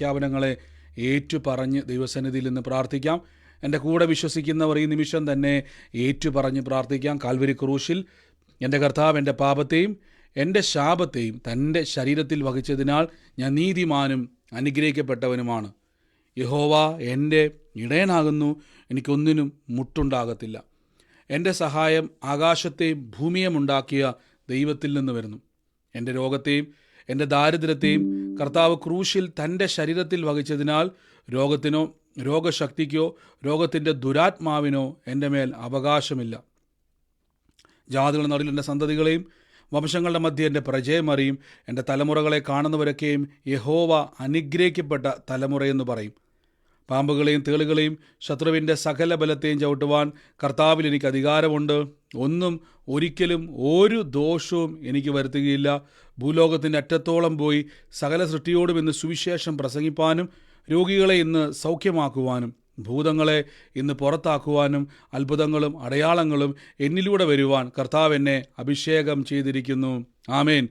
പ്രഖ്യാപനങ്ങളെ ഏറ്റുപറഞ്ഞ് ദൈവസന്നിധിയിൽ നിന്ന് പ്രാർത്ഥിക്കാം. എൻ്റെ കൂടെ വിശ്വസിക്കുന്നവർ ഈ നിമിഷം തന്നെ ഏറ്റുപറഞ്ഞ് പ്രാർത്ഥിക്കാം. കാൽവരി ക്രൂശിൽ എൻ്റെ കർത്താവ് എൻ്റെ പാപത്തെയും എൻ്റെ ശാപത്തെയും തൻ്റെ ശരീരത്തിൽ വഹിച്ചതിനാൽ ഞാൻ നീതിമാനും അനുഗ്രഹിക്കപ്പെട്ടവനുമാണ്. യഹോവ എൻ്റെ ഇടയനാകുന്നു, എനിക്കൊന്നിനും മുട്ടുണ്ടാകത്തില്ല. എൻ്റെ സഹായം ആകാശത്തെയും ഭൂമിയെയും ഉണ്ടാക്കിയ ദൈവത്തിൽ നിന്ന് വരുന്നു. എൻ്റെ രോഗത്തെയും എൻ്റെ ദാരിദ്ര്യത്തെയും കർത്താവ് ക്രൂശിൽ തൻ്റെ ശരീരത്തിൽ വഹിച്ചതിനാൽ രോഗത്തിനോ രോഗശക്തിക്കോ രോഗത്തിൻ്റെ ദുരാത്മാവിനോ എൻ്റെ മേൽ അവകാശമില്ല. ജാതികളുടെ നടുവിൽ എൻ്റെ സന്തതികളെയും വംശങ്ങളുടെ മധ്യ എൻ്റെ പ്രജയം അറിയും. എൻ്റെ തലമുറകളെ കാണുന്നവരൊക്കെയും യഹോവ അനുഗ്രഹിക്കപ്പെട്ട തലമുറയെന്ന് പറയും. പാമ്പുകളെയും തേളുകളെയും ശത്രുവിൻ്റെ സകല ബലത്തെയും ചവിട്ടുവാൻ കർത്താവിൽ എനിക്ക് അധികാരമുണ്ട്. ഒന്നും ഒരിക്കലും ഒരു ദോഷവും എനിക്ക് വരുത്തുകയില്ല. ഭൂലോകത്തിൻ്റെ അറ്റത്തോളം പോയി സകല സൃഷ്ടിയോടും ഇന്ന് സുവിശേഷം പ്രസംഗിപ്പാനും രോഗികളെ ഇന്ന് സൗഖ്യമാക്കുവാനും ഭൂതങ്ങളെ ഇന്ന് പുറത്താക്കുവാനും അത്ഭുതങ്ങളും അടയാളങ്ങളും എന്നിലൂടെ വരുവാൻ കർത്താവ് എന്നെ അഭിഷേകം ചെയ്തിരിക്കുന്നു. ആമേൻ.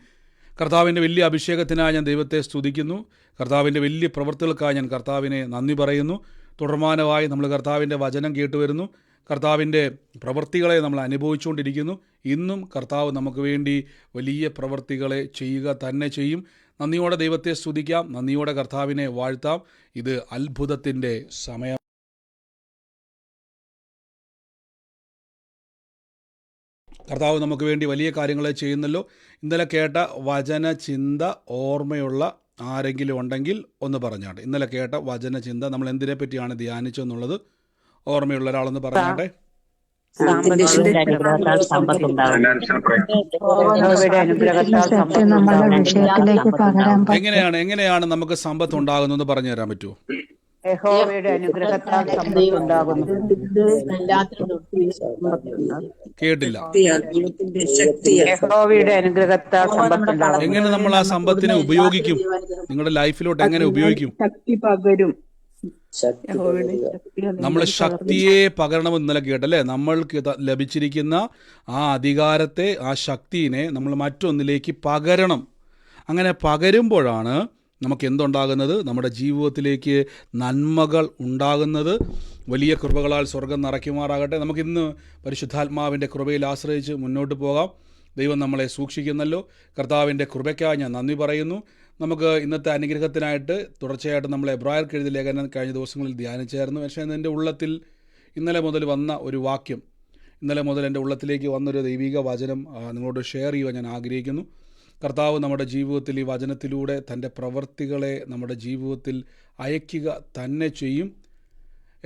കർത്താവിൻ്റെ വലിയ അഭിഷേകത്തിനായി ഞാൻ ദൈവത്തെ സ്തുതിക്കുന്നു. കർത്താവിൻ്റെ വലിയ പ്രവൃത്തികൾക്കായി ഞാൻ കർത്താവിനെ നന്ദി പറയുന്നു. തുടർമാനമായി നമ്മൾ കർത്താവിൻ്റെ വചനം കേട്ടുവരുന്നു. കർത്താവിൻ്റെ പ്രവൃത്തികളെ നമ്മൾ അനുഭവിച്ചുകൊണ്ടിരിക്കുന്നു. ഇന്നും കർത്താവ് നമുക്ക് വേണ്ടി വലിയ പ്രവൃത്തികളെ ചെയ്യുക തന്നെ ചെയ്യും. നന്ദിയോടെ ദൈവത്തെ സ്തുതിക്കാം, നന്ദിയോടെ കർത്താവിനെ വാഴ്ത്താം. ഇത് അത്ഭുതത്തിൻ്റെ സമയം. കർത്താവ് നമുക്ക് വേണ്ടി വലിയ കാര്യങ്ങളെ ചെയ്യുന്നല്ലോ. ഇന്നലെ കേട്ട വചന ചിന്ത ഓർമ്മയുള്ള ആരെങ്കിലും ഉണ്ടെങ്കിൽ ഒന്ന് പറഞ്ഞാട്ടെ. ഇന്നലെ കേട്ട വചന ചിന്ത നമ്മൾ എന്തിനെ പറ്റിയാണ് ധ്യാനിച്ചെന്നുള്ളത് ഓർമ്മയുള്ള ഒരാളൊന്ന് പറഞ്ഞാട്ടെ. എങ്ങനെയാണ് നമുക്ക് സമ്പത്ത് ഉണ്ടാകുന്നത് പറഞ്ഞു തരാൻ പറ്റുമോ? യഹോവയുടെ അനുഗ്രഹത്താൽ സമ്പത്ത് ഉണ്ടാകുന്നു. കേട്ടില്ല. യഹോവയുടെ അനുഗ്രഹത്താൽ സമ്പത്ത് ഉണ്ടാകുന്നു. എങ്ങനെ നമ്മൾ ആ സമ്പത്തിനെ ഉപയോഗിക്കും? നിങ്ങളുടെ ലൈഫിലോട്ട് എങ്ങനെ ഉപയോഗിക്കും? ശക്തി പകരും. നമ്മൾ ശക്തിയെ പകരണമെന്ന് ഇന്നലെ കേട്ടല്ലേ? നമ്മൾക്ക് ലഭിച്ചിരിക്കുന്ന ആ അധികാരത്തെ, ആ ശക്തിനെ നമ്മൾ മറ്റൊന്നിലേക്ക് പകരണം. അങ്ങനെ പകരുമ്പോഴാണ് നമുക്ക് എന്തുണ്ടാകുന്നത്? നമ്മുടെ ജീവിതത്തിലേക്ക് നന്മകൾ ഉണ്ടാകുന്നത്. വലിയ കൃപകളാൽ സ്വർഗം നിറയ്ക്കുമാറാകട്ടെ. നമുക്കിന്ന് പരിശുദ്ധാത്മാവിൻ്റെ കൃപയിൽ ആശ്രയിച്ച് മുന്നോട്ട് പോകാം. ദൈവം നമ്മളെ സൂക്ഷിക്കുന്നല്ലോ. കർത്താവിൻ്റെ കൃപയ്ക്കായി ഞാൻ നന്ദി പറയുന്നു. നമുക്ക് ഇന്നത്തെ അനുഗ്രഹത്തിനായിട്ട് തുടർച്ചയായിട്ട് നമ്മൾ എബ്രായർക്ക് എഴുതിയ ലേഖനം കഴിഞ്ഞ ദിവസങ്ങളിൽ ധ്യാനിച്ചായിരുന്നു. പക്ഷേ എൻ്റെ ഉള്ളത്തിൽ ഇന്നലെ മുതൽ വന്ന ഒരു വാക്യം, ഇന്നലെ മുതൽ എൻ്റെ ഉള്ളത്തിലേക്ക് വന്നൊരു ദൈവിക വചനം നിങ്ങളോട് ഷെയർ ചെയ്യുവാൻ ഞാൻ ആഗ്രഹിക്കുന്നു. കർത്താവ് നമ്മുടെ ജീവിതത്തിൽ ഈ വചനത്തിലൂടെ തൻ്റെ പ്രവൃത്തികളെ നമ്മുടെ ജീവിതത്തിൽ അയക്കുക തന്നെ ചെയ്യും.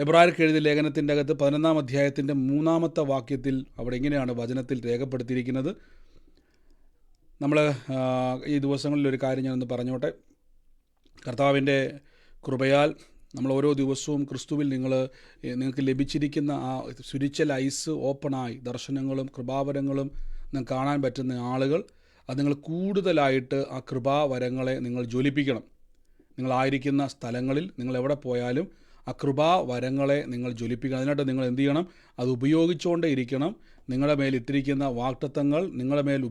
എബ്രായർക്ക് എഴുതിയ ലേഖനത്തിൻ്റെ അകത്ത് 11-ാം അധ്യായത്തിൻ്റെ 3-ാമത്തെ വാക്യത്തിൽ അവിടെ ഇങ്ങനെയാണ് വചനത്തിൽ രേഖപ്പെടുത്തിയിരിക്കുന്നത്. നമ്മൾ ഈ ദിവസങ്ങളിൽ ഒരു കാര്യം ഞാനൊന്ന് പറഞ്ഞോട്ടെ. കർത്താവിൻ്റെ കൃപയാൽ നമ്മൾ ഓരോ ദിവസവും ക്രിസ്തുവിൽ നിങ്ങൾക്ക് ലഭിച്ചിരിക്കുന്ന ആ സ്പിരിച്വൽ ഐസ് ഓപ്പണായി ദർശനങ്ങളും കൃപാവരങ്ങളും നിങ്ങൾക്ക് കാണാൻ പറ്റുന്ന ആളുകൾ, അത് നിങ്ങൾ കൂടുതലായിട്ട് ആ കൃപാവരങ്ങളെ നിങ്ങൾ ജ്വലിപ്പിക്കണം. നിങ്ങളായിരിക്കുന്ന സ്ഥലങ്ങളിൽ നിങ്ങൾ എവിടെ പോയാലും ആ കൃപാവരങ്ങളെ നിങ്ങൾ ജ്വലിപ്പിക്കണം. അതിനായിട്ട് നിങ്ങൾ എന്ത് ചെയ്യണം? അത് ഉപയോഗിച്ചുകൊണ്ടേ ഇരിക്കണം. നിങ്ങളുടെ മേൽ ഇട്ടിരിക്കുന്ന വാഗ്ദത്തങ്ങൾ നിങ്ങളുടെ മേൽ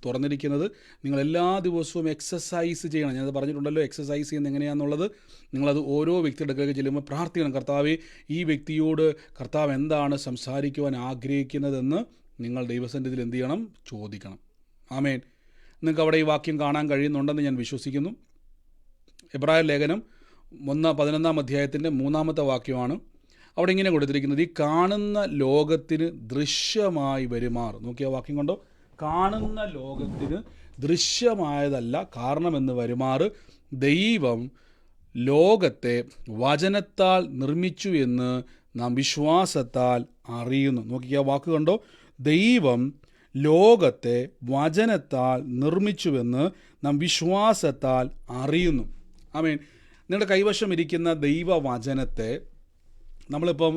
തുറന്നിരിക്കുന്നത് നിങ്ങൾ എല്ലാ ദിവസവും എക്സസൈസ് ചെയ്യണം. ഞാനത് പറഞ്ഞിട്ടുണ്ടല്ലോ, എക്സസൈസ് ചെയ്യുന്നത് എങ്ങനെയാണെന്നുള്ളത്. നിങ്ങളത് ഓരോ വ്യക്തിയുടെ അടുക്കലേക്ക് ചെല്ലുമ്പോൾ പ്രാർത്ഥിക്കണം. കർത്താവേ, ഈ വ്യക്തിയോട് കർത്താവ് എന്താണ് സംസാരിക്കുവാൻ ആഗ്രഹിക്കുന്നതെന്ന് നിങ്ങൾ ദൈവസന്നിധിയിൽ എന്ത് ചെയ്യണം? ചോദിക്കണം. ആമേൻ. നിങ്ങൾക്ക് അവിടെ ഈ വാക്യം കാണാൻ കഴിയുന്നുണ്ടെന്ന് ഞാൻ വിശ്വസിക്കുന്നു. എബ്രായർ ലേഖനം 11-ാം അധ്യായത്തിൻ്റെ 3-ാമത്തെ വാക്യമാണ്. അവിടെ ഇങ്ങനെ കൊടുത്തിരിക്കുന്നത്, ഈ കാണുന്ന ലോകത്തിന് ദൃശ്യമായി വരുമാർ. നോക്കിയ വാക്യം കൊണ്ടോ? കാണുന്ന ലോകത്തിന് ദൃശ്യമായതല്ല കാരണമെന്ന് വരുമാറ് ദൈവം ലോകത്തെ വചനത്താൽ നിർമ്മിച്ചു എന്ന് നാം വിശ്വാസത്താൽ അറിയുന്നു. നോക്കിയ വാക്ക് കണ്ടോ? ദൈവം ലോകത്തെ വചനത്താൽ നിർമ്മിച്ചുവെന്ന് നാം വിശ്വാസത്താൽ അറിയുന്നു. ആമേൻ. നിങ്ങളുടെ കൈവശം ഇരിക്കുന്ന ദൈവവചനത്തെ നമ്മളിപ്പം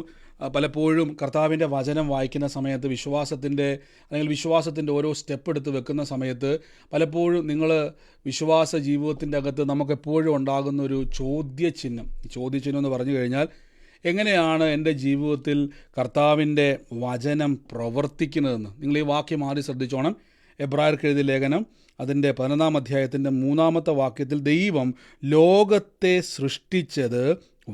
പലപ്പോഴും കർത്താവിൻ്റെ വചനം വായിക്കുന്ന സമയത്ത് വിശ്വാസത്തിൻ്റെ ഓരോ സ്റ്റെപ്പ് എടുത്ത് വെക്കുന്ന സമയത്ത് പലപ്പോഴും നിങ്ങൾ വിശ്വാസ ജീവിതത്തിൻ്റെ അകത്ത് നമുക്കെപ്പോഴും ഉണ്ടാകുന്ന ഒരു ചോദ്യചിഹ്നം എന്ന് പറഞ്ഞു കഴിഞ്ഞാൽ, എങ്ങനെയാണ് എൻ്റെ ജീവിതത്തിൽ കർത്താവിൻ്റെ വചനം പ്രവർത്തിക്കുന്നതെന്ന്. നിങ്ങൾ ഈ വാക്യം ആദ്യം ശ്രദ്ധിച്ചോണം. എബ്രായർക്ക് എഴുതിയ ലേഖനം അതിൻ്റെ 11-ാം അധ്യായത്തിൻ്റെ 3-ാമത്തെ വാക്യത്തിൽ ദൈവം ലോകത്തെ സൃഷ്ടിച്ചത്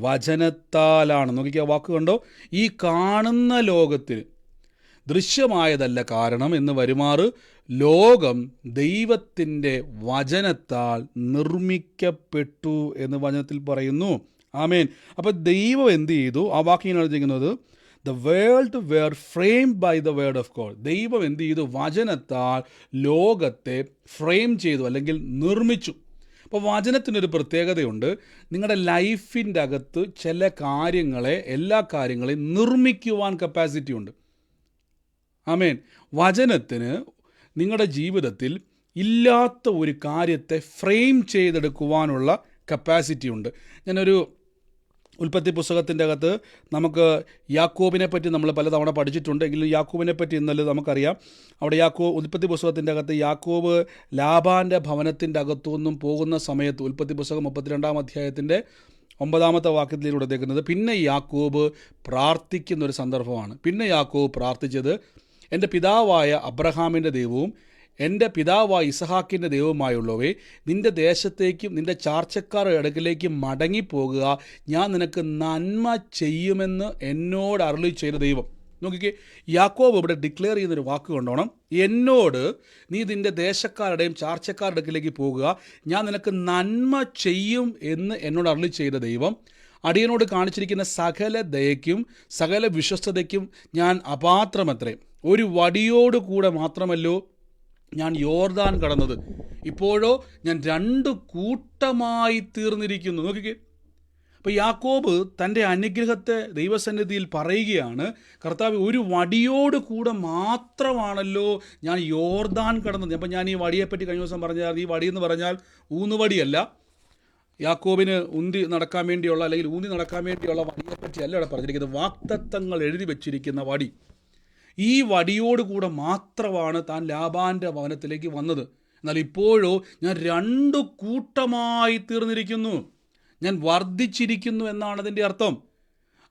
വചനത്താലാണ്. നോക്കിക്കുക, വാക്ക് കണ്ടോ, ഈ കാണുന്ന ലോകത്തിന് ദൃശ്യമായതല്ല കാരണം എന്ന് വരുമാറ് ലോകം ദൈവത്തിൻ്റെ വചനത്താൽ നിർമ്മിക്കപ്പെട്ടു എന്ന് വചനത്തിൽ പറയുന്നു. ആമേൻ. അപ്പോൾ ദൈവം എന്ത് ചെയ്തു? ആ വാക്യം എഴുതിയിരിക്കുന്നത് The world were framed by the word of God. ദൈവം എന്ത് ചെയ്തു? വചനത്താൽ ലോകത്തെ ഫ്രെയിം ചെയ്തു, അല്ലെങ്കിൽ നിർമ്മിച്ചു. അപ്പോൾ വചനത്തിനൊരു പ്രത്യേകതയുണ്ട്. നിങ്ങളുടെ ലൈഫിൻ്റെ അകത്ത് ചില കാര്യങ്ങളെ, എല്ലാ കാര്യങ്ങളെയും നിർമ്മിക്കുവാൻ കപ്പാസിറ്റി ഉണ്ട്. ആമേൻ. വചനത്തിന് നിങ്ങളുടെ ജീവിതത്തിൽ ഇല്ലാത്ത ഒരു കാര്യത്തെ ഫ്രെയിം ചെയ്തെടുക്കുവാനുള്ള കപ്പാസിറ്റി ഉണ്ട്. ഞാനൊരു ഉൽപ്പത്തി പുസ്തകത്തിൻ്റെ അകത്ത് നമുക്ക് യാക്കോബിനെ പറ്റി നമ്മൾ പലതവണ പഠിച്ചിട്ടുണ്ട്. എങ്കിലും യാക്കോബിനെ പറ്റി ഇന്നലെ നമുക്കറിയാം. അവിടെ ഉൽപ്പത്തി പുസ്തകത്തിൻ്റെ അകത്ത് യാക്കോബ് ലാബാൻ്റെ ഭവനത്തിൻ്റെ അകത്തുനിന്നും പോകുന്ന സമയത്ത്, ഉൽപ്പത്തി പുസ്തകം 32-ാം അധ്യായത്തിൻ്റെ 9-ാമത്തെ വാക്യത്തിലൂടെ തേക്കുന്നത്, പിന്നെ യാക്കോബ് പ്രാർത്ഥിക്കുന്നൊരു സന്ദർഭമാണ്. പിന്നെ യാക്കോബ് പ്രാർത്ഥിച്ചത്, എൻ്റെ പിതാവായ അബ്രഹാമിൻ്റെ ദൈവവും എൻ്റെ പിതാവായ ഇസഹാക്കിൻ്റെ ദൈവവുമായുള്ളവേ, നിൻ്റെ ദേശത്തേക്കും നിൻ്റെ ചാർച്ചക്കാരുടെ അടുക്കിലേക്കും മടങ്ങിപ്പോകുക, ഞാൻ നിനക്ക് നന്മ ചെയ്യുമെന്ന് എന്നോട് അരുളി ചെയ്ത ദൈവം. നോക്കിക്കേ, യാക്കോബ് ഇവിടെ ഡിക്ലെയർ ചെയ്യുന്നൊരു വാക്ക് കൊണ്ടോണം. എന്നോട് നീ നിൻ്റെ ദേശക്കാരുടെയും ചാർച്ചക്കാരുടെ അടുക്കിലേക്ക് പോകുക, ഞാൻ നിനക്ക് നന്മ ചെയ്യും എന്ന് എന്നോട് അരുളി ചെയ്ത ദൈവം അടിയനോട് കാണിച്ചിരിക്കുന്ന സകല ദയയ്ക്കും സകല വിശ്വസ്തതയ്ക്കും ഞാൻ അപാത്രമത്രേ. ഒരു വടിയോട് കൂടെ മാത്രമല്ലോ ഞാൻ യോർദാൻ കടന്നത്, ഇപ്പോഴോ ഞാൻ 2 കൂട്ടമായി തീർന്നിരിക്കുന്നു. നോക്കിക്കേ, അപ്പോൾ യാക്കോബ് തൻ്റെ അനുഗ്രഹത്തെ ദൈവസന്നിധിയിൽ പറയുകയാണ്, കർത്താവ്, ഒരു വടിയോട് കൂടെ മാത്രമാണല്ലോ ഞാൻ യോർദാൻ കടന്നത്. അപ്പം ഞാൻ ഈ വടിയെപ്പറ്റി കഴിഞ്ഞ ദിവസം പറഞ്ഞാൽ, ഈ വടി എന്ന് പറഞ്ഞാൽ ഊന്നുവടിയല്ല, യാക്കോബിന് ഉന്തി നടക്കാൻ വേണ്ടിയുള്ള, അല്ലെങ്കിൽ ഊന്നി നടക്കാൻ വേണ്ടിയുള്ള വടിയെപ്പറ്റി അല്ല ഇവിടെ പറഞ്ഞിരിക്കുന്നത്. വാഗ്ദത്തങ്ങൾ എഴുതി വച്ചിരിക്കുന്ന വടി. ഈ വടിയോടുകൂടെ മാത്രമാണ് താൻ ലാബാൻ്റെ ഭവനത്തിലേക്ക് വന്നത്. എന്നാൽ ഇപ്പോഴോ ഞാൻ 2 കൂട്ടമായി തീർന്നിരിക്കുന്നു, ഞാൻ വർദ്ധിച്ചിരിക്കുന്നു എന്നാണ് അതിൻ്റെ അർത്ഥം.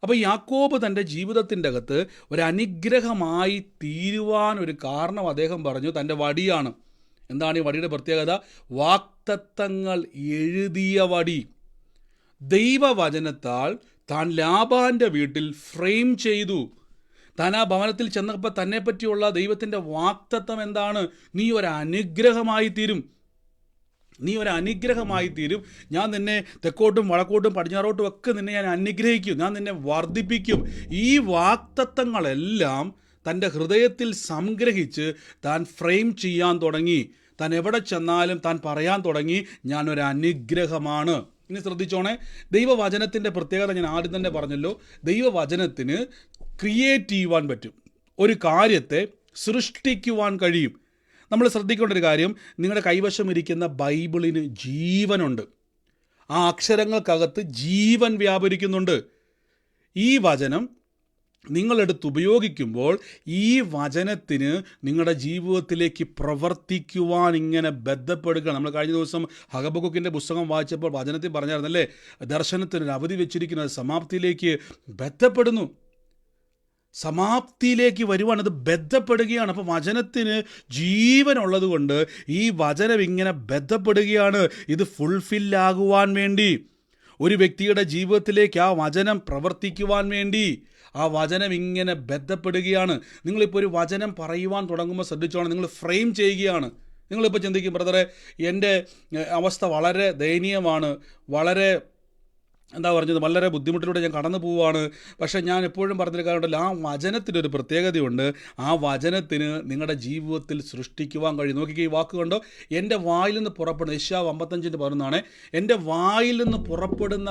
അപ്പോൾ യാക്കോബ് തൻ്റെ ജീവിതത്തിൻ്റെ അകത്ത് ഒരു അനുഗ്രഹമായി തീരുവാൻ ഒരു കാരണം അദ്ദേഹം പറഞ്ഞു, തൻ്റെ വടിയാണ്. എന്താണ് ഈ വടിയുടെ പ്രത്യേകത? വാഗ്ദത്തങ്ങൾ എഴുതിയ വടി. ദൈവവചനത്താൽ താൻ ലാബാൻ്റെ വീട്ടിൽ ഫ്രെയിം ചെയ്തു. താൻ ആ ഭവനത്തിൽ ചെന്നപ്പോൾ തന്നെ പറ്റിയുള്ള ദൈവത്തിൻ്റെ വാഗ്ദത്തം എന്താണ്? നീ ഒരു അനുഗ്രഹമായി തീരും, നീ ഒരു അനുഗ്രഹമായി തീരും. ഞാൻ നിന്നെ തെക്കോട്ടും വടക്കോട്ടും പടിഞ്ഞാറോട്ടും ഒക്കെ നിന്നെ ഞാൻ അനുഗ്രഹിക്കും, ഞാൻ നിന്നെ വർദ്ധിപ്പിക്കും. ഈ വാഗ്ദത്തങ്ങളെല്ലാം തൻ്റെ ഹൃദയത്തിൽ സംഗ്രഹിച്ച് താൻ ഫ്രെയിം ചെയ്യാൻ തുടങ്ങി. താൻ എവിടെ ചെന്നാലും താൻ പറയാൻ തുടങ്ങി, ഞാനൊരു അനുഗ്രഹമാണ്. ഇനി ശ്രദ്ധിച്ചോണേ, ദൈവവചനത്തിൻ്റെ പ്രത്യേകത ഞാൻ ആദ്യം തന്നെ പറഞ്ഞല്ലോ. ദൈവവചനത്തിന് ക്രിയേറ്റ് ചെയ്യുവാൻ പറ്റും, ഒരു കാര്യത്തെ സൃഷ്ടിക്കുവാൻ കഴിയും. നമ്മൾ ശ്രദ്ധിക്കേണ്ട ഒരു കാര്യം, നിങ്ങളുടെ കൈവശം ഇരിക്കുന്ന ബൈബിളിന് ജീവനുണ്ട്. ആ അക്ഷരങ്ങൾക്കകത്ത് ജീവൻ വ്യാപരിക്കുന്നുണ്ട്. ഈ വചനം നിങ്ങളെടുത്ത് ഉപയോഗിക്കുമ്പോൾ ഈ വചനത്തിന് നിങ്ങളുടെ ജീവിതത്തിലേക്ക് പ്രവർത്തിക്കുവാൻ ഇങ്ങനെ ബന്ധപ്പെടുക. നമ്മൾ കഴിഞ്ഞ ദിവസം ഹബക്കൂക്കിൻ്റെ പുസ്തകം വായിച്ചപ്പോൾ വചനത്തിൽ പറഞ്ഞായിരുന്നല്ലേ, ദർശനത്തിനൊരു അവധി വെച്ചിരിക്കുന്നത് സമാപ്തിയിലേക്ക് ബന്ധപ്പെടുന്നു, സമാപ്തിയിലേക്ക് വരുവാൻ അത് ബന്ധപ്പെടുകയാണ്. അപ്പോൾ വചനത്തിന് ജീവനുള്ളത് കൊണ്ട് ഈ വചനം ഇങ്ങനെ ബന്ധപ്പെടുകയാണ്. ഇത് ഫുൾഫില്ലാകുവാൻ വേണ്ടി, ഒരു വ്യക്തിയുടെ ജീവിതത്തിലേക്ക് ആ വചനം പ്രവർത്തിക്കുവാൻ വേണ്ടി ആ വചനം ഇങ്ങനെ ബന്ധപ്പെടുകയാണ്. നിങ്ങളിപ്പോൾ ഒരു വചനം പറയുവാൻ തുടങ്ങുമ്പോൾ ശ്രദ്ധിച്ചോണം, നിങ്ങൾ ഫ്രെയിം ചെയ്യുകയാണ്. നിങ്ങളിപ്പോൾ ചിന്തിക്കും, ബ്രദറെ, എൻ്റെ അവസ്ഥ വളരെ ദയനീയമാണ്, വളരെ വളരെ ബുദ്ധിമുട്ടിലൂടെ ഞാൻ കടന്നു പോവുകയാണ്. പക്ഷേ ഞാൻ എപ്പോഴും പറഞ്ഞിരിക്കാറുണ്ടല്ലോ, ആ വചനത്തിനൊരു പ്രത്യേകതയുണ്ട്. ആ വചനത്തിന് നിങ്ങളുടെ ജീവിതത്തിൽ സൃഷ്ടിക്കുവാൻ കഴിയും. നോക്കിക്കേ, ഈ വാക്ക് കണ്ടോ, എൻ്റെ വായിൽ നിന്ന് പുറപ്പെടുന്ന, യെശയ്യാവ് 55:11 എൻ്റെ വായിൽ നിന്ന് പുറപ്പെടുന്ന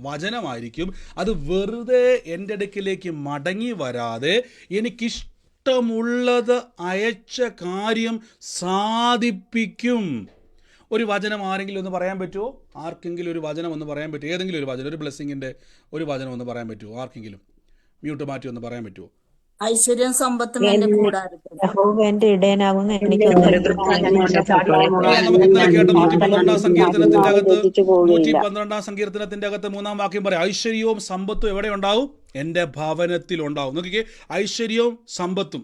വചനമായിരിക്കും. അത് വെറുതെ എൻ്റെ അടുക്കിലേക്ക് മടങ്ങി വരാതെ എനിക്കിഷ്ടമുള്ളത് അയച്ച കാര്യം സാധിപ്പിക്കും. ഒരു വചനം ആരെങ്കിലും ഒന്ന് പറയാൻ പറ്റുമോ? ആർക്കെങ്കിലും ഒരു വചനം ഒന്ന് പറയാൻ പറ്റുമോ? ഏതെങ്കിലും ഒരു വചനം, ഒരു ബ്ലെസ്സിങ്ങിൻ്റെ ഒരു വചനം ഒന്ന് പറയാൻ പറ്റുമോ? ആർക്കെങ്കിലും മ്യൂട്ട് മാറ്റി ഒന്ന് പറയാൻ പറ്റുമോ? ഐശ്വര്യം സമ്പത്തും എന്റെ കൂടാരത്തിൽ. യഹോവ എന്റെ ഇടയനാകുന്നു, എനിക്ക് നമുക്ക് ഇന്നലെ കേട്ട 112-ാം സങ്കീർത്തനത്തിന്റെ അകത്ത് 3-ാം വാക്യം പറയാം, ഐശ്വര്യവും സമ്പത്തും എവിടെ ഉണ്ടാവും? എൻ്റെ ഭവനത്തിൽ ഉണ്ടാവും. നോക്കിക്കേ, ഐശ്വര്യവും സമ്പത്തും.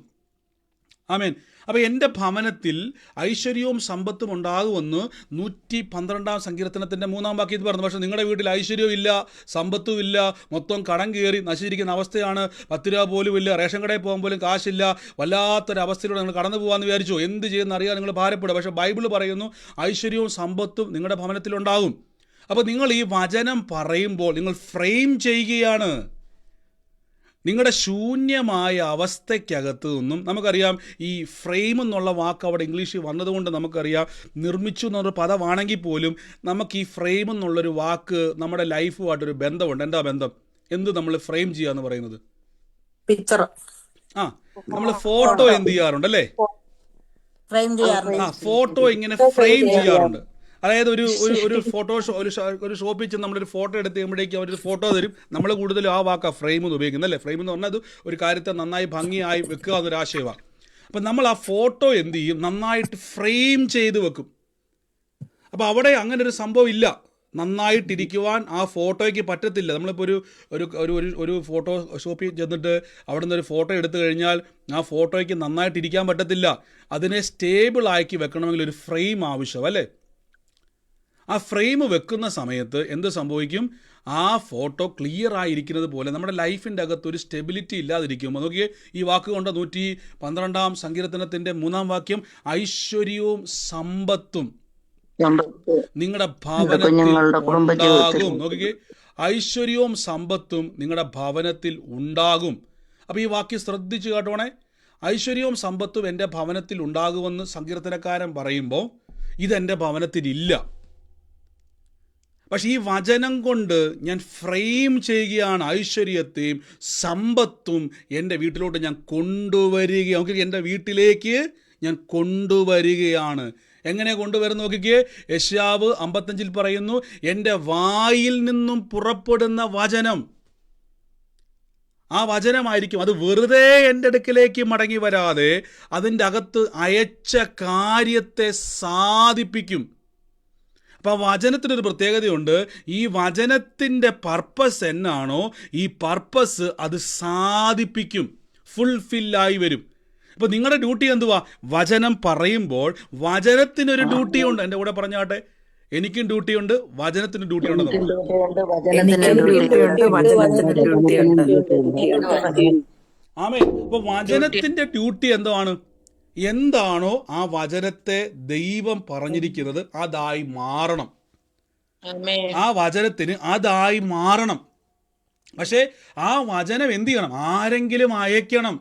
ആമേൻ. അപ്പോൾ എൻ്റെ ഭവനത്തിൽ ഐശ്വര്യവും സമ്പത്തും ഉണ്ടാകുമെന്ന് 112 സങ്കീർത്തനത്തിൻ്റെ 3 വാക്യത്തിൽ പറഞ്ഞു. പക്ഷേ നിങ്ങളുടെ വീട്ടിൽ ഐശ്വര്യവും ഇല്ല, സമ്പത്തും ഇല്ല, മൊത്തം കടം കയറി നശിച്ചിരിക്കുന്ന അവസ്ഥയാണ്. 10 രൂപ പോലും ഇല്ല, റേഷൻ കടയിൽ പോകാൻ പോലും കാശില്ല, വല്ലാത്തൊരവസ്ഥയിലൂടെ നിങ്ങൾ കടന്നു പോകാമെന്ന് വിചാരിച്ചു. എന്ത് ചെയ്യുന്ന അറിയാൻ നിങ്ങൾ ഭാരപ്പെടുക. പക്ഷേ ബൈബിൾ പറയുന്നു ഐശ്വര്യവും സമ്പത്തും നിങ്ങളുടെ ഭവനത്തിലുണ്ടാകും. അപ്പോൾ നിങ്ങൾ ഈ വചനം പറയുമ്പോൾ നിങ്ങൾ ഫ്രെയിം ചെയ്യുകയാണ്. നിങ്ങളുടെ ശൂന്യമായ അവസ്ഥയ്ക്കകത്ത് നിന്നും നമുക്കറിയാം, ഈ ഫ്രെയിം എന്നുള്ള വാക്ക് അവിടെ ഇംഗ്ലീഷിൽ വന്നതുകൊണ്ട് നമുക്കറിയാം, നിർമ്മിച്ചു എന്നൊരു പദമാണെങ്കിൽ പോലും നമുക്ക് ഈ ഫ്രെയിം എന്നുള്ളൊരു വാക്ക് നമ്മുടെ ലൈഫുമായിട്ടൊരു ബന്ധമുണ്ട്. എന്താ ബന്ധം? എന്ത് നമ്മൾ ഫ്രെയിം ചെയ്യുക എന്ന് പറയുന്നത്? പിക്ചർ നമ്മൾ ഫോട്ടോ എന്ത് ചെയ്യാറുണ്ട് അല്ലേ? ഫ്രെയിം ചെയ്യാറുണ്ട്. ഫോട്ടോ ഇങ്ങനെ ഫ്രെയിം ചെയ്യാറുണ്ട്. അതായത് ഒരു ഫോട്ടോ ഒരു ഷോപ്പിൽ ചെന്ന് നമ്മളൊരു ഫോട്ടോ എടുത്ത് കഴിയുമ്പോഴേക്കും അവരൊരു ഫോട്ടോ തരും. നമ്മൾ കൂടുതലും ആ വാക്കാണ് ഫ്രെയിം എന്ന് ഉപയോഗിക്കുന്നത് അല്ലേ? ഫ്രെയിം എന്ന് പറഞ്ഞാൽ അത് ഒരു കാര്യത്തെ നന്നായി ഭംഗിയായി വെക്കുക എന്നൊരു ആശയമാണ്. അപ്പം നമ്മൾ ആ ഫോട്ടോ എന്ത് ചെയ്യും? നന്നായിട്ട് ഫ്രെയിം ചെയ്ത് വെക്കും. അപ്പോൾ അവിടെ അങ്ങനെ ഒരു സംഭവം ഇല്ല. നന്നായിട്ടിരിക്കുവാൻ ആ ഫോട്ടോയ്ക്ക് പറ്റത്തില്ല. നമ്മളിപ്പോൾ ഒരു ഫോട്ടോ ഷോപ്പിൽ ചെന്നിട്ട് അവിടെ നിന്ന് ഒരു ഫോട്ടോ എടുത്തു കഴിഞ്ഞാൽ ആ ഫോട്ടോയ്ക്ക് നന്നായിട്ടിരിക്കാൻ പറ്റത്തില്ല. അതിനെ സ്റ്റേബിളാക്കി വെക്കണമെങ്കിൽ ഒരു ഫ്രെയിം ആവശ്യം അല്ലേ? ആ ഫ്രെയിം വെക്കുന്ന സമയത്ത് എന്ത് സംഭവിക്കും? ആ ഫോട്ടോ ക്ലിയർ ആയിരിക്കുന്നത് പോലെ നമ്മുടെ ലൈഫിൻ്റെ അകത്ത് ഒരു സ്റ്റെബിലിറ്റി ഇല്ലാതിരിക്കുമ്പോൾ നോക്കിയേ, ഈ വാക്ക് കൊണ്ട് 112 സങ്കീർത്തനത്തിൻ്റെ 3 വാക്യം, ഐശ്വര്യവും സമ്പത്തും നിങ്ങളുടെ ഭവനത്തിൽ ഉണ്ടാകും. നോക്കിക്കേ, ഐശ്വര്യവും സമ്പത്തും നിങ്ങളുടെ ഭവനത്തിൽ ഉണ്ടാകും. അപ്പോൾ ഈ വാക്യം ശ്രദ്ധിച്ച് കേട്ടോണേ. ഐശ്വര്യവും സമ്പത്തും എൻ്റെ ഭവനത്തിൽ ഉണ്ടാകുമെന്ന് സങ്കീർത്തനക്കാരൻ പറയുമ്പോൾ ഇതെൻ്റെ ഭവനത്തിലില്ല. പക്ഷെ ഈ വചനം കൊണ്ട് ഞാൻ ഫ്രെയിം ചെയ്യുകയാണ്. ഐശ്വര്യത്തെയും സമ്പത്തും എൻ്റെ വീട്ടിലോട്ട് ഞാൻ കൊണ്ടുവരികയാണ്. നോക്കിക്കേ, എൻ്റെ വീട്ടിലേക്ക് ഞാൻ കൊണ്ടുവരികയാണ്. എങ്ങനെ കൊണ്ടുവരുന്നു നോക്കിക്കേ, യെശയ്യാവ് 55 പറയുന്നു, എൻ്റെ വായിൽ നിന്നും പുറപ്പെടുന്ന വചനം, ആ വചനമായിരിക്കും. അത് വെറുതെ എൻ്റെ അടുക്കിലേക്ക് മടങ്ങി വരാതെ അതിൻ്റെ അകത്ത് അയച്ച കാര്യത്തെ സാധിപ്പിക്കും. അപ്പോൾ ആ വചനത്തിനൊരു പ്രത്യേകതയുണ്ട്. ഈ വചനത്തിൻ്റെ പർപ്പസ് എന്നാണോ, ഈ പർപ്പസ് അത് സാധിപ്പിക്കും, ഫുൾഫില്ലായി വരും. അപ്പോൾ നിങ്ങളുടെ ഡ്യൂട്ടി എന്തുവാ? വചനം പറയുമ്പോൾ വചനത്തിനൊരു ഡ്യൂട്ടിയുണ്ട്. എൻ്റെ കൂടെ പറഞ്ഞാട്ടെ, എനിക്കും ഡ്യൂട്ടിയുണ്ട്, വചനത്തിന് ഡ്യൂട്ടിയുണ്ട്. ആമേൻ. അപ്പോൾ വചനത്തിൻ്റെ ഡ്യൂട്ടി എന്താണ്? എന്താണോ ആ വചനത്തെ ദൈവം പറഞ്ഞിരിക്കുന്നത് അതായി മാറണം. ആ വചനത്തിന് അതായി മാറണം. പക്ഷേ ആ വചനം എന്ത് ചെയ്യണം? ആരെങ്കിലും അയക്കണം.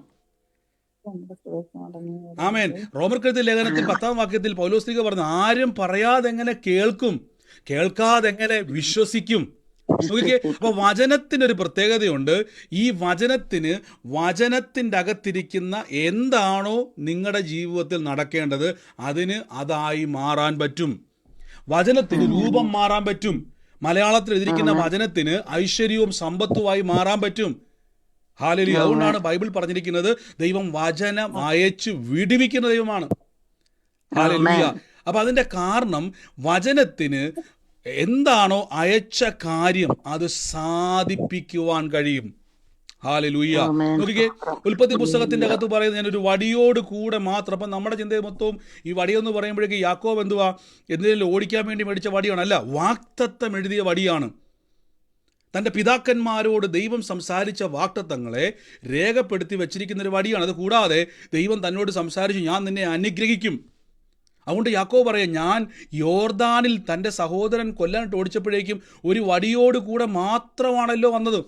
ആമേൻ. റോമർക്കെഴുതിയ ലേഖനത്തിൽ 10 വാക്യത്തിൽ പൗലോസ്ലീഹ പറഞ്ഞു, ആരും പറയാതെ എങ്ങനെ കേൾക്കും, കേൾക്കാതെ എങ്ങനെ വിശ്വസിക്കും? അപ്പോൾ വചനത്തിനൊരു പ്രത്യേകതയുണ്ട്. ഈ വചനത്തിൻ്റെ അകത്തിരിക്കുന്ന എന്താണോ നിങ്ങളുടെ ജീവിതത്തിൽ നടക്കേണ്ടത് അതിന് അതായി മാറാൻ പറ്റും. വചനത്തിന് രൂപം മാറാൻ പറ്റും. മലയാളത്തിൽ എഴുതിയിരിക്കുന്ന വചനത്തിന് ഐശ്വര്യവും സമ്പത്തുമായി മാറാൻ പറ്റും. ഹല്ലേലൂയ. അതുകൊണ്ടാണ് ബൈബിൾ പറഞ്ഞിരിക്കുന്നത് ദൈവം വചനം അയച്ചു വിടുവിക്കുന്ന ദൈവമാണ്. ഹല്ലേലൂയ. അപ്പൊ അതിന്റെ കാരണം വചനത്തിന് എന്താണോ അയച്ച കാര്യം അത് സാധിപ്പിക്കുവാൻ കഴിയും. ഹല്ലേലൂയ. നോക്കിക്കേ, ഉൽപ്പത്തി പുസ്തകത്തിന്റെ അകത്ത് പറയുന്നത് ഞാനൊരു വടിയോട് കൂടെ മാത്രം. അപ്പം നമ്മുടെ ചിന്തയെ മൊത്തവും ഈ വടിയെന്ന് പറയുമ്പോഴേക്ക് യാക്കോബ് എന്തുവാ, എന്തെങ്കിലും ഓടിക്കാൻ വേണ്ടി മേടിച്ച വടിയാണ്? അല്ല, വാഗ്ദത്തം എഴുതിയ വടിയാണ്. തൻ്റെ പിതാക്കന്മാരോട് ദൈവം സംസാരിച്ച വാഗ്ദത്തങ്ങളെ രേഖപ്പെടുത്തി വച്ചിരിക്കുന്ന ഒരു വടിയാണ്. അത് കൂടാതെ ദൈവം തന്നോട് സംസാരിച്ചു, ഞാൻ നിന്നെ അനുഗ്രഹിക്കും. അതുകൊണ്ട് യാക്കോബ് പറയാം, ഞാൻ യോർദാനിൽ തൻ്റെ സഹോദരൻ കൊല്ലാനിട്ട് ഓടിച്ചപ്പോഴേക്കും ഒരു വടിയോട് കൂടെ മാത്രമാണല്ലോ വന്നത്.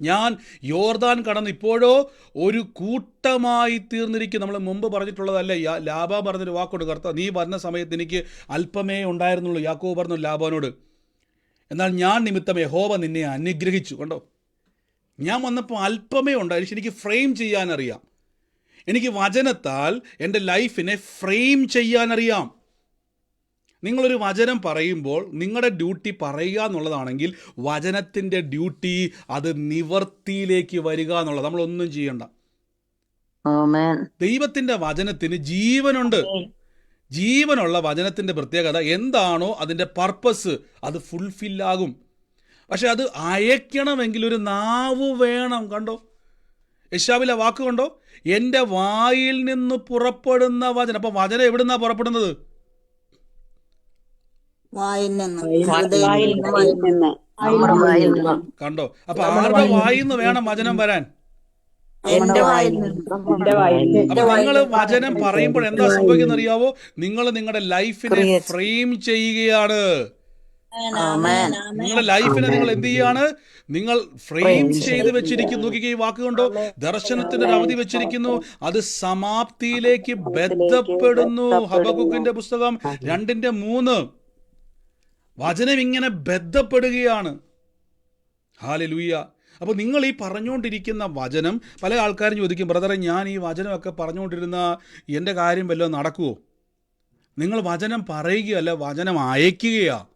ഞാൻ യോർദാൻ കടന്ന് ഇപ്പോഴോ ഒരു കൂട്ടമായി തീർന്നിരിക്കും. നമ്മൾ മുമ്പ് പറഞ്ഞിട്ടുള്ളതല്ലേ, ലാബ പറഞ്ഞൊരു വാക്കുണ്ട്, കർത്താവ് നീ വരുന്ന സമയത്ത് എനിക്ക് അല്പമേ ഉണ്ടായിരുന്നുള്ളൂ. യാക്കോബ് പറഞ്ഞു ലാബാനോട്, എന്നാൽ ഞാൻ നിമിത്തം യഹോവ നിന്നെ അനുഗ്രഹിച്ചു. കണ്ടോ, ഞാൻ വന്നപ്പോൾ അല്പമേ ഉണ്ടായിരുന്നു. എനിക്ക് ഫ്രെയിം ചെയ്യാനറിയാം. എനിക്ക് വചനത്താൽ എൻ്റെ ലൈഫിനെ ഫ്രെയിം ചെയ്യാനറിയാം. നിങ്ങളൊരു വചനം പറയുമ്പോൾ നിങ്ങളുടെ ഡ്യൂട്ടി പറയുക എന്നുള്ളതാണെങ്കിൽ വചനത്തിൻ്റെ ഡ്യൂട്ടി അത് നിവർത്തിയിലേക്ക് വരിക എന്നുള്ളത്. നമ്മളൊന്നും ചെയ്യണ്ട. ദൈവത്തിൻ്റെ വചനത്തിന് ജീവനുണ്ട്. ജീവനുള്ള വചനത്തിൻ്റെ പ്രത്യേകത എന്താണോ അതിൻ്റെ പർപ്പസ് അത് ഫുൾഫില്ലാകും. പക്ഷെ അത് അയക്കണമെങ്കിൽ ഒരു നാവ് വേണം. കണ്ടോ, യശാവിലെ വാക്കുകൊണ്ടോ എൻ്റെ വായിൽ നിന്ന് പുറപ്പെടുന്ന വചനം. അപ്പൊ വചനം എവിടുന്നാ പുറപ്പെടുന്നത്? വായിൽ നിന്ന്, വായിൽ ഹൃദയത്തിൽ നിന്ന്, നമ്മുടെ വായിൽ നിന്ന്, കണ്ടോ? അപ്പൊ ആരുടെ വായിൽ നിന്ന് വേണം വചനം വരാൻ? എന്റെ വായിൽ നിന്ന്. അപ്പൊ നിങ്ങൾ വചനം പറയുമ്പോൾ എന്താ സംഭവിക്കുന്ന അറിയാവോ? നിങ്ങൾ നിങ്ങളുടെ ലൈഫിനെ ഫ്രെയിം ചെയ്യുകയാണ്. നിങ്ങളുടെ ലൈഫിനെ നിങ്ങൾ എന്ത് ചെയ്യാണ്? നിങ്ങൾ ഫ്രെയിം ചെയ്ത് വെച്ചിരിക്കുന്നു. നോക്കിക്കേ, ഈ വാക്കുകൊണ്ടോ ദർശനത്തിന്റെ ഒരു അവധി വെച്ചിരിക്കുന്നു. അത് സമാപ്തിയിലേക്ക് ബന്ധപ്പെടുന്നു. ഹബക്കൂക്കിന്റെ പുസ്തകം 2:3. വചനം ഇങ്ങനെ ബന്ധപ്പെടുകയാണ്. ഹല്ലേലൂയ. അപ്പോൾ നിങ്ങൾ ഈ പറഞ്ഞുകൊണ്ടിരിക്കുന്ന വചനം, പല ആൾക്കാരും ചോദിക്കും, ബ്രദറെ ഞാൻ ഈ വചനമൊക്കെ പറഞ്ഞുകൊണ്ടിരുന്ന എൻ്റെ കാര്യം വല്ലതും നടക്കുമോ? നിങ്ങൾ വചനം പറയുകയല്ല, വചനം അയക്കുകയാണ്.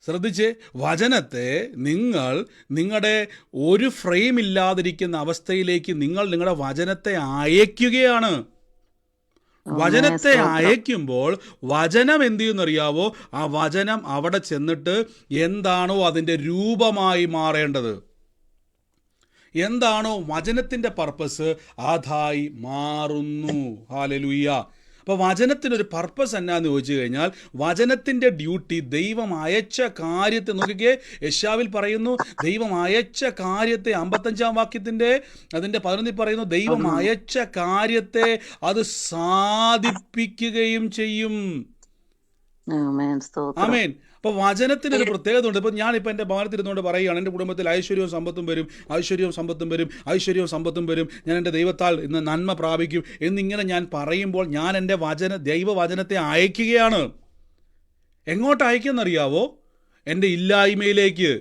ശ്രദ്ധിച്ച്, വചനത്തെ നിങ്ങൾ നിങ്ങളുടെ ഒരു ഫ്രെയിം ഇല്ലാതിരിക്കുന്ന അവസ്ഥയിലേക്ക് നിങ്ങൾ നിങ്ങളുടെ വചനത്തെ അയക്കുകയാണ്. വചനത്തെ അയക്കുമ്പോൾ വചനം എന്ത് ചെയ്യുന്നറിയാവോ? ആ വചനം അവിടെ ചെന്നിട്ട് എന്താണോ അതിൻ്റെ രൂപമായി മാറേണ്ടത്, എന്താണോ വചനത്തിൻ്റെ പർപ്പസ്, അതായി മാറുന്നു. ഹല്ലേലൂയ. അപ്പോൾ വചനത്തിനൊരു പർപ്പസ് എന്നാന്ന് ചോദിച്ചു കഴിഞ്ഞാൽ, വചനത്തിൻ്റെ ഡ്യൂട്ടി ദൈവം അയച്ച കാര്യത്തെ, നോക്കിക്കേ, യെശയ്യാവിൽ പറയുന്നു ദൈവം അയച്ച കാര്യത്തെ, 55-ാം വാക്യത്തിൻ്റെ അതിൻ്റെ 11 പറയുന്നു ദൈവം അയച്ച കാര്യത്തെ അത് സാധിപ്പിക്കുകയും ചെയ്യും. ആമേൻ. അപ്പോൾ വചനത്തിനൊരു പ്രത്യേകത ഉണ്ട്. ഇപ്പോൾ ഞാനിപ്പോൾ എൻ്റെ ഭവനത്തിരുന്നുകൊണ്ട് പറയുകയാണ്, എൻ്റെ കുടുംബത്തിൽ ഐശ്വര്യവും സമ്പത്തും വരും, ഐശ്വര്യവും സമ്പത്തും വരും, ഐശ്വര്യവും സമ്പത്തും വരും, ഞാൻ എൻ്റെ ദൈവത്താൽ ഇന്ന് നന്മ പ്രാപിക്കും എന്നിങ്ങനെ ഞാൻ പറയുമ്പോൾ ഞാൻ എൻ്റെ ദൈവവചനത്തെ അയക്കുകയാണ്. എങ്ങോട്ട് അയക്കുമെന്നറിയാവോ? എൻ്റെ ഇല്ലായ്മയിലേക്ക്,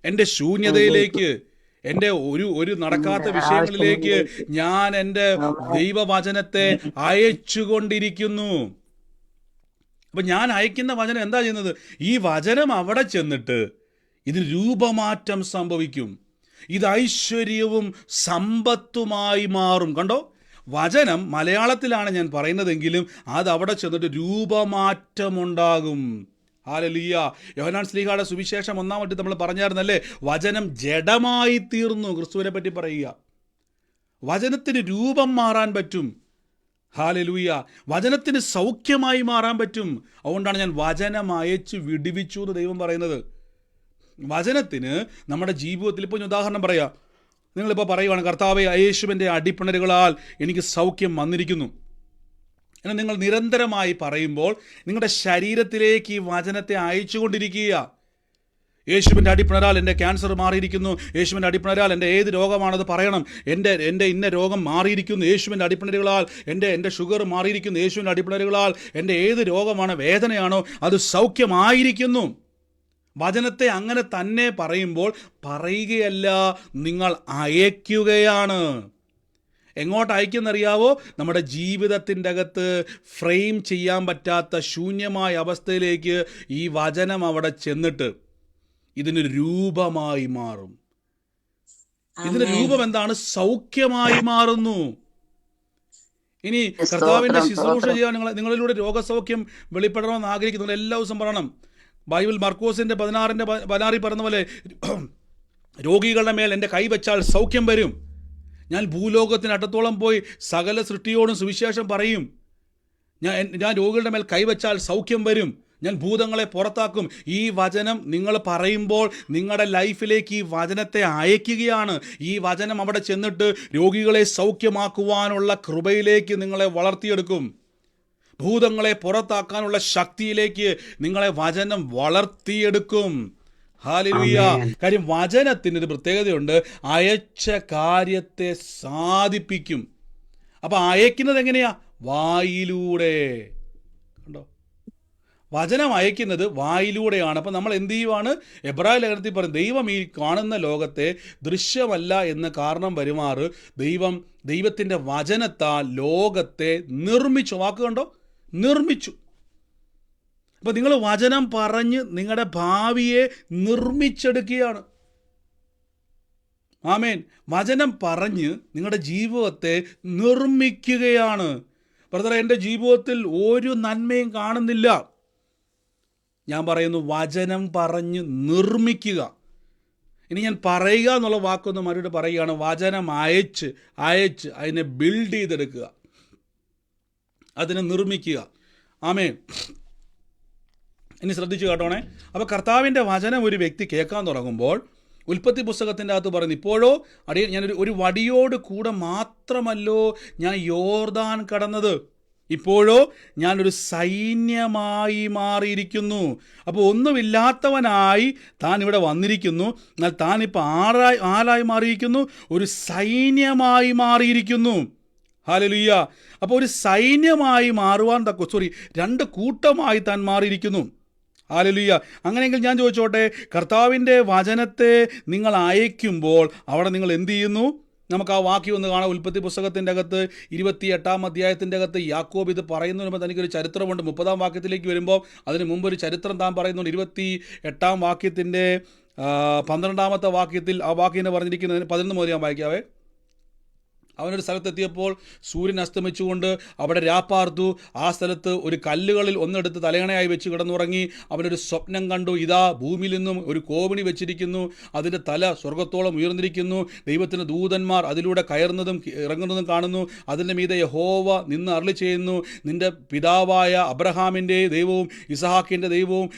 എൻ്റെ ശൂന്യതയിലേക്ക്, എൻ്റെ ഒരു നടക്കാത്ത വിഷയങ്ങളിലേക്ക് ഞാൻ എൻ്റെ ദൈവവചനത്തെ അയച്ചുകൊണ്ടിരിക്കുന്നു. അപ്പം ഞാൻ അയക്കുന്ന വചനം എന്താ ചെയ്യുന്നത്? ഈ വചനം അവിടെ ചെന്നിട്ട് ഇതിന് രൂപമാറ്റം സംഭവിക്കും. ഇത് ഐശ്വര്യവും സമ്പത്തുമായി മാറും. കണ്ടോ? വചനം മലയാളത്തിലാണ് ഞാൻ പറയുന്നതെങ്കിലും അത് അവിടെ ചെന്നിട്ട് രൂപമാറ്റമുണ്ടാകും. ഹല്ലേലൂയ. യോഹന്നാൻ ശ്ലീഹായുടെ സുവിശേഷം 1-ാം നമ്മൾ പറഞ്ഞായിരുന്നല്ലേ, വചനം ജഡമായി തീർന്നു. ക്രിസ്തുവിനെ പറ്റി പറയുക. വചനത്തിന് രൂപം മാറാൻ പറ്റും. ഹല്ലേലൂയ. വചനത്തിന് സൗഖ്യമായി മാറാൻ പറ്റും. അതുകൊണ്ടാണ് ഞാൻ വചനം അയച്ച് വിടുവിച്ചു എന്ന് ദൈവം പറയുന്നത്. വചനത്തിന് നമ്മുടെ ജീവിതത്തിൽ, ഇപ്പോൾ ഞാൻ ഉദാഹരണം പറയാം, നിങ്ങളിപ്പോൾ പറയുവാണ്, കർത്താവേ യേശുവിൻ്റെ അടിപ്പിണരുകളാൽ എനിക്ക് സൗഖ്യം വന്നിരിക്കുന്നു എന്ന് നിങ്ങൾ നിരന്തരമായി പറയുമ്പോൾ നിങ്ങളുടെ ശരീരത്തിലേക്ക് ഈ വചനത്തെ അയച്ചുകൊണ്ടിരിക്കുക. യേശുവിൻ്റെ അടിപ്പിണരാൽ എൻ്റെ ക്യാൻസർ മാറിയിരിക്കുന്നു, യേശുവിൻ്റെ അടിപ്പിണരാൽ എൻ്റെ ഏത് രോഗമാണത് പറയണം, എൻ്റെ ഇന്ന രോഗം മാറിയിരിക്കുന്നു, യേശുവിൻ്റെ അടിപ്പിണരുകളാൽ എൻ്റെ ഷുഗർ മാറിയിരിക്കുന്നു, യേശുവിൻ്റെ അടിപ്പിണരുകളാൽ എൻ്റെ ഏത് രോഗമാണ്, വേദനയാണോ, അത് സൗഖ്യമായിരിക്കുന്നു. വചനത്തെ അങ്ങനെ തന്നെ പറയുമ്പോൾ പറയുകയല്ല, നിങ്ങൾ അയക്കുകയാണ്. എങ്ങോട്ട് അയക്കുന്നറിയാവോ? നമ്മുടെ ജീവിതത്തിൻ്റെ അകത്ത് ഫ്രെയിം ചെയ്യാൻ പറ്റാത്ത ശൂന്യമായ അവസ്ഥയിലേക്ക് ഈ വചനം അവിടെ ചെന്നിട്ട് ഇതിന് രൂപമായി മാറും. ഇതിന്റെ രൂപം എന്താണ്? സൗഖ്യമായി മാറുന്നു. ഇനി കർത്താവിന്റെ ശുശ്രൂഷ ചെയ്യാൻ നിങ്ങളിലൂടെ രോഗസൗഖ്യം വെളിപ്പെടണമെന്ന് ആഗ്രഹിക്കുന്നു. എല്ലാ ദിവസം പറയണം. ബൈബിൾ മർക്കോസിന്റെ 16 പറയുന്ന പോലെ, രോഗികളുടെ മേൽ എൻ്റെ കൈവച്ചാൽ സൗഖ്യം വരും. ഞാൻ ഭൂലോകത്തിനട്ടത്തോളം പോയി സകല സൃഷ്ടിയോടും സുവിശേഷം പറയും. ഞാൻ രോഗികളുടെ മേൽ കൈവച്ചാൽ സൗഖ്യം വരും. ഞാൻ ഭൂതങ്ങളെ പുറത്താക്കും. ഈ വചനം നിങ്ങൾ പറയുമ്പോൾ നിങ്ങളുടെ ലൈഫിലേക്ക് ഈ വചനത്തെ അയക്കുകയാണ്. ഈ വചനം അവിടെ ചെന്നിട്ട് രോഗികളെ സൗഖ്യമാക്കുവാനുള്ള കൃപയിലേക്ക് നിങ്ങളെ വളർത്തിയെടുക്കും. ഭൂതങ്ങളെ പുറത്താക്കാനുള്ള ശക്തിയിലേക്ക് നിങ്ങളെ വചനം വളർത്തിയെടുക്കും. ഹല്ലേലൂയ. കാര്യം വചനത്തിന് ഒരു പ്രത്യേകതയുണ്ട്, അയച്ച കാര്യത്തെ സാധിപ്പിക്കും. അപ്പം അയക്കുന്നത് എങ്ങനെയാ? വായിലൂടെ. കണ്ടോ? വചനം അയക്കുന്നത് വായിലൂടെയാണ്. അപ്പം നമ്മൾ എന്ത് ചെയ്യുവാണ്? എബ്രായ ലേഖനത്തിൽ പറയും, ദൈവം ഈ കാണുന്ന ലോകത്തെ ദൃശ്യമല്ല എന്ന് കാരണം വരുമാറ് ദൈവത്തിൻ്റെ വചനത്താൽ ലോകത്തെ നിർമ്മിച്ചു. വാക്ക് കണ്ടോ? നിർമ്മിച്ചു. അപ്പം നിങ്ങൾ വചനം പറഞ്ഞ് നിങ്ങളുടെ ഭാവിയെ നിർമ്മിച്ചെടുക്കുകയാണ്. ആമേൻ. വചനം പറഞ്ഞ് നിങ്ങളുടെ ജീവിതത്തെ നിർമ്മിക്കുകയാണ്. ബ്രദറെ, എൻ്റെ ജീവിതത്തിൽ ഒരു നന്മയും കാണുന്നില്ല. ഞാൻ പറയുന്നു, വചനം പറഞ്ഞ് നിർമ്മിക്കുക. ഇനി ഞാൻ പറയുക എന്നുള്ള വാക്കൊന്ന് മറുപടി പറയുകയാണ്, വചനം അയച്ച് അതിനെ ബിൽഡ് ചെയ്തെടുക്കുക, അതിനെ നിർമ്മിക്കുക. ആമേൻ. ഇനി ശ്രദ്ധിച്ചു കേട്ടോണേ. അപ്പോൾ കർത്താവിൻ്റെ വചനം ഒരു വ്യക്തി കേൾക്കാൻ തുടങ്ങുമ്പോൾ, ഉൽപ്പത്തി പുസ്തകത്തിൻ്റെ അകത്ത് പറയുന്നു, ഇപ്പോഴോ ഞാനൊരു വടിയോട് കൂടെ മാത്രമല്ലോ ഞാൻ യോർദാൻ കടന്നത്, ഇപ്പോഴോ ഞാനൊരു സൈന്യമായി മാറിയിരിക്കുന്നു. അപ്പോൾ ഒന്നുമില്ലാത്തവനായി താൻ ഇവിടെ വന്നിരിക്കുന്നു, എന്നാൽ താൻ ഇപ്പോൾ ആരായി മാറിയിരിക്കുന്നു? ഒരു സൈന്യമായി മാറിയിരിക്കുന്നു. ഹല്ലേലൂയ. അപ്പോൾ ഒരു സൈന്യമായി മാറുവാൻ രണ്ട് കൂട്ടമായി താൻ മാറിയിരിക്കുന്നു. ഹല്ലേലൂയ. അങ്ങനെയെങ്കിൽ ഞാൻ ചോദിച്ചോട്ടെ, കർത്താവിൻ്റെ വചനത്തെ നിങ്ങൾ അയക്കുമ്പോൾ അവിടെ നിങ്ങൾ എന്ത് ചെയ്യുന്നു? നമുക്ക് ആ വാക്യം ഒന്ന് കാണാം. ഉൽപ്പത്തി പുസ്തകത്തിൻ്റെ അകത്ത് 28-ാം അധ്യായത്തിൻ്റെ അകത്ത് യാക്കോബ് ഇത് പറയുന്നതിന് മുമ്പ് തനിക്കൊരു ചരിത്രമുണ്ട്. 30-ാം വാക്യത്തിലേക്ക് വരുമ്പോൾ അതിന് മുമ്പ് ഒരു ചരിത്രം താൻ പറയുന്നുണ്ട്. 28-ാം വാക്യത്തിൻ്റെ 12-ാമത്തെ വാക്യത്തിൽ ആ വാക്യം പറഞ്ഞിരിക്കുന്നതിന് 11 മുതൽ ഞാൻ വായിക്കാവേ. അവനൊരു സ്ഥലത്തെത്തിയപ്പോൾ സൂര്യൻ അസ്തമിച്ചുകൊണ്ട് അവിടെ രാപ്പാർത്തു. ആ സ്ഥലത്ത് ഒരു കല്ലുകളിൽ ഒന്നെടുത്ത് തലയണയായി വെച്ച് കിടന്നുറങ്ങി. അവനൊരു സ്വപ്നം കണ്ടു. ഇതാ ഭൂമിയിൽ നിന്നും ഒരു കോവിണി വെച്ചിരിക്കുന്നു, അതിൻ്റെ തല സ്വർഗത്തോളം ഉയർന്നിരിക്കുന്നു. ദൈവത്തിൻ്റെ ദൂതന്മാർ അതിലൂടെ കയറുന്നതും ഇറങ്ങുന്നതും കാണുന്നു. അതിൻ്റെ മീതെ യഹോവ നിന്ന് അരുളി ചെയ്യുന്നു, നിൻ്റെ പിതാവായ അബ്രഹാമിൻ്റെ ദൈവവും ഇസഹാക്കിൻ്റെ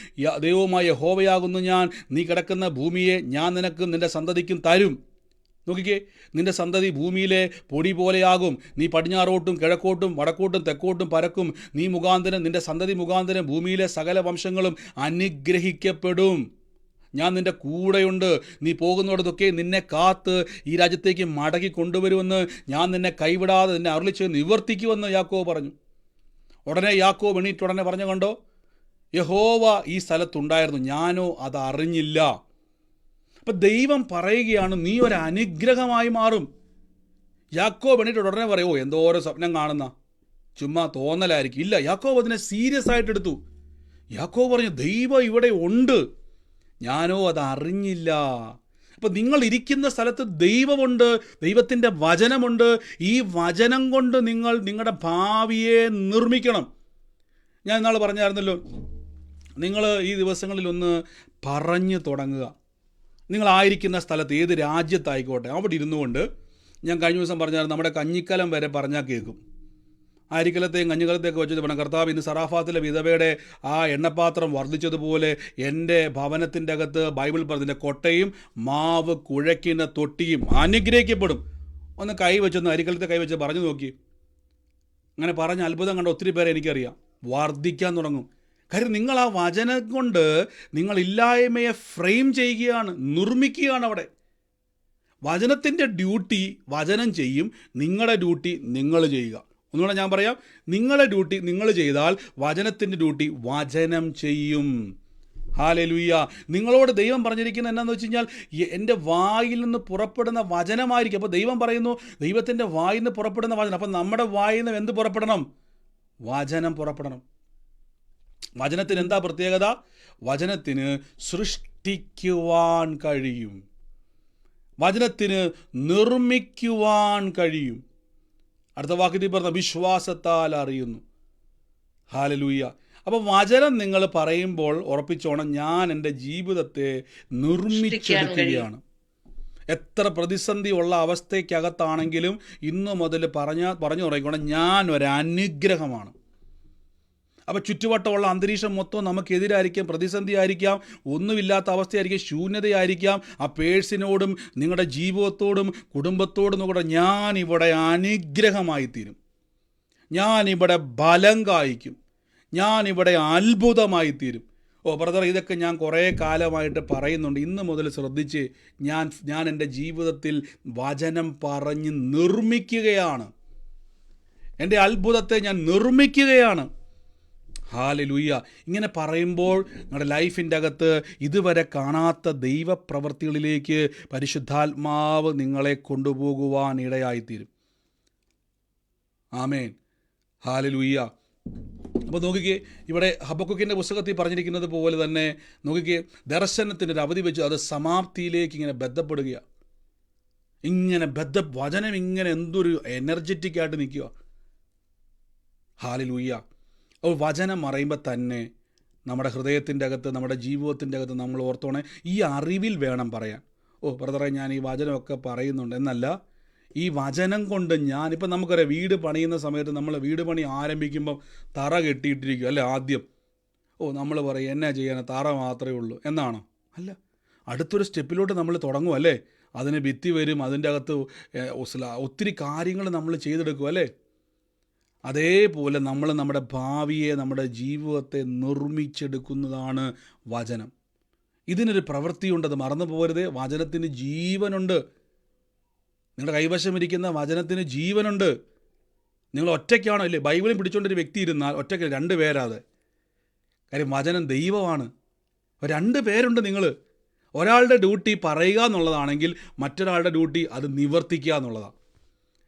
ദൈവവുമായ യഹോവയാകുന്നു ഞാൻ. നീ കിടക്കുന്ന ഭൂമിയെ ഞാൻ നിനക്കും നിൻ്റെ സന്തതിക്കും തരും. നോക്കിക്കേ, നിന്റെ സന്തതി ഭൂമിയിലെ പൊടി പോലെയാകും. നീ പടിഞ്ഞാറോട്ടും കിഴക്കോട്ടും വടക്കോട്ടും തെക്കോട്ടും പരക്കും. നീ മുഖാന്തരം നിന്റെ സന്തതി മുഖാന്തരം ഭൂമിയിലെ സകല വംശങ്ങളും അനുഗ്രഹിക്കപ്പെടും. ഞാൻ നിന്റെ കൂടെയുണ്ട്. നീ പോകുന്നിടത്തൊക്കെ നിന്നെ കാത്ത് ഈ രാജ്യത്തേക്ക് മടക്കി കൊണ്ടുവരുമെന്ന് ഞാൻ നിന്നെ കൈവിടാതെ നിന്നെ അരുളിച്ച് നിവർത്തിക്കുമെന്ന് യാക്കോബ് പറഞ്ഞു. ഉടനെ യാക്കോബ് എണീറ്റ് ഉടനെ പറഞ്ഞു, കണ്ടോ, യഹോവ ഈ സ്ഥലത്തുണ്ടായിരുന്നു, ഞാനോ അത് അറിഞ്ഞില്ല. അപ്പം ദൈവം പറയുകയാണ്, നീ ഒരു അനുഗ്രഹമായി മാറും. യാക്കോബ് എണീറ്റ് ഉടനെ പറയുമോ എന്തോരോ സ്വപ്നം കാണുന്ന, ചുമ്മാ തോന്നലായിരിക്കും. ഇല്ല, യാക്കോബ് അതിനെ സീരിയസ് ആയിട്ട് എടുത്തു. യാക്കോബ് പറഞ്ഞു, ദൈവം ഇവിടെ ഉണ്ട്, ഞാനോ അത് അറിഞ്ഞില്ല. അപ്പം നിങ്ങൾ ഇരിക്കുന്ന സ്ഥലത്ത് ദൈവമുണ്ട്, ദൈവത്തിൻ്റെ വചനമുണ്ട്. ഈ വചനം കൊണ്ട് നിങ്ങൾ നിങ്ങളുടെ ഭാവിയെ നിർമ്മിക്കണം. ഞാൻ ഇന്നാൾ പറഞ്ഞായിരുന്നല്ലോ, നിങ്ങൾ ഈ ദിവസങ്ങളിലൊന്ന് പറഞ്ഞു തുടങ്ങുക. നിങ്ങളായിരിക്കുന്ന സ്ഥലത്ത് ഏത് രാജ്യത്തായിക്കോട്ടെ അവിടെ ഇരുന്നു കൊണ്ട്, ഞാൻ കഴിഞ്ഞ ദിവസം പറഞ്ഞാൽ നമ്മുടെ കഞ്ഞിക്കലം വരെ പറഞ്ഞാൽ കേൾക്കും. അരിക്കലത്തെയും കഞ്ഞിക്കലത്തെയൊക്കെ വെച്ചിട്ട് വേണം, കർത്താവ് ഇന്ന് സറാഫാത്തിലെ വിധവയുടെ ആ എണ്ണപ്പാത്രം വർദ്ധിച്ചതുപോലെ എൻ്റെ ഭവനത്തിൻ്റെ അകത്ത് ബൈബിൾ പറഞ്ഞതിൻ്റെ കൊട്ടയും മാവ് കുഴയ്ക്കുന്ന തൊട്ടിയും അനുഗ്രഹിക്കപ്പെടും. ഒന്ന് കൈവച്ചൊന്ന് അരിക്കലത്തെ കൈവച്ച് പറഞ്ഞു നോക്കി. അങ്ങനെ പറഞ്ഞ അത്ഭുതം കണ്ട ഒത്തിരി പേരെ എനിക്കറിയാം. വർദ്ധിക്കാൻ തുടങ്ങും. കാര്യം നിങ്ങൾ ആ വചനം കൊണ്ട് നിങ്ങൾ ഇല്ലായ്മയെ ഫ്രെയിം ചെയ്യുകയാണ്, നിർമ്മിക്കുകയാണ്. അവിടെ വചനത്തിൻ്റെ ഡ്യൂട്ടി വചനം ചെയ്യും, നിങ്ങളുടെ ഡ്യൂട്ടി നിങ്ങൾ ചെയ്യുക. ഒന്നുകൂടെ ഞാൻ പറയാം, നിങ്ങളുടെ ഡ്യൂട്ടി നിങ്ങൾ ചെയ്താൽ വചനത്തിൻ്റെ ഡ്യൂട്ടി വചനം ചെയ്യും. ഹല്ലേലൂയ. നിങ്ങളോട് ദൈവം പറഞ്ഞിരിക്കുന്നത് എന്നാന്ന് വെച്ച് കഴിഞ്ഞാൽ, എൻ്റെ വായിൽ നിന്ന് പുറപ്പെടുന്ന വചനമായിരിക്കും. അപ്പോൾ ദൈവം പറയുന്നു, ദൈവത്തിൻ്റെ വായിൽ നിന്ന് പുറപ്പെടുന്ന വചനം. അപ്പം നമ്മുടെ വായിൽ നിന്ന് എന്ത് പുറപ്പെടണം? വചനം പുറപ്പെടണം. വചനത്തിന് എന്താ പ്രത്യേകത? വചനത്തിന് സൃഷ്ടിക്കുവാൻ കഴിയും, വചനത്തിന് നിർമ്മിക്കുവാൻ കഴിയും. അടുത്ത വാക്യത്തിൽ പറഞ്ഞ വിശ്വാസത്താൽ അറിയുന്നു. ഹല്ലേലൂയ. അപ്പോൾ വചനം നിങ്ങൾ പറയുമ്പോൾ ഉറപ്പിച്ചോണം, ഞാൻ എൻ്റെ ജീവിതത്തെ നിർമ്മിച്ചെടുക്കുകയാണ്. എത്ര പ്രതിസന്ധി ഉള്ള അവസ്ഥയ്ക്കകത്താണെങ്കിലും ഇന്നു മുതൽ പറഞ്ഞു തുടങ്ങിക്കോണം, ഞാൻ ഒരു അനുഗ്രഹമാണ്. അപ്പോൾ ചുറ്റുവട്ടമുള്ള അന്തരീക്ഷം മൊത്തം നമുക്കെതിരായിരിക്കാം, പ്രതിസന്ധി ആയിരിക്കാം, ഒന്നുമില്ലാത്ത അവസ്ഥയായിരിക്കും, ശൂന്യതയായിരിക്കാം. ആ പേഴ്സിനോടും നിങ്ങളുടെ ജീവിതത്തോടും കുടുംബത്തോടും കൂടെ ഞാനിവിടെ അനുഗ്രഹമായിത്തീരും, ഞാനിവിടെ ബലം കായ്ക്കും, ഞാനിവിടെ അത്ഭുതമായിത്തീരും. ബ്രദർ, ഇതൊക്കെ ഞാൻ കുറേ കാലമായിട്ട് പറയുന്നുണ്ട്. ഇന്ന് മുതൽ ശ്രദ്ധിച്ച് ഞാൻ എൻ്റെ ജീവിതത്തിൽ വചനം പറഞ്ഞ് നിർമ്മിക്കുകയാണ്. എൻ്റെ അത്ഭുതത്തെ ഞാൻ നിർമ്മിക്കുകയാണ്. ഹല്ലേലൂയ. ഇങ്ങനെ പറയുമ്പോൾ നിങ്ങളുടെ ലൈഫിൻ്റെ അകത്ത് ഇതുവരെ കാണാത്ത ദൈവപ്രവൃത്തികളിലേക്ക് പരിശുദ്ധാത്മാവ് നിങ്ങളെ കൊണ്ടുപോകുവാൻ ഇടയായിത്തീരും. ആമേൻ. ഹല്ലേലൂയ. അപ്പോൾ നോക്കിക്കേ, ഇവിടെ ഹബക്കുക്കിൻ്റെ പുസ്തകത്തിൽ പറഞ്ഞിരിക്കുന്നത് പോലെ തന്നെ നോക്കിക്കേ, ദർശനത്തിനൊരു അവധി വെച്ച് അത് സമാപ്തിയിലേക്ക് ഇങ്ങനെ ബന്ധപ്പെടുകയാണ്. ഇങ്ങനെ വചനം ഇങ്ങനെ എന്തൊരു എനർജറ്റിക്കായിട്ട് നിൽക്കുക. ഹല്ലേലൂയ. അപ്പോൾ വചനം പറയുമ്പോൾ തന്നെ നമ്മുടെ ഹൃദയത്തിൻ്റെ അകത്ത്, നമ്മുടെ ജീവിതത്തിൻ്റെ അകത്ത് നമ്മൾ ഓർത്തോണേ, ഈ അറിവിൽ വേണം പറയാൻ. ഓ ബ്രദറെ ഞാൻ ഈ വചനമൊക്കെ പറയുന്നുണ്ട് എന്നല്ല, ഈ വചനം കൊണ്ട് ഞാനിപ്പോൾ നമുക്കറിയാം വീട് പണിയുന്ന സമയത്ത് നമ്മൾ വീട് പണി ആരംഭിക്കുമ്പം തറ കെട്ടിയിട്ടിരിക്കും അല്ലേ ആദ്യം. ഓ നമ്മൾ പറയും എന്നാ ചെയ്യാൻ, തറ മാത്രമേ ഉള്ളൂ എന്നാണോ? അല്ല, അടുത്തൊരു സ്റ്റെപ്പിലോട്ട് നമ്മൾ തുടങ്ങും അല്ലേ. അതിന് ഭിത്തി വരും, അതിൻ്റെ അകത്ത് ഒത്തിരി കാര്യങ്ങൾ നമ്മൾ ചെയ്തെടുക്കും അല്ലേ. അതേപോലെ നമ്മൾ നമ്മുടെ ഭാവിയെ, നമ്മുടെ ജീവിതത്തെ നിർമ്മിച്ചെടുക്കുന്നതാണ് വചനം. ഇതിനൊരു പ്രവൃത്തിയുണ്ട്, അത് മറന്നു പോകരുതേ. വചനത്തിന് ജീവനുണ്ട്. നിങ്ങളുടെ കൈവശം ഇരിക്കുന്ന വചനത്തിന് ജീവനുണ്ട്. നിങ്ങൾ ഒറ്റയ്ക്കാണോ ഇല്ലേ? ബൈബിളും പിടിച്ചുകൊണ്ടൊരു വ്യക്തി ഇരുന്നാൽ ഒറ്റയ്ക്ക് 2 പേരാതെ. കാര്യം വചനം ദൈവമാണ്. 2 പേരുണ്ട് നിങ്ങൾ. ഒരാളുടെ ഡ്യൂട്ടി പറയുക എന്നുള്ളതാണെങ്കിൽ മറ്റൊരാളുടെ ഡ്യൂട്ടി അത് നിവർത്തിക്കുക എന്നുള്ളതാണ്.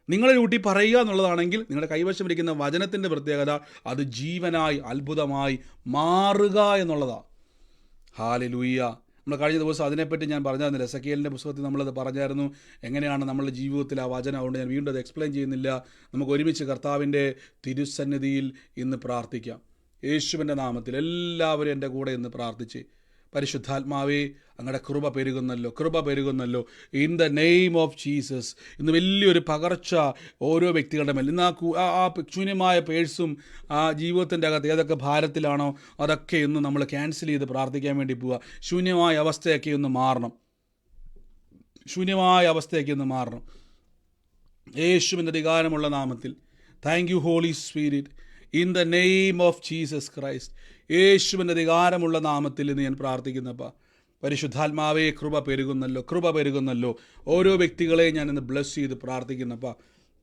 നിങ്ങളുടെ ഡ്യൂട്ടി പറയുക എന്നുള്ളതാണെങ്കിൽ നിങ്ങളുടെ കൈവശം ഇരിക്കുന്ന വചനത്തിൻ്റെ പ്രത്യേകത അത് ജീവനായി അത്ഭുതമായി മാറുക എന്നുള്ളതാണ്. ഹല്ലേലൂയ. നമ്മൾ കഴിഞ്ഞ ദിവസം അതിനെപ്പറ്റി ഞാൻ പറഞ്ഞായിരുന്നു. എസെക്കിയേലിൻ്റെ പുസ്തകത്തിൽ നമ്മളത് പറഞ്ഞായിരുന്നു, എങ്ങനെയാണ് നമ്മളുടെ ജീവിതത്തിൽ ആ വചനം. അതുകൊണ്ട് ഞാൻ വീണ്ടും അത് എക്സ്പ്ലെയിൻ ചെയ്യുന്നില്ല. നമുക്ക് ഒരുമിച്ച് കർത്താവിൻ്റെ തിരുസന്നിധിയിൽ ഇന്ന് പ്രാർത്ഥിക്കാം. യേശുവിൻ്റെ നാമത്തിൽ എല്ലാവരും എൻ്റെ കൂടെ ഇന്ന് പ്രാർത്ഥിച്ച്, പരിശുദ്ധാത്മാവേ അങ്ങയുടെ കൃപ പെരുകുന്നല്ലോ, കൃപ പെരുകുന്നല്ലോ. In the name of Jesus. ഇന്ന് വലിയൊരു പകർച്ച ഓരോ വ്യക്തികളുടെ മേൽ. ഇന്ന് ആ ശൂന്യമായ പേഴ്സും ആ ജീവിതത്തിൻ്റെ അകത്ത് ഏതൊക്കെ ഭാരത്തിലാണോ അതൊക്കെ ഇന്ന് നമ്മൾ ക്യാൻസൽ ചെയ്ത് പ്രാർത്ഥിക്കാൻ വേണ്ടി പോവുക. ശൂന്യമായ അവസ്ഥയൊക്കെ ഒന്ന് മാറണം, ശൂന്യമായ അവസ്ഥയൊക്കെ ഒന്ന് മാറണം യേശുവിൻ്റെ അധികാരമുള്ള നാമത്തിൽ. Thank you holy spirit. In the name of Jesus Christ. യേശുവിൻ്റെ അധികാരമുള്ള നാമത്തിൽ ഇന്ന് ഞാൻ പ്രാർത്ഥിക്കുന്നപ്പാ. പരിശുദ്ധാത്മാവേ കൃപ പെരുകുന്നല്ലോ, കൃപ പെരുകുന്നല്ലോ. ഓരോ വ്യക്തികളെ ഞാൻ ഇന്ന് ബ്ലെസ് ചെയ്ത് പ്രാർത്ഥിക്കുന്നപ്പാ.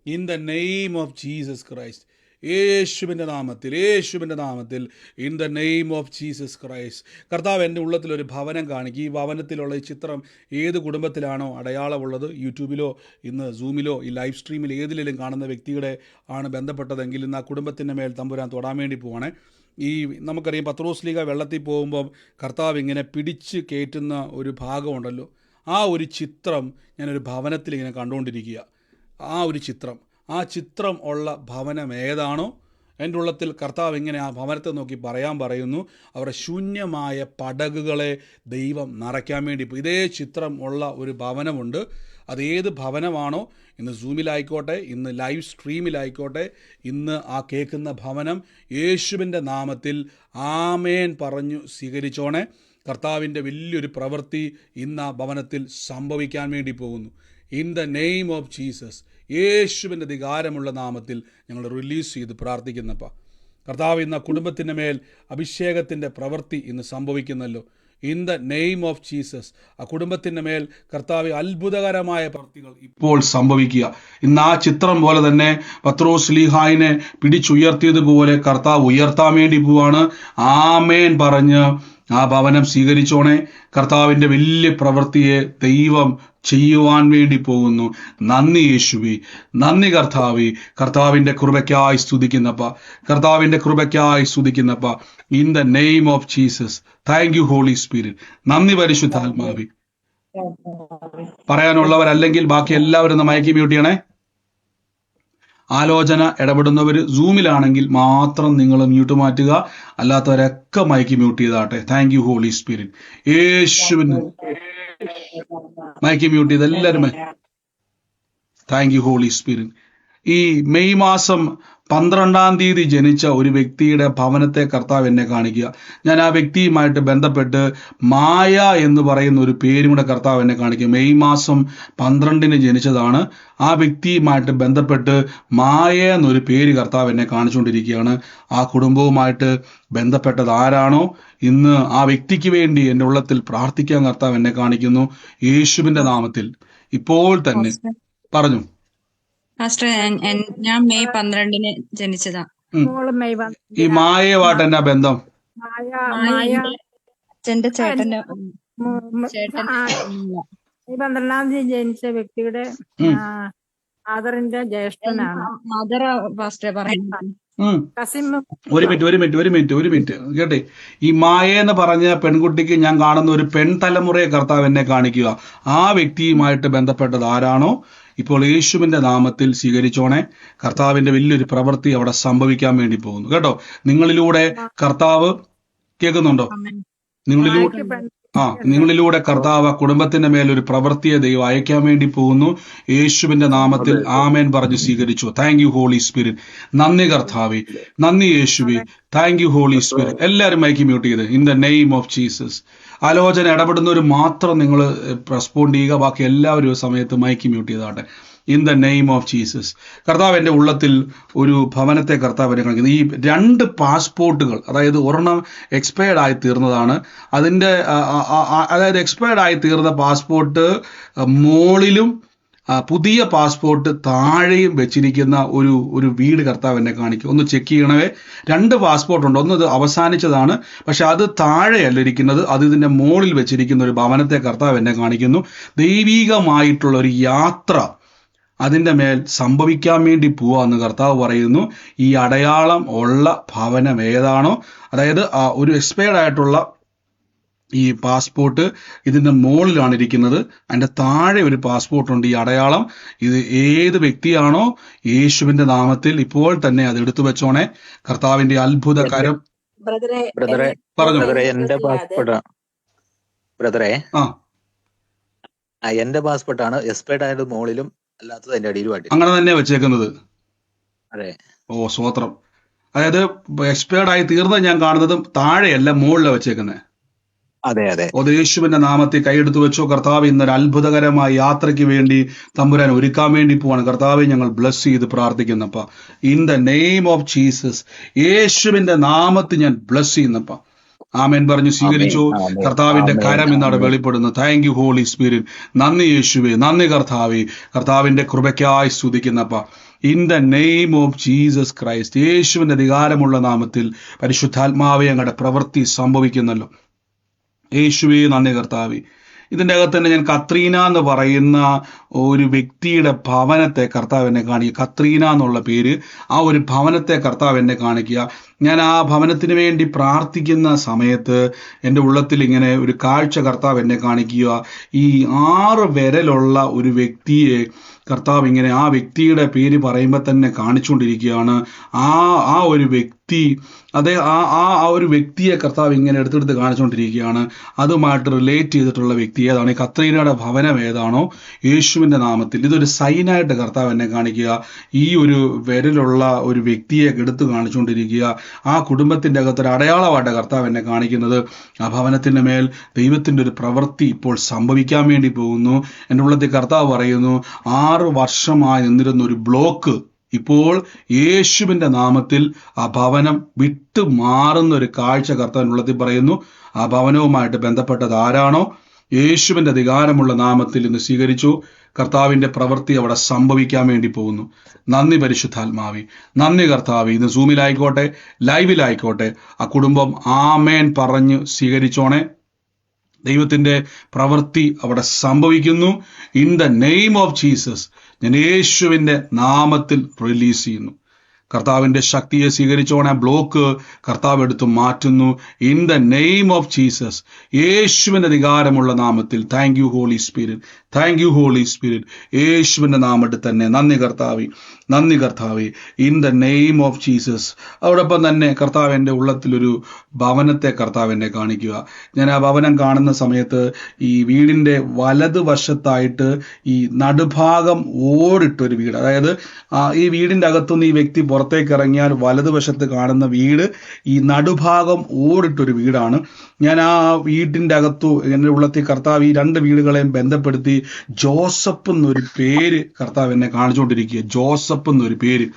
In the name of Jesus Christ. യേശുവിൻ്റെ നാമത്തിൽ, യേശുവിൻ്റെ നാമത്തിൽ. In the name of Jesus Christ. കർത്താവ് എൻ്റെ ഉള്ളത്തിലൊരു ഭവനം കാണിക്കും. ഈ ഭവനത്തിലുള്ള ഈ ചിത്രം ഏത് കുടുംബത്തിലാണോ അടയാളമുള്ളത്, യൂട്യൂബിലോ ഇന്ന് സൂമിലോ ഈ ലൈവ് സ്ട്രീമിൽ ഏതിലും കാണുന്ന വ്യക്തിയുടെ ആണ് ബന്ധപ്പെട്ടതെങ്കിൽ ഇന്ന് ആ കുടുംബത്തിൻ്റെ മേൽ തമ്പുരാൻ തൊടാൻ വേണ്ടി പോവാണേ. ഈ നമുക്കറിയാം പത്രോസ്ലീഹ വെള്ളത്തിൽ പോകുമ്പം കർത്താവ് ഇങ്ങനെ പിടിച്ച് കയറ്റുന്ന ഒരു ഭാഗമുണ്ടല്ലോ. ആ ഒരു ചിത്രം ഞാനൊരു ഭവനത്തിൽ ഇങ്ങനെ കണ്ടുകൊണ്ടിരിക്കുക. ആ ചിത്രം ഉള്ള ഭവനം ഏതാണോ എൻ്റെ ഉള്ളത്തിൽ കർത്താവ് ഇങ്ങനെ ആ ഭവനത്തെ നോക്കി പറയുന്നു, അവരുടെ ശൂന്യമായ പടകുകളെ ദൈവം നിറയ്ക്കാൻ വേണ്ടി. ഇപ്പോൾ ഇതേ ചിത്രം ഉള്ള ഒരു ഭവനമുണ്ട്. അതേത് ഭവനമാണോ, ഇന്ന് സൂമിലായിക്കോട്ടെ, ഇന്ന് ലൈവ് സ്ട്രീമിലായിക്കോട്ടെ, ഇന്ന് ആ കേൾക്കുന്ന ഭവനം യേശുവിൻ്റെ നാമത്തിൽ ആമേൻ പറഞ്ഞു സ്വീകരിച്ചോണേ. കർത്താവിൻ്റെ വലിയൊരു പ്രവൃത്തി ഇന്ന് ആ ഭവനത്തിൽ സംഭവിക്കാൻ വേണ്ടി പോകുന്നു. In the name of Jesus. യേശുവിൻ്റെ അധികാരമുള്ള നാമത്തിൽ ഞങ്ങൾ റിലീസ് ചെയ്ത് പ്രാർത്ഥിക്കുന്നപ്പ. കർത്താവ് ഇന്ന് കുടുംബത്തിൻ്റെ മേൽ അഭിഷേകത്തിൻ്റെ പ്രവൃത്തി ഇന്ന് സംഭവിക്കുന്നല്ലോ. In the name of Jesus. ആ കുടുംബത്തിൻ്റെ മേൽ കർത്താവ് അത്ഭുതകരമായ പ്രവൃത്തികൾ ഇപ്പോൾ സംഭവിക്കുക. ഇന്ന് ആ ചിത്രം പോലെ തന്നെ പത്രോസ്ലീഹായിനെ പിടിച്ചുയർത്തിയതുപോലെ കർത്താവ് ഉയർത്താൻ വേണ്ടി പോവാണ്. ആമേൻ പറഞ്ഞ് ആ ഭവനം സ്വീകരിച്ചോണേ. കർത്താവിൻ്റെ വലിയ പ്രവൃത്തിയെ ദൈവം ചെയ്യുവാൻ വേണ്ടി പോകുന്നു. നന്ദി യേശുവേ, നന്ദി കർത്താവേ. കർത്താവിൻ്റെ കൃപയ്ക്കായി സ്തുതിക്കുന്നപ്പ, കർത്താവിൻ്റെ കൃപയ്ക്കായി സ്തുതിക്കുന്നപ്പ. In the name of Jesus. Thank you holy spirit. നന്ദി പരിശുദ്ധാത്മാവേ. പറയാനുള്ളവരല്ലെങ്കിൽ ബാക്കി എല്ലാവരും ഒന്ന് മയക്കി മ്യൂട്ട് ചെയ്യണേ. ആലോചന ഇടപെടുന്നവർ സൂമിലാണെങ്കിൽ മാത്രം നിങ്ങൾ മ്യൂട്ട് മാറ്റുക, അല്ലാത്തവരൊക്കെ മയക്കി മ്യൂട്ട് ചെയ്താട്ടെ. Thank you holy Spirit. യേശുവിന് മയക്കി മ്യൂട്ട് ചെയ്ത് എല്ലാവരും. Thank you holy Spirit. ഈ മെയ് മാസം 12-ാം തീയതി ജനിച്ച ഒരു വ്യക്തിയുടെ ഭവനത്തെ കർത്താവ് എന്നെ കാണിക്കുക. ഞാൻ ആ വ്യക്തിയുമായിട്ട് ബന്ധപ്പെട്ട് മായ എന്ന് പറയുന്ന ഒരു പേരും കൂടെ കർത്താവ് എന്നെ കാണിക്കുക. മെയ് മാസം 12-ന് ജനിച്ചതാണ്. ആ വ്യക്തിയുമായിട്ട് ബന്ധപ്പെട്ട് മായ എന്നൊരു പേര് കർത്താവ് എന്നെ കാണിച്ചുകൊണ്ടിരിക്കുകയാണ്. ആ കുടുംബവുമായിട്ട് ബന്ധപ്പെട്ടത് ആരാണോ ഇന്ന് ആ വ്യക്തിക്ക് വേണ്ടി എൻ്റെ ഉള്ളത്തിൽ പ്രാർത്ഥിക്കാൻ കർത്താവ് എന്നെ കാണിക്കുന്നു. യേശുവിൻ്റെ നാമത്തിൽ ഇപ്പോൾ തന്നെ പറഞ്ഞു. ഞാൻ മെയ് 12-ന് ജനിച്ചതാ. ഈ മായയുമായിട്ട് എന്നാ ബന്ധം? അച്ഛന്റെ ചേട്ടന്റെ മെയ് 12-ാം തീയതി ജനിച്ച വ്യക്തിയുടെ ഫാദറിന്റെ ജ്യേഷ്ഠനാണ്. മദർ ഫാസ്റ്റ് പറയുന്നത്. ഒരു മിനിറ്റ് കേട്ടെ. ഈ മായ എന്ന് പറഞ്ഞ പെൺകുട്ടിക്ക് ഞാൻ കാണുന്ന ഒരു പെൺതലമുറയെ കർത്താവ് എന്നെ കാണിക്കുക. ആ വ്യക്തിയുമായിട്ട് ബന്ധപ്പെട്ടത് ആരാണോ ഇപ്പോൾ യേശുവിന്റെ നാമത്തിൽ സ്വീകരിച്ചോണേ. കർത്താവിന്റെ വലിയൊരു പ്രവൃത്തി അവിടെ സംഭവിക്കാൻ വേണ്ടി പോകുന്നു കേട്ടോ. നിങ്ങളിലൂടെ കർത്താവ് കേൾക്കുന്നുണ്ടോ? നിങ്ങളിലൂടെ നിങ്ങളിലൂടെ കർത്താവ് കുടുംബത്തിന്റെ മേൽ ഒരു പ്രവൃത്തിയെ ദൈവം അയക്കാൻ വേണ്ടി പോകുന്നു. യേശുവിന്റെ നാമത്തിൽ ആമേൻ പറഞ്ഞു സ്വീകരിച്ചു. Thank you holy spirit. നന്ദി കർത്താവേ, നന്ദി യേശുവേ. Thank you holy spirit. എല്ലാവരും മൈക്ക് മ്യൂട്ട് ചെയ്ത് in the name of Jesus. ആലോചന ഇടപെടുന്നവർ മാത്രം നിങ്ങൾ റെസ്പോണ്ട് ചെയ്യുക. ബാക്കി എല്ലാവരും ഒരു സമയത്ത് മൈക്ക് മ്യൂട്ട് ചെയ്താട്ടെ. In the name of Jesus. കർത്താവ് എൻ്റെ ഉള്ളത്തിൽ ഒരു ഭവനത്തെ കർത്താവ് എന്നെ കാണിക്കുന്നത്. ഈ 2 പാസ്പോർട്ടുകൾ, അതായത് ഒരെണ്ണം എക്സ്പയർഡ് ആയി തീർന്നതാണ്. അതിൻ്റെ അതായത് എക്സ്പയർഡ് ആയി തീർന്ന പാസ്പോർട്ട് മോളിലും പുതിയ പാസ്പോർട്ട് താഴെയും വെച്ചിരിക്കുന്ന ഒരു വീട് കർത്താവ് എന്നെ കാണിക്കും. ഒന്ന് ചെക്ക് ചെയ്യണവേ. 2 പാസ്പോർട്ട് ഉണ്ട്. ഒന്ന് ഇത് അവസാനിച്ചതാണ്, പക്ഷെ അത് താഴെയല്ല ഇരിക്കുന്നത്, അത് ഇതിൻ്റെ മോളിൽ വെച്ചിരിക്കുന്ന ഒരു ഭവനത്തെ കർത്താവ് എന്നെ കാണിക്കുന്നു. ദൈവികമായിട്ടുള്ള ഒരു യാത്ര അതിൻ്റെ മേൽ സംഭവിക്കാൻ വേണ്ടി പോവാന്ന് കർത്താവ് പറയുന്നു. ഈ അടയാളം ഉള്ള ഭവനം ഏതാണോ, അതായത് ഒരു എക്സ്പയർഡ് ആയിട്ടുള്ള ഈ പാസ്പോർട്ട് ഇതിൻ്റെ മുകളിലാണ് ഇരിക്കുന്നത്, അതിൻ്റെ താഴെ ഒരു പാസ്പോർട്ട് ഉണ്ട്. ഈ അടയാളം ഇത് ഏത് വ്യക്തിയാണോ യേശുവിൻ്റെ നാമത്തിൽ ഇപ്പോൾ തന്നെ അത് എടുത്തു വെച്ചോണേ. കർത്താവിൻ്റെ അത്ഭുതകരം. പറഞ്ഞു. എന്റെ പാസ്പോർട്ടാ ബ്രദറെ, എന്റെ പാസ്പോർട്ടാണ്. എക്സ്പയർഡ് ആയത് മുകളിലും അല്ലാത്തത് എന്റെ അടിയിലുമായിട്ട് അങ്ങനെ തന്നെ വെച്ചേക്കുന്നത്. അതെ. ഓ സ്തോത്രം. അതായത് എക്സ്പയർഡ് ആയി തീർന്നത് ഞാൻ കാണുന്നത് താഴെയല്ല, മുകളിലാണ് വെച്ചേക്കുന്നത്. അതെ അതെ. യേശുവിന്റെ നാമത്തിൽ കൈയെടുത്ത് വെച്ചോ. കർത്താവ് ഇന്നൊരു അത്ഭുതകരമായ യാത്രയ്ക്ക് വേണ്ടി തമ്പുരാൻ ഒരുക്കാൻ വേണ്ടി പോവാണ്. കർത്താവെ ഞങ്ങൾ ബ്ലസ് ചെയ്ത് പ്രാർത്ഥിക്കുന്നപ്പ in the name of Jesus. യേശുവിന്റെ നാമത്തിൽ ഞാൻ ബ്ലസ് ചെയ്യുന്നപ്പ ആമേൻ പറഞ്ഞു സ്വീകരിച്ചു. കർത്താവിന്റെ കരം ഇന്നവിടെ വെളിപ്പെടുന്നു. Thank you holy spirit. നന്ദി യേശുവേ, നന്ദി കർത്താവേ. കർത്താവിന്റെ കൃപയ്ക്കായി സ്തുതിക്കുന്നപ്പ in the name of Jesus Christ. യേശുവിന്റെ അധികാരമുള്ള നാമത്തിൽ പരിശുദ്ധാത്മാവെ ഞങ്ങളുടെ പ്രവൃത്തി സംഭവിക്കുന്നല്ലോ. യേശുവേ നന്ദി കർത്താവേ. ഇതിൻ്റെ അകത്ത് തന്നെ ഞാൻ കത്രീന എന്ന് പറയുന്ന ഒരു വ്യക്തിയുടെ ഭവനത്തെ കർത്താവ് എന്നെ കാണിക്കുക. കത്രീന എന്നുള്ള പേര്, ആ ഒരു ഭവനത്തെ കർത്താവ് എന്നെ കാണിക്കുക. ഞാൻ ആ ഭവനത്തിന് വേണ്ടി പ്രാർത്ഥിക്കുന്ന സമയത്ത് എൻ്റെ ഉള്ളത്തിൽ ഇങ്ങനെ ഒരു കാഴ്ച കർത്താവ് എന്നെ കാണിക്കുക. ഈ 6 വിരലുള്ള ഒരു വ്യക്തിയെ കർത്താവ് ഇങ്ങനെ ആ വ്യക്തിയുടെ പേര് പറയുമ്പോൾ തന്നെ കാണിച്ചുകൊണ്ടിരിക്കുകയാണ്. ആ ഒരു വ്യക്തി, അതെ, ആ ഒരു വ്യക്തിയെ കർത്താവ് ഇങ്ങനെ എടുത്തെടുത്ത് കാണിച്ചുകൊണ്ടിരിക്കുകയാണ്. അതുമായിട്ട് റിലേറ്റ് ചെയ്തിട്ടുള്ള വ്യക്തി ഏതാണ്, ഈ കത്രീനയുടെ ഭവനം ഏതാണോ, യേശുവിൻ്റെ നാമത്തിൽ ഇതൊരു സൈനായിട്ട് കർത്താവ് എന്നെ കാണിക്കുക. ഈ ഒരു വിരലുള്ള ഒരു വ്യക്തിയെ എടുത്ത് കാണിച്ചുകൊണ്ടിരിക്കുക. ആ കുടുംബത്തിൻ്റെ അകത്തൊരു അടയാളമായിട്ട് കർത്താവ് എന്നെ കാണിക്കുന്നത്. ആ ഭവനത്തിൻ്റെ മേൽ ദൈവത്തിൻ്റെ ഒരു പ്രവൃത്തി ഇപ്പോൾ സംഭവിക്കാൻ വേണ്ടി പോകുന്നു. എൻ്റെ ഉള്ളത്തിൽ കർത്താവ് പറയുന്നു 6 വർഷമായി നിന്നിരുന്ന ഒരു ബ്ലോക്ക് ഇപ്പോൾ യേശുവിൻ്റെ നാമത്തിൽ ആ ഭവനം വിട്ടു മാറുന്ന ഒരു കാഴ്ച കർത്താവിനുള്ളത്തിൽ പറയുന്നു. ആ ഭവനവുമായിട്ട് ബന്ധപ്പെട്ടത് ആരാണോ യേശുവിൻ്റെ അധികാരമുള്ള നാമത്തിൽ ഇന്ന് സ്വീകരിച്ചു. കർത്താവിൻ്റെ പ്രവൃത്തി അവിടെ സംഭവിക്കാൻ വേണ്ടി പോകുന്നു. നന്ദി പരിശുദ്ധാത്മാവി, നന്ദി കർത്താവി. ഇന്ന് സൂമിലായിക്കോട്ടെ ലൈവിലായിക്കോട്ടെ ആ കുടുംബം ആമേൻ പറഞ്ഞ് സ്വീകരിച്ചോണേ. ദൈവത്തിൻ്റെ പ്രവൃത്തി അവിടെ സംഭവിക്കുന്നു. In the name of Jesus ഞാൻ യേശുവിൻ്റെ നാമത്തിൽ റിലീസ് ചെയ്യുന്നു. കർത്താവിൻ്റെ ശക്തിയെ സ്വീകരിച്ചോണെ. ബ്ലോക്ക് കർത്താവ് എടുത്ത് മാറ്റുന്നു. In the name of Jesus, യേശുവിൻ്റെ അധികാരമുള്ള നാമത്തിൽ. Thank you holy spirit, thank you holy Spirit. യേശുവിൻ്റെ നാമത്തിൽ തന്നെ നന്ദി കർത്താവി, നന്ദി കർത്താവി. In the name of Jesus. അതോടൊപ്പം തന്നെ കർത്താവ് എൻ്റെ ഉള്ളത്തിലൊരു ഭവനത്തെ കർത്താവ് എന്നെ കാണിക്കുക. ഞാൻ ആ ഭവനം കാണുന്ന സമയത്ത് ഈ വീടിൻ്റെ വലതുവശത്തായിട്ട് ഈ നടുഭാഗം ഓടിട്ടൊരു വീട്, അതായത് ഈ വീടിൻ്റെ അകത്തുനിന്ന് ഈ വ്യക്തി പുറത്തേക്ക് ഇറങ്ങിയാൽ വലതുവശത്ത് കാണുന്ന വീട് ഈ നടുഭാഗം ഓടിട്ടൊരു വീടാണ്. ഞാൻ ആ വീടിൻ്റെ അകത്തു എൻ്റെ ഉള്ളത്തിൽ കർത്താവ് ഈ 2 വീടുകളെയും ബന്ധപ്പെടുത്തി ജോസഫ് എന്നൊരു പേര് കർത്താവ് എന്നെ കാണിച്ചുകൊണ്ടിരിക്കുക. ജോസഫ് എന്നൊരു പേര്.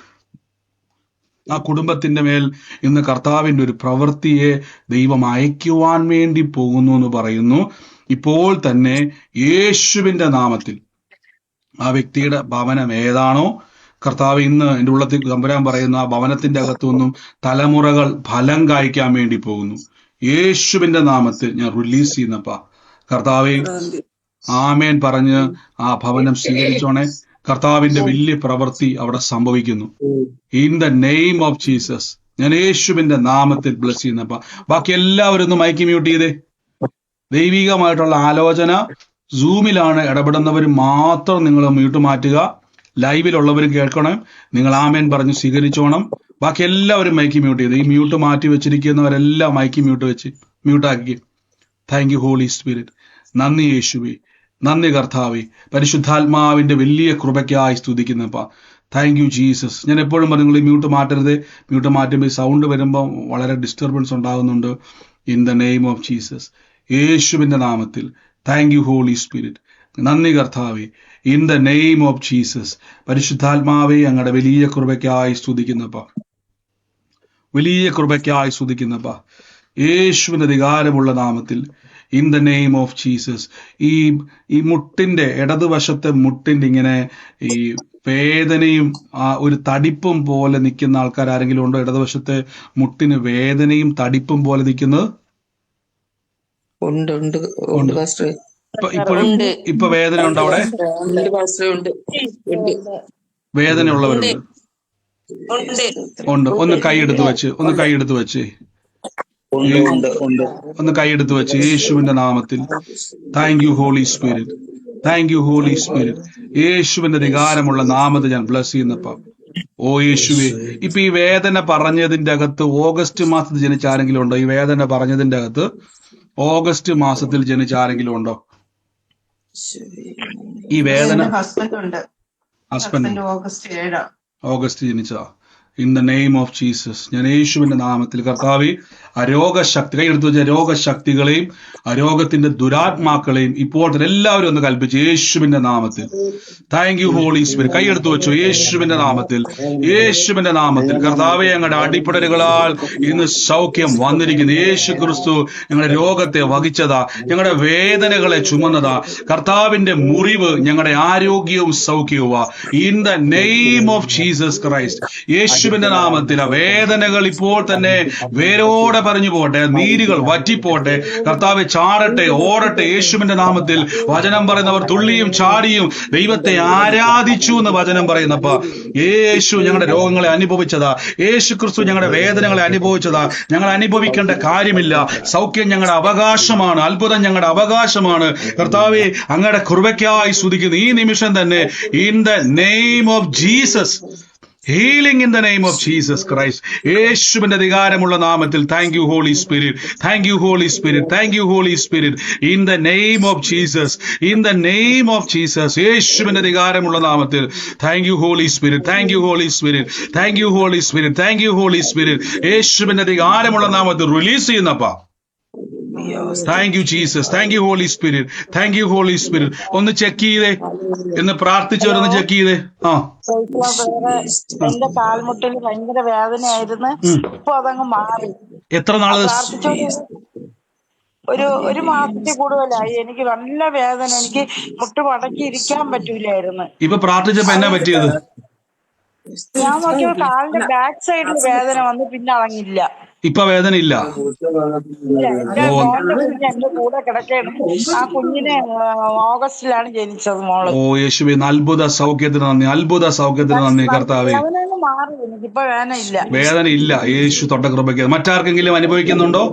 ആ കുടുംബത്തിന്റെ മേൽ ഇന്ന് കർത്താവിൻ്റെ ഒരു പ്രവൃത്തിയെ ദൈവം അയക്കുവാൻ വേണ്ടി പോകുന്നു എന്ന് പറയുന്നു. ഇപ്പോൾ തന്നെ യേശുവിൻ്റെ നാമത്തിൽ ആ വ്യക്തിയുടെ ഭവനം ഏതാണോ കർത്താവ് ഇന്ന് എൻ്റെ ഉള്ളത്തിൽ തമ്പുരാൻ പറയുന്ന ആ ഭവനത്തിന്റെ അകത്തുനിന്നും തലമുറകൾ ഫലം കായ്ക്കാൻ വേണ്ടി പോകുന്നു. യേശുവിൻ്റെ നാമത്തിൽ ഞാൻ റിലീസ് ചെയ്യുന്നപ്പാ കർത്താവെ ആമേൻ പറഞ്ഞ് ആ ഭവനം സ്വീകരിച്ചോണേ. കർത്താവിന്റെ വലിയ പ്രവൃത്തി അവിടെ സംഭവിക്കുന്നു. In the name of Jesus ഞാൻ യേശുവിന്റെ നാമത്തിൽ ബ്ലസ് ചെയ്യുന്നപ്പ. ബാക്കി എല്ലാവരും ഒന്ന് മൈക്ക് മ്യൂട്ട് ചെയ്തേ. ദൈവികമായിട്ടുള്ള ആലോചന സൂമിലാണ് ഇടപെടുന്നവർ മാത്രം നിങ്ങൾ മ്യൂട്ട് മാറ്റുക. ലൈവിലുള്ളവരും കേൾക്കണം. നിങ്ങൾ ആമേൻ പറഞ്ഞ് സ്വീകരിച്ചോണം. ബാക്കി എല്ലാവരും മൈക്ക് മ്യൂട്ട് ചെയ്ത് ഈ മ്യൂട്ട് മാറ്റി വെച്ചിരിക്കുന്നവരെല്ലാം മൈക്ക് മ്യൂട്ടാക്കി. Thank you holy spirit. നന്ദി യേശുവേ, നന്ദി കർത്താവേ, പരിശുദ്ധാത്മാവിന്റെ വലിയ കൃപയ്ക്കായി സ്തുതിക്കുന്നപ്പാ. Thank you Jesus. ഞാൻ എപ്പോഴും പറഞ്ഞു, നിങ്ങൾ ഈ മ്യൂട്ട് മാറ്റരുത്. മ്യൂട്ട് മാറ്റുമ്പോൾ സൗണ്ട് വരുമ്പോൾ വളരെ ഡിസ്റ്റർബൻസ് ഉണ്ടാകുന്നുണ്ട്. In the name of Jesus, യേശുവിന്റെ നാമത്തിൽ താങ്ക് യു ഹോളി സ്പിരിറ്റ്. നന്ദി കർത്താവേ, in the name of Jesus. പരിശുദ്ധാത്മാവേ, അങ്ങയുടെ വലിയ കൃപയ്ക്കായി സ്തുതിക്കുന്നപ്പാ, വലിയ കൃപയ്ക്കായി സ്തുതിക്കുന്നപ്പാ. യേശുവിന്റെ അധികാരമുള്ള നാമത്തിൽ, in the name of Jesus. ഈ മുട്ടിന്റെ ഇടതുവശത്തെ മുട്ടിന്റെ ഇങ്ങനെ ഈ വേദനയും ഒരു തടിപ്പും പോലെ നിൽക്കുന്ന ആൾക്കാർ ആരെങ്കിലും ഉണ്ടോ? ഇടതുവശത്തെ മുട്ടിന് വേദനയും തടിപ്പും പോലെ നിൽക്കുന്നത് ഉണ്ട് ഉണ്ട് ഉണ്ട് ഉണ്ട്. പാസ്റ്ററെ. ഇപ്പോഴും ഇപ്പൊ വേദന ഉണ്ടോ അവിടെ? ഉണ്ട് പാസ്റ്ററെ, ഉണ്ട് ഉണ്ട് വേദനയുള്ളവരുണ്ട്? ഉണ്ട്. ഒന്ന് കൈയെടുത്ത് വെച്ച്, ഒന്ന് കൈയെടുത്ത് വെച്ച്, ഒന്ന് കൈയെടുത്ത് വെച്ച്. യേശുവിന്റെ നാമത്തിൽ thank you holy spirit, thank you holy spirit. യേശുവിന്റെ അധികാരമുള്ള നാമത്തെ ഞാൻ ബ്ലസ് ചെയ്യുന്നപ്പ. ഓ യേശുവേ, ഇപ്പൊ ഈ വേദന പറഞ്ഞതിന്റെ അകത്ത് ഓഗസ്റ്റ് മാസത്തിൽ ജനിച്ച ആരെങ്കിലും ഉണ്ടോ? ഈ വേദന പറഞ്ഞതിന്റെ അകത്ത് ഓഗസ്റ്റ് മാസത്തിൽ ജനിച്ച ആരെങ്കിലും ഉണ്ടോ? ഈ വേദന ഹസ്ബൻഡ് ഓഗസ്റ്റ് ജനിച്ചതാ. In the name of Jesus, ഞാൻ യേശുവിന്റെ നാമത്തിൽ കർത്താവേ, അരോഗശക്തി കൈയെടുത്ത് വെച്ച രോഗശക്തികളെയും അരോഗത്തിന്റെ ദുരാത്മാക്കളെയും ഇപ്പോൾ തന്നെ എല്ലാവരും ഒന്ന് കൽപ്പിച്ച് യേശുവിന്റെ നാമത്തിൽ. Thank you holy Spirit. കൈയെടുത്ത് വെച്ചു യേശുവിന്റെ നാമത്തിൽ, യേശുവിന്റെ നാമത്തിൽ. കർത്താവെ, ഞങ്ങളുടെ അടിപ്പിടലുകളാൽ ഇന്ന് സൗഖ്യം വന്നിരിക്കുന്നു. യേശു ക്രിസ്തു ഞങ്ങളുടെ രോഗത്തെ വഹിച്ചതാ, ഞങ്ങളുടെ വേദനകളെ ചുമന്നതാ. കർത്താവിന്റെ മുറിവ് ഞങ്ങളുടെ ആരോഗ്യവും സൗഖ്യവുമാ. In the name of Jesus Christ, യേശുവിന്റെ നാമത്തിൽ ആ വേദനകൾ ഇപ്പോൾ തന്നെ വേരോടെ പറഞ്ഞു പോട്ടെ, നീരുകൾ വറ്റിപ്പോട്ടെ. കർത്താവെ, ചാടട്ടെ, ഓടട്ടെ യേശുവിന്റെ നാമത്തിൽ. വചനം പറയുന്നവർ തുള്ളിയും ചാടിയും ദൈവത്തെ ആരാധിച്ചു എന്ന് വചനം പറയുന്നപ്പ. യേശു ഞങ്ങളുടെ രോഗങ്ങളെ അനുഭവിച്ചതാ, യേശു ക്രിസ്തു ഞങ്ങളുടെ വേദനകളെ അനുഭവിച്ചതാ. ഞങ്ങൾ അനുഭവിക്കേണ്ട കാര്യമില്ല. സൗഖ്യം ഞങ്ങളുടെ അവകാശമാണ്, അത്ഭുതം ഞങ്ങളുടെ അവകാശമാണ്. കർത്താവെ, അങ്ങയുടെ കൃപയ്ക്കായി സ്തുതിക്കുന്നു ഈ നിമിഷം തന്നെ. In the name of Jesus, healing in the name of Jesus Christ, യേശുവിന്റെ അധികാരമുള്ള നാമത്തിൽ. Thank you holy spirit, thank you holy spirit, thank you holy spirit. In the name of Jesus, in the name of Jesus, യേശുവിന്റെ അധികാരമുള്ള നാമത്തിൽ. Thank you holy spirit, thank you holy spirit, thank you holy spirit, thank you holy spirit. യേശുവിന്റെ അധികാരമുള്ള നാമത്തിൽ release ചെയ്യുന്നപ്പാ. Thank you Jesus, thank you holy spirit, thank you holy spirit. ഒന്ന് check ചെയ്തേ, എന്ന് പ്രാർത്ഥിച്ചവരൊന്ന് ചെക്ക് ചെയ്തേ. എന്റെ കാൽമുട്ടിൽ ഭയങ്കര വേദനയായിരുന്നു. ഇപ്പൊ അതങ്ങ് മാറി. എത്ര നാള്? ഒരു മാസത്തിൽ കൂടുതലായി. എനിക്ക് നല്ല വേദന, എനിക്ക് മുട്ട് മടക്കി ഇരിക്കാൻ പറ്റൂലായിരുന്നു. ഇപ്പൊ പ്രാർത്ഥിച്ചപ്പോ എന്നാ പറ്റിയത്? ഞാൻ നോക്കിയപ്പോ കാലിന്റെ ബാക്ക് സൈഡിൽ വേദന വന്നു, പിന്നെ അതങ്ങില്ല. ഇപ്പൊ വേദന ഇല്ല. എന്റെ മോന്റെ കുഞ്ഞ് എന്റെ കൂടെ കിടക്കാണ്. ആ കുഞ്ഞിനെ ഓഗസ്റ്റിലാണ് ജനിച്ചത് മോള്. ഓ യേശുവേ, അത്ഭുത സൗഖ്യത്തിന് നന്ദി, അത്ഭുത സൗഖ്യത്തിന് നന്ദി കർത്താവേ. വേദന മാറി, എനിക്കിപ്പോ വേദന ഇല്ല. വേദന ഇല്ല. യേശു തൊട്ട കൃപയ്ക്ക്. മറ്റാർക്കെങ്കിലും അനുഭവിക്കുന്നുണ്ടോ?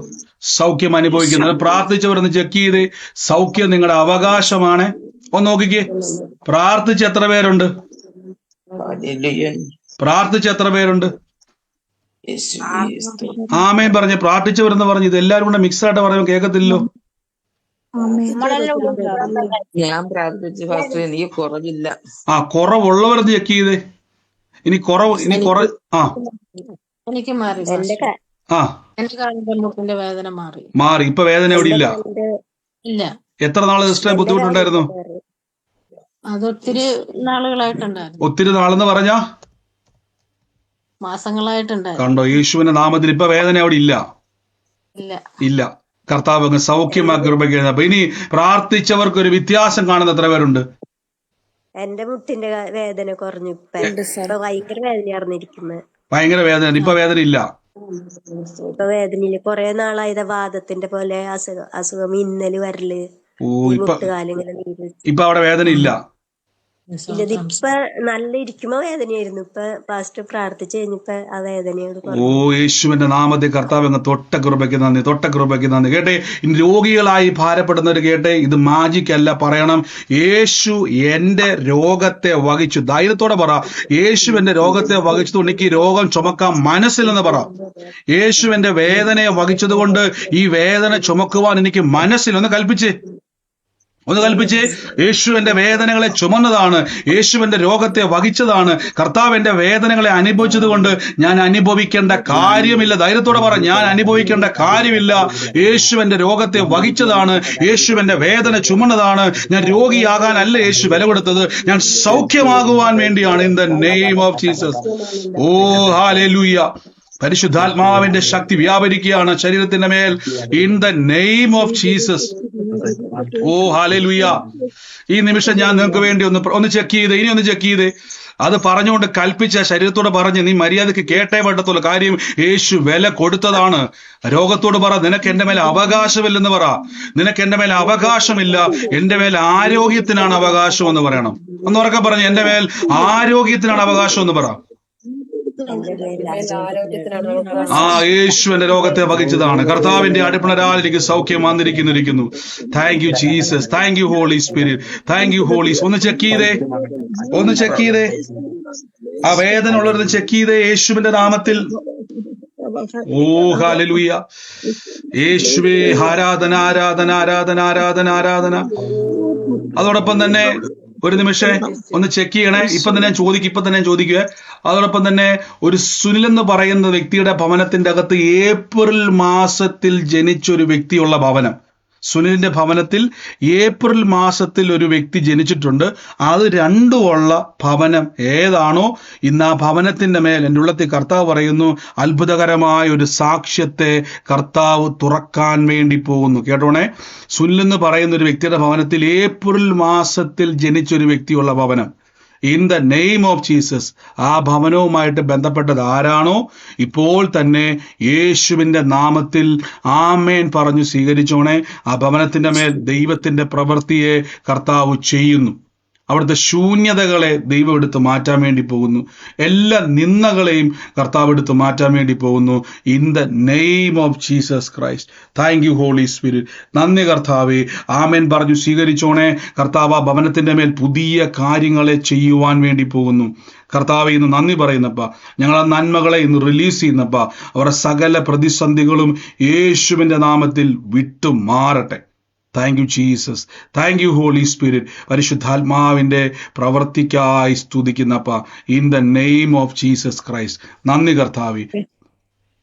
സൗഖ്യം അനുഭവിക്കുന്നത് പ്രാർത്ഥിച്ചവരൊന്ന് ചെക്ക് ചെയ്ത്. സൗഖ്യം നിങ്ങളുടെ അവകാശമാണ്. ഒന്ന് നോക്കിക്കേ, പ്രാർത്ഥിച്ച് എത്ര പേരുണ്ട്? പ്രാർത്ഥിച്ച് എത്ര പേരുണ്ട്? ആമേൻ പറഞ്ഞ് പ്രാർത്ഥിച്ചവരെന്ന് പറഞ്ഞു. ഇത് എല്ലാവരും കൂടെ മിക്സ് ആയിട്ട് പറയുമ്പോൾ കേൾക്കത്തില്ലല്ലോ. ഞാൻ പ്രാർത്ഥിച്ചു പാസ്റ്റർ, എനിക്ക് കുറവില്ല. കുറവുള്ളവരെന്ന് ചെക്ക് ചെയ്തേ. ഇനി കുറവ് എനിക്ക് മാറി. എന്റെ കാലിന്റെ മുട്ടിന്റെ വേദന മാറി. ഇപ്പൊ വേദന എവിടെ ഇല്ല? ഇല്ല. എത്ര നാള് സിസ്റ്റർ ബുദ്ധിമുട്ടുണ്ടായിരുന്നു? അത് ഒത്തിരി നാളുകളായിട്ടുണ്ടായിരുന്നു. ഒത്തിരി നാളെന്ന് പറഞ്ഞാ മാസങ്ങളായിട്ടുണ്ടായിരുന്നു. കണ്ടോ, യേശുവിന്റെ നാമത്തിൽ ഇപ്പൊ വേദന അവിടെ ഇല്ല. ഇല്ല. കർത്താവ് അങ്ങ് സൗഖ്യമാക്കി കൃപയ്ക്ക്. അപ്പൊ ഇനി പ്രാർത്ഥിച്ചവർക്ക് ഒരു വ്യത്യാസം കാണുന്ന എത്ര പേരുണ്ട്? എന്റെ മുട്ടിന്റെ വേദന കുറഞ്ഞു. ഭയങ്കര വേദനയാർന്നിരിക്കുന്നത്. ഭയങ്കര വേദന. ഇപ്പൊ വേദന ഇല്ല. ഇപ്പൊ വേദനയില്ല. കൊറേ നാളായത് വാദത്തിന്റെ പോലെ അസുഖം, ഇന്നല് വരല്, മുട്ടുകാലിങ്ങനെ. ഇപ്പൊ അവിടെ വേദന ഇല്ല. ഇല്ലത് ഇപ്പൊ നല്ല ഇരിക്കുമ്പോ വേദനയായിരുന്നു. ഇപ്പൊ പാസ്റ്റർ പ്രാർത്ഥിച്ചു കഴിഞ്ഞപ്പോ ആ വേദനയോട് ഓ യേശുവിന്റെ നാമത്തെ കർത്താവ് അങ്ങ് തൊട്ട കൃപയ്ക്ക് നന്ദി, തൊട്ട കൃപയ്ക്ക് നന്ദി. കേട്ടെ, ഇനി രോഗികളായി ഭാരപ്പെടുന്നവർ കേട്ടെ, ഇത് മാജിക് അല്ല, പറയണം യേശു എന്റെ രോഗത്തെ വഹിച്ചു. ധൈര്യത്തോടെ പറ, യേശു എന്റെ രോഗത്തെ വഹിച്ചതുകൊണ്ട് എനിക്ക് ഈ രോഗം ചുമക്കാൻ മനസ്സിലെന്ന് പറ. യേശു എന്റെ വേദനയെ വഹിച്ചത് കൊണ്ട് ഈ വേദന ചുമക്കുവാൻ എനിക്ക് മനസ്സിലൊന്ന് കൽപ്പിച്ചേ, ഒന്ന് കൽപ്പിച്ച്. യേശു എന്റെ വേദനകളെ ചുമന്നതാണ്, യേശു എന്റെ രോഗത്തെ വഹിച്ചതാണ്. കർത്താവ് എന്റെ വേദനകളെ അനുഭവിച്ചത് കൊണ്ട് ഞാൻ അനുഭവിക്കേണ്ട കാര്യമില്ല. ധൈര്യത്തോടെ പറ, ഞാൻ അനുഭവിക്കേണ്ട കാര്യമില്ല. യേശു എന്റെ രോഗത്തെ വഹിച്ചതാണ്, യേശു എന്റെ വേദന ചുമന്നതാണ്. ഞാൻ രോഗിയാകാനല്ല യേശു വില കൊടുത്തത്, ഞാൻ സൗഖ്യമാകുവാൻ വേണ്ടിയാണ്. In the name of Jesus. ഓ ഹല്ലേലൂയ. പരിശുദ്ധാത്മാവിന്റെ ശക്തി വ്യാപരിക്കുകയാണ് ശരീരത്തിന്റെ മേൽ. In the name of Jesus. ഓ ഹല്ലേലൂയ. ഈ നിമിഷം ഞാൻ നിങ്ങൾക്ക് വേണ്ടി ഒന്ന് ചെക്ക് ചെയ്ത്, ഇനി ഒന്ന് ചെക്ക് ചെയ്ത്, അത് പറഞ്ഞുകൊണ്ട് കൽപ്പിച്ച ശരീരത്തോട് പറഞ്ഞ് നീ മര്യാദക്ക് കേട്ടേ പറ്റത്തുള്ളൂ. കാര്യം യേശു വില കൊടുത്തതാണ്. രോഗത്തോട് പറ, നിനക്ക് എന്റെ മേൽ അവകാശമില്ലെന്ന് പറ. നിനക്ക് എന്റെ മേൽ അവകാശമില്ല, എന്റെ മേൽ ആരോഗ്യത്തിനാണ് അവകാശം എന്ന് പറയണം. ഒന്ന് ഉറക്കെ പറഞ്ഞ്, എന്റെ മേൽ ആരോഗ്യത്തിനാണ് അവകാശം എന്ന് പറ. ആ യേശു എന്റെ രോഗത്തെ വഹിച്ചതാണ്. കർത്താവിന്റെ അടിപ്പിണരാൽ എനിക്ക് സൗഖ്യം വന്നിരിക്കുന്നു. Thank you Jesus, thank you holy spirit, thank you holy. ഒന്ന് ചെക്ക് ചെയ്തേ, ഒന്ന് ചെക്ക് ചെയ്തേ, ആ വേദന ഉള്ളവർ ചെക്ക് ചെയ്തേ യേശുവിന്റെ നാമത്തിൽ. ഓ ഹല്ലേലൂയ. യേശുവേ ആരാധന, ആരാധന, ആരാധന, ആരാധന, ആരാധന. അതോടൊപ്പം തന്നെ ഒരു നിമിഷം ഒന്ന് ചെക്ക് ചെയ്യണേ. ഇപ്പൊ തന്നെ ഞാൻ ചോദിക്കുക. അതോടൊപ്പം തന്നെ ഒരു സുനിൽ എന്ന് പറയുന്ന വ്യക്തിയുടെ ഭവനത്തിന്റെ അകത്ത് ഏപ്രിൽ മാസത്തിൽ ജനിച്ചൊരു വ്യക്തിയുള്ള ഭവനം. സുനിലിന്റെ ഭവനത്തിൽ ഏപ്രിൽ മാസത്തിൽ ഒരു വ്യക്തി ജനിച്ചിട്ടുണ്ട്. അത് രണ്ടുമുള്ള ഭവനം ഏതാണോ, ഇന്ന് ആ ഭവനത്തിന്റെ മേൽ എൻ്റെ ഉള്ളത്തിൽ കർത്താവ് പറയുന്നു, അത്ഭുതകരമായ ഒരു സാക്ഷ്യത്തെ കർത്താവ് തുറക്കാൻ വേണ്ടി പോകുന്നു. കേട്ടോണേ, സുനിൽ എന്ന് പറയുന്ന ഒരു വ്യക്തിയുടെ ഭവനത്തിൽ ഏപ്രിൽ മാസത്തിൽ ജനിച്ചൊരു വ്യക്തിയുള്ള ഭവനം. In the name of Jesus. ആ ഭവനവുമായിട്ട് ബന്ധപ്പെട്ടത് ആരാണോ, ഇപ്പോൾ തന്നെ യേശുവിന്റെ നാമത്തിൽ ആമേൻ പറഞ്ഞു സ്വീകരിച്ചോണേ. ആ ഭവനത്തിന്റെ മേൽ ദൈവത്തിന്റെ പ്രവൃത്തിയെ കർത്താവ് ചെയ്യുന്നു. അവിടുത്തെ ശൂന്യതകളെ ദൈവം എടുത്ത് മാറ്റാൻ വേണ്ടി പോകുന്നു. എല്ലാ നിന്ദകളെയും കർത്താവ് എടുത്ത് മാറ്റാൻ വേണ്ടി പോകുന്നു. In the name of Jesus Christ. Thank you holy spirit. നന്ദി കർത്താവേ. ആമേൻ പറഞ്ഞു സ്വീകരിച്ചോണേ. കർത്താവ് ആ ഭവനത്തിന്റെ മേൽ പുതിയ കാര്യങ്ങളെ ചെയ്യുവാൻ വേണ്ടി പോകുന്നു. കർത്താവെ ഇന്ന് നന്ദി പറയുന്നപ്പ, ഞങ്ങൾ ആ നന്മകളെ ഇന്ന് റിലീസ് ചെയ്യുന്നപ്പ. അവരുടെ സകല പ്രതിസന്ധികളും യേശുവിന്റെ നാമത്തിൽ വിട്ടു മാറട്ടെ. Thank you Jesus, thank you holy Spirit. പരിശുദ്ധാത്മാവിന്റെ പ്രവർത്തിക്കായി സ്തുതിക്കുന്നപ്പ. In the name of Jesus Christ. നന്ദി കർത്താവേ.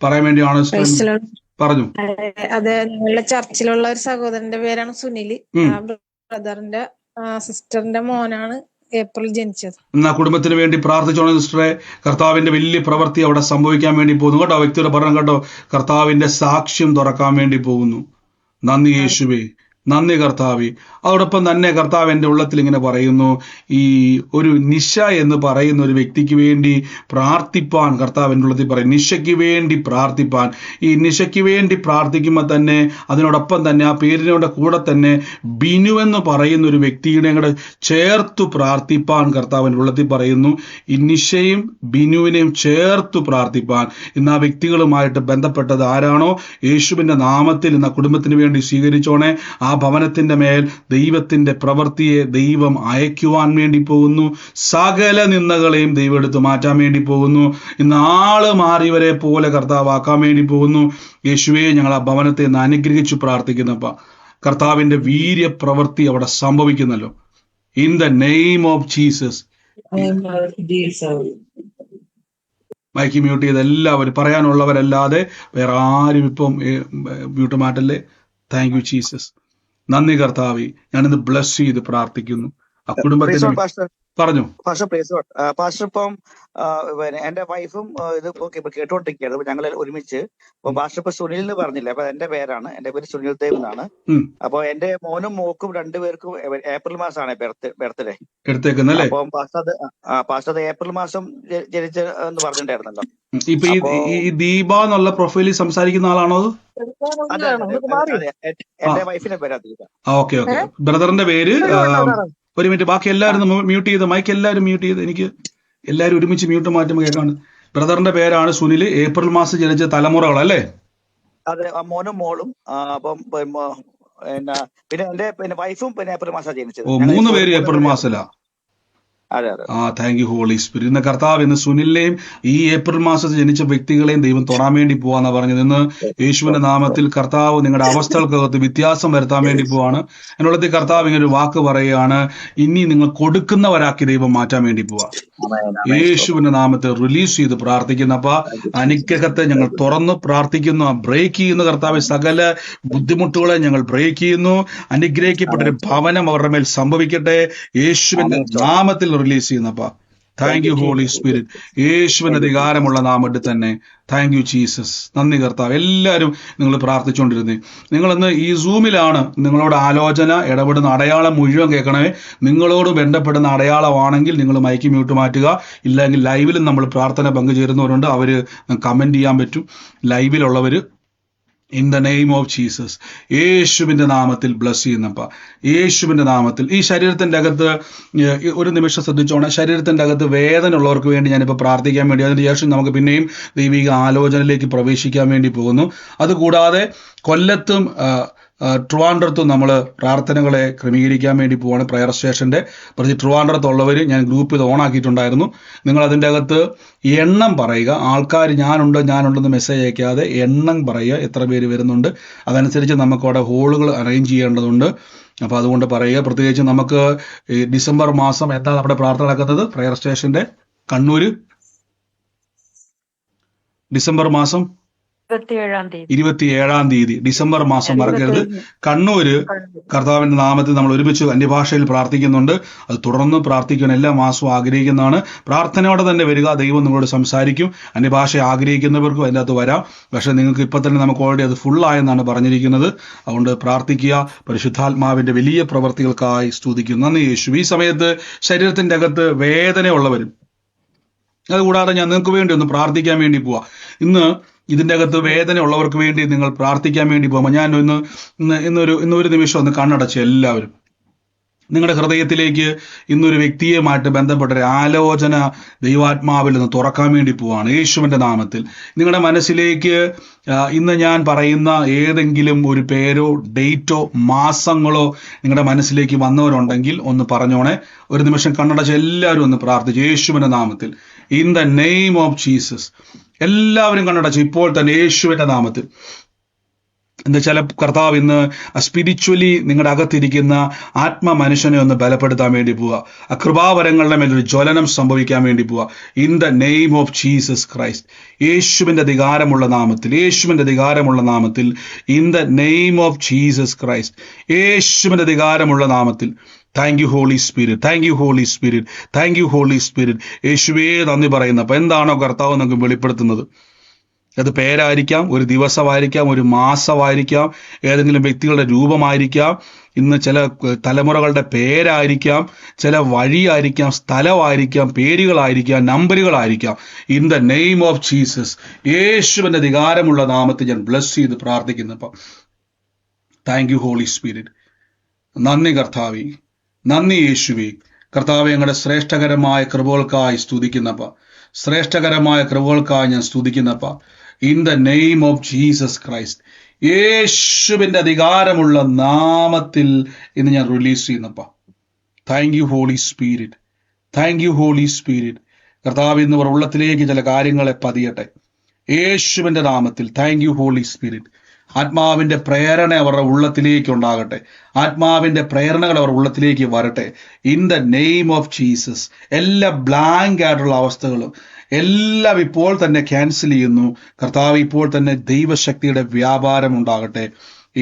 പറയാൻ വേണ്ടിയാണ് പറഞ്ഞു. അതെ, ഞങ്ങളുടെ ചർച്ചിലുള്ള ഒരു സഹോദരന്റെ പേരാണ് സുനില്. ആ ബ്രദറിന്റെ സിസ്റ്ററിന്റെ മോനാണ് ഏപ്രിൽ ജനിച്ചത്. എന്നാ കുടുംബത്തിന് വേണ്ടി പ്രാർത്ഥിച്ചോളൂ സിസ്റ്ററെ. കർത്താവിന്റെ വലിയ പ്രവൃത്തി അവിടെ സംഭവിക്കാൻ വേണ്ടി പോകുന്നു കേട്ടോ. വ്യക്തിയുടെ പഠനം കേട്ടോ, കർത്താവിന്റെ സാക്ഷ്യം തുറക്കാൻ വേണ്ടി പോകുന്നു. നന്ദി യേശുവേ, നന്ദി കർത്താവേ. അതോടൊപ്പം തന്നെ കർത്താവ് എൻ്റെ ഉള്ളത്തിൽ ഇങ്ങനെ പറയുന്നു, ഈ ഒരു നിശ എന്ന് പറയുന്ന ഒരു വ്യക്തിക്ക് വേണ്ടി പ്രാർത്ഥിപ്പാൻ കർത്താവ് എൻ്റെ ഉള്ളത്തിൽ പറയും. നിശയ്ക്ക് വേണ്ടി പ്രാർത്ഥിപ്പാൻ. ഈ നിശയ്ക്ക് വേണ്ടി പ്രാർത്ഥിക്കുമ്പോൾ തന്നെ അതിനോടൊപ്പം തന്നെ ആ പേരിനോട് കൂടെ തന്നെ ബിനു എന്ന് പറയുന്ന ഒരു വ്യക്തിയുടെ കൂടെ ചേർത്തു പ്രാർത്ഥിപ്പാൻ കർത്താവ് എൻ്റെ ഉള്ളത്തിൽ പറയുന്നു. ഈ നിശയും ബിനുവിനെയും ചേർത്തു പ്രാർത്ഥിപ്പാൻ. ഇന്ന് ആ വ്യക്തികളുമായിട്ട് ബന്ധപ്പെട്ടത് ആരാണോ, യേശുവിൻ്റെ നാമത്തിൽ ഇന്ന് ആ കുടുംബത്തിന് വേണ്ടി സ്വീകരിച്ചോണേ. ആ ഭവനത്തിന്റെ മേൽ ദൈവത്തിന്റെ പ്രവൃത്തിയെ ദൈവം അയക്കുവാൻ വേണ്ടി പോകുന്നു. സകല നിന്ദകളെയും ദൈവം എടുത്ത് മാറ്റാൻ വേണ്ടി പോകുന്നു. ഇന്ന് ആള് മാറിയവരെ പോലെ കർത്താവാക്കാൻ വേണ്ടി പോകുന്നു. യേശുവേ, ഞങ്ങൾ ആ ഭവനത്തെ ഇന്ന് അനുഗ്രഹിച്ചു പ്രാർത്ഥിക്കുന്നപ്പ. കർത്താവിന്റെ വീര്യ പ്രവൃത്തി അവിടെ സംഭവിക്കുന്നല്ലോ. In the name of Jesus. Mic mute ചെയ്ത് എല്ലാവരും പറയാനുള്ളവരല്ലാതെ വേറെ ആരും ഇപ്പം മ്യൂട്ട് മാറ്റല്ലേ. Thank you Jesus. നന്ദി കർത്താവേ. ഞാനിന്ന് ബ്ലസ് ചെയ്ത് പ്രാർത്ഥിക്കുന്നു ആ കുടുംബത്തിന്. പറഞ്ഞു പാസ്റ്റർ. ഇപ്പം എന്റെ വൈഫും ഇത് കേട്ടോണ്ടിരിക്കുകയാണ്. അപ്പൊ ഞങ്ങൾ ഒരുമിച്ച് പാസ്റ്റർ ഇപ്പൊ സുനിൽ എന്ന് പറഞ്ഞില്ലേ, അപ്പൊ എന്റെ പേരാണ്, എന്റെ പേര് സുനിൽ ദേവ് എന്നാണ്. അപ്പൊ എന്റെ മോനും മോക്കും രണ്ടുപേർക്കും ഏപ്രിൽ മാസമാണ് ബർത്ത്ഡേ എടുത്തേക്കുന്നല്ലേ. അപ്പം പാസ്റ്റർ അത് ഏപ്രിൽ മാസം ജനിച്ച എന്ന് പറഞ്ഞിട്ടുണ്ടായിരുന്നല്ലോ. ഇപ്പൊ ഈ ദീപ എന്നുള്ള പ്രൊഫൈലിൽ സംസാരിക്കുന്ന ആളാണോ അത്? എന്റെ വൈഫിന്റെ പേരാ ദീപ. Okay okay. ബ്രദറിന്റെ പേര് ഒരു മിനിറ്റ്, ബാക്കി എല്ലാവരും മ്യൂട്ട് ചെയ്ത്, മൈക്ക് എല്ലാവരും മ്യൂട്ട് ചെയ്ത്. എനിക്ക് എല്ലാവരും ഒരുമിച്ച് മ്യൂട്ട് മാറ്റുമ്പോൾ കേൾക്കാണ്. ബ്രദറിന്റെ പേരാണ് സുനിൽ, ഏപ്രിൽ മാസം ജനിച്ച തലമുറകൾ അല്ലേ? അതെ, മോനും മോളും. അപ്പം പിന്നെ എന്റെ വൈഫും പിന്നെ ഏപ്രിൽ മാസം ജനിച്ചത്. 3 പേര് ഏപ്രിൽ മാസത്തിലാ. അതെ അതെ. Thank you holy spirit. ഇന്ന് കർത്താവ് ഇന്ന് സുനിലിനെയും ഈ ഏപ്രിൽ മാസത്തിൽ ജനിച്ച വ്യക്തികളെയും ദൈവം തൊടാൻ വേണ്ടി പോവാന്നാ പറഞ്ഞത്. ഇന്ന് യേശുവിന്റെ നാമത്തിൽ കർത്താവ് നിങ്ങളുടെ അവസ്ഥകൾക്കകത്ത് വ്യത്യാസം വരുത്താൻ വേണ്ടി പോവാണ്. എന്നുള്ളത്തിൽ കർത്താവ് ഇങ്ങനെ ഒരു വാക്ക് പറയുകയാണ്, ഇനി നിങ്ങൾ കൊടുക്കുന്നവരാക്കി ദൈവം മാറ്റാൻ വേണ്ടി പോവാ. യേശുവിന്റെ നാമത്തിൽ റിലീസ് ചെയ്ത് പ്രാർത്ഥിക്കുന്ന. അപ്പൊ അനുഗ്രഹത്തെ ഞങ്ങൾ തുറന്ന് പ്രാർത്ഥിക്കുന്നു. ബ്രേക്ക് ചെയ്യുന്ന കർത്താവ് സകല ബുദ്ധിമുട്ടുകളെ ഞങ്ങൾ ബ്രേക്ക് ചെയ്യുന്നു. അനുഗ്രഹിക്കപ്പെട്ടൊരു ഭവനം അവരുടെ മേൽ സംഭവിക്കട്ടെ യേശുവിന്റെ നാമത്തിൽ റിലീസ് ചെയ്യുന്നപ്പാ. Thank you holy spirit. യേശുവിന്റെ അധികാരമുള്ള നാമത്തിൽ തന്നെ. Thank you Jesus. നന്ദി കർത്താവ്. എല്ലാവരും നിങ്ങൾ പ്രാർത്ഥിച്ചുകൊണ്ടിരുന്നേ. നിങ്ങളിന്ന് ഈ സൂമിലാണ്. നിങ്ങളോട് ആലോചന ഇടപെടുന്ന അടയാളം മുഴുവൻ കേൾക്കണമേ. നിങ്ങളോട് ബന്ധപ്പെടുന്ന അടയാളമാണെങ്കിൽ നിങ്ങൾ മൈക്ക് മ്യൂട്ട് മാറ്റുക. ഇല്ലെങ്കിൽ ലൈവിലും നമ്മൾ പ്രാർത്ഥന പങ്കുചേരുന്നവരുണ്ട്, അവര് കമന്റ് ചെയ്യാൻ പറ്റും. ലൈവിലുള്ളവര് in the name of Jesus യേശുവിന്റെ നാമത്തിൽ ബ്ലസ് ചെയ്യുന്നപ്പ. യേശുവിന്റെ നാമത്തിൽ ഈ ശരീരത്തിന്റെ അകത്ത് ഒരു നിമിഷം ശ്രദ്ധിച്ചോണം. ശരീരത്തിന്റെ അകത്ത് വേദന ഉള്ളവർക്ക് വേണ്ടി ഞാനിപ്പോൾ പ്രാർത്ഥിക്കാൻ വേണ്ടി, അതിന് ശേഷം നമുക്ക് പിന്നെയും ദൈവിക ആലോചനയിലേക്ക് പ്രവേശിക്കാൻ വേണ്ടി പോകുന്നു. അതുകൂടാതെ കൊല്ലത്തും ട്രിവാൻഡ്രത്തും നമ്മൾ പ്രാർത്ഥനകളെ ക്രമീകരിക്കാൻ വേണ്ടി പോവാണ്. പ്രയർ സ്റ്റേഷന്റെ പ്രതി ട്രിവാൻഡ്രത്തുള്ളവർ ഞാൻ ഗ്രൂപ്പ് ഇത് ഓണാക്കിയിട്ടുണ്ടായിരുന്നു. നിങ്ങൾ അതിൻ്റെ അകത്ത് എണ്ണം പറയുക. ആൾക്കാർ ഞാനുണ്ടെന്ന് മെസ്സേജ് അയക്കാതെ എണ്ണം പറയുക, എത്ര പേര് വരുന്നുണ്ട്. അതനുസരിച്ച് നമുക്ക് അവിടെ ഹോളുകൾ അറേഞ്ച് ചെയ്യേണ്ടതുണ്ട്. അപ്പോൾ അതുകൊണ്ട് പറയുക. പ്രത്യേകിച്ച് നമുക്ക് ഡിസംബർ മാസം എന്താ നമ്മുടെ പ്രാർത്ഥന നടക്കുന്നത്? പ്രയർ സ്റ്റേഷന്റെ കണ്ണൂര് ഡിസംബർ മാസം 27-ാം തീയതി ഡിസംബർ മാസം മറക്കരുത്. കണ്ണൂര് കർത്താവിന്റെ നാമത്തിൽ നമ്മൾ ഒരുമിച്ച് അന്യഭാഷയിൽ പ്രാർത്ഥിക്കുന്നുണ്ട്. അത് തുടർന്ന് പ്രാർത്ഥിക്കണം. എല്ലാ മാസവും ആഗ്രഹിക്കുന്നതാണ്. പ്രാർത്ഥനയോടെ തന്നെ വരിക. ദൈവം നിങ്ങളോട് സംസാരിക്കും. അന്യഭാഷ ആഗ്രഹിക്കുന്നവർക്കും അതിൻ്റെ അകത്ത് വരാം. പക്ഷെ നിങ്ങൾക്ക് ഇപ്പം തന്നെ നമുക്ക് ഓൾറെഡി അത് ഫുള്ളായെന്നാണ് പറഞ്ഞിരിക്കുന്നത്. അതുകൊണ്ട് പ്രാർത്ഥിക്കുക. പരിശുദ്ധാത്മാവിന്റെ വലിയ പ്രവർത്തികൾക്കായി സ്തുതിക്കുന്നു. നന്ദി യേശു. ഈ സമയത്ത് ശരീരത്തിന്റെ അകത്ത് വേദനയുള്ളവരും, അതുകൂടാതെ ഞാൻ നിങ്ങൾക്ക് വേണ്ടി ഒന്ന് പ്രാർത്ഥിക്കാൻ വേണ്ടി പോവാ. ഇന്ന് ഇതിൻ്റെ അകത്ത് വേദന ഉള്ളവർക്ക് വേണ്ടി നിങ്ങൾ പ്രാർത്ഥിക്കാൻ വേണ്ടി പോകുമ്പോൾ ഞാൻ ഇന്നൊരു നിമിഷം ഒന്ന് കണ്ണടച്ച് എല്ലാവരും നിങ്ങളുടെ ഹൃദയത്തിലേക്ക് ഇന്നൊരു വ്യക്തിയുമായിട്ട് ബന്ധപ്പെട്ടൊരു ആലോചന ദൈവാത്മാവിൽ നിന്ന് തുറക്കാൻ വേണ്ടി പോവാണ് യേശുവിൻ്റെ നാമത്തിൽ. നിങ്ങളുടെ മനസ്സിലേക്ക് ഇന്ന് ഞാൻ പറയുന്ന ഏതെങ്കിലും ഒരു പേരോ ഡേറ്റോ മാസങ്ങളോ നിങ്ങളുടെ മനസ്സിലേക്ക് വന്നവരുണ്ടെങ്കിൽ ഒന്ന് പറഞ്ഞോണേ. ഒരു നിമിഷം കണ്ണടച്ച് എല്ലാവരും ഒന്ന് പ്രാർത്ഥിച്ചു യേശുവിൻ്റെ നാമത്തിൽ. In the name of Jesus. എല്ലാവരും കണ്ണടച്ച് ഇപ്പോൾ തന്നെ യേശുവിൻ്റെ നാമത്തിൽ. എന്താ ചില കർത്താവ് ഇന്ന് സ്പിരിച്വലി നിങ്ങളുടെ അകത്തിരിക്കുന്ന ആത്മ മനുഷ്യനെ ഒന്ന് ബലപ്പെടുത്താൻ വേണ്ടി പോവുക. കൃപാവരങ്ങളുടെ മേലൊരു ജ്വലനം സംഭവിക്കാൻ വേണ്ടി പോവുക. In the name of Jesus Christ. യേശുവിൻ്റെ അധികാരമുള്ള നാമത്തിൽ, യേശുവിൻ്റെ അധികാരമുള്ള നാമത്തിൽ. In the name of Jesus Christ. യേശുവിൻ്റെ അധികാരമുള്ള നാമത്തിൽ. Thank you holy spirit. Thank you holy spirit. Thank you holy spirit. യേശുവേ നന്ദി പറയുന്നു. അപ്പം എന്താണോ കർത്താവ് നമുക്ക് വെളിപ്പെടുത്തുന്നത്, അത് പേരായിരിക്കാം, ഒരു ദിവസമായിരിക്കാം, ഒരു മാസമായിരിക്കാം, ഏതെങ്കിലും വ്യക്തികളുടെ രൂപമായിരിക്കാം, ഇന്ന് ചില തലമുറകളുടെ പേരായിരിക്കാം, ചില വഴിയായിരിക്കാം, സ്ഥലമായിരിക്കാം, പേരുകളായിരിക്കാം, നമ്പറുകളായിരിക്കാം. In the name of Jesus യേശുവിൻ്റെ അധികാരമുള്ള നാമത്തിൽ ഞാൻ ബ്ലസ് ചെയ്ത് പ്രാർത്ഥിക്കുന്നു. അപ്പം താങ്ക് യു ഹോളി സ്പിരിറ്റ്. നന്ദി കർത്താവേ, നന്ദി യേശുവേ. കർത്താവെ ഞങ്ങളുടെ ശ്രേഷ്ഠകരമായ കൃപകൾക്കായി സ്തുതിക്കുന്നപ്പ, ശ്രേഷ്ഠകരമായ കൃപകൾക്കായി ഞാൻ സ്തുതിക്കുന്നപ്പ. In the name of Jesus Christ. യേശുവിൻ്റെ അധികാരമുള്ള നാമത്തിൽ ഇന്ന് ഞാൻ റിലീസ് ചെയ്യുന്നപ്പ. Thank you holy spirit. Thank you holy Spirit. കർത്താവ് ഇന്ന് അവർ ഉള്ളത്തിലേക്ക് ചില കാര്യങ്ങളെ പതിയട്ടെ യേശുവിൻ്റെ നാമത്തിൽ. Thank you holy Spirit. ആത്മാവിൻ്റെ പ്രേരണ അവരുടെ ഉള്ളത്തിലേക്ക് ഉണ്ടാകട്ടെ. ആത്മാവിൻ്റെ പ്രേരണകൾ അവർ ഉള്ളത്തിലേക്ക് വരട്ടെ. In the name of Jesus. എല്ലാ ബ്ലാങ്ക് ആയിട്ടുള്ള അവസ്ഥകളും എല്ലാം ഇപ്പോൾ തന്നെ ക്യാൻസൽ ചെയ്യുന്നു. കർത്താവ് ഇപ്പോൾ തന്നെ ദൈവശക്തിയുടെ വ്യാപാരം ഉണ്ടാകട്ടെ.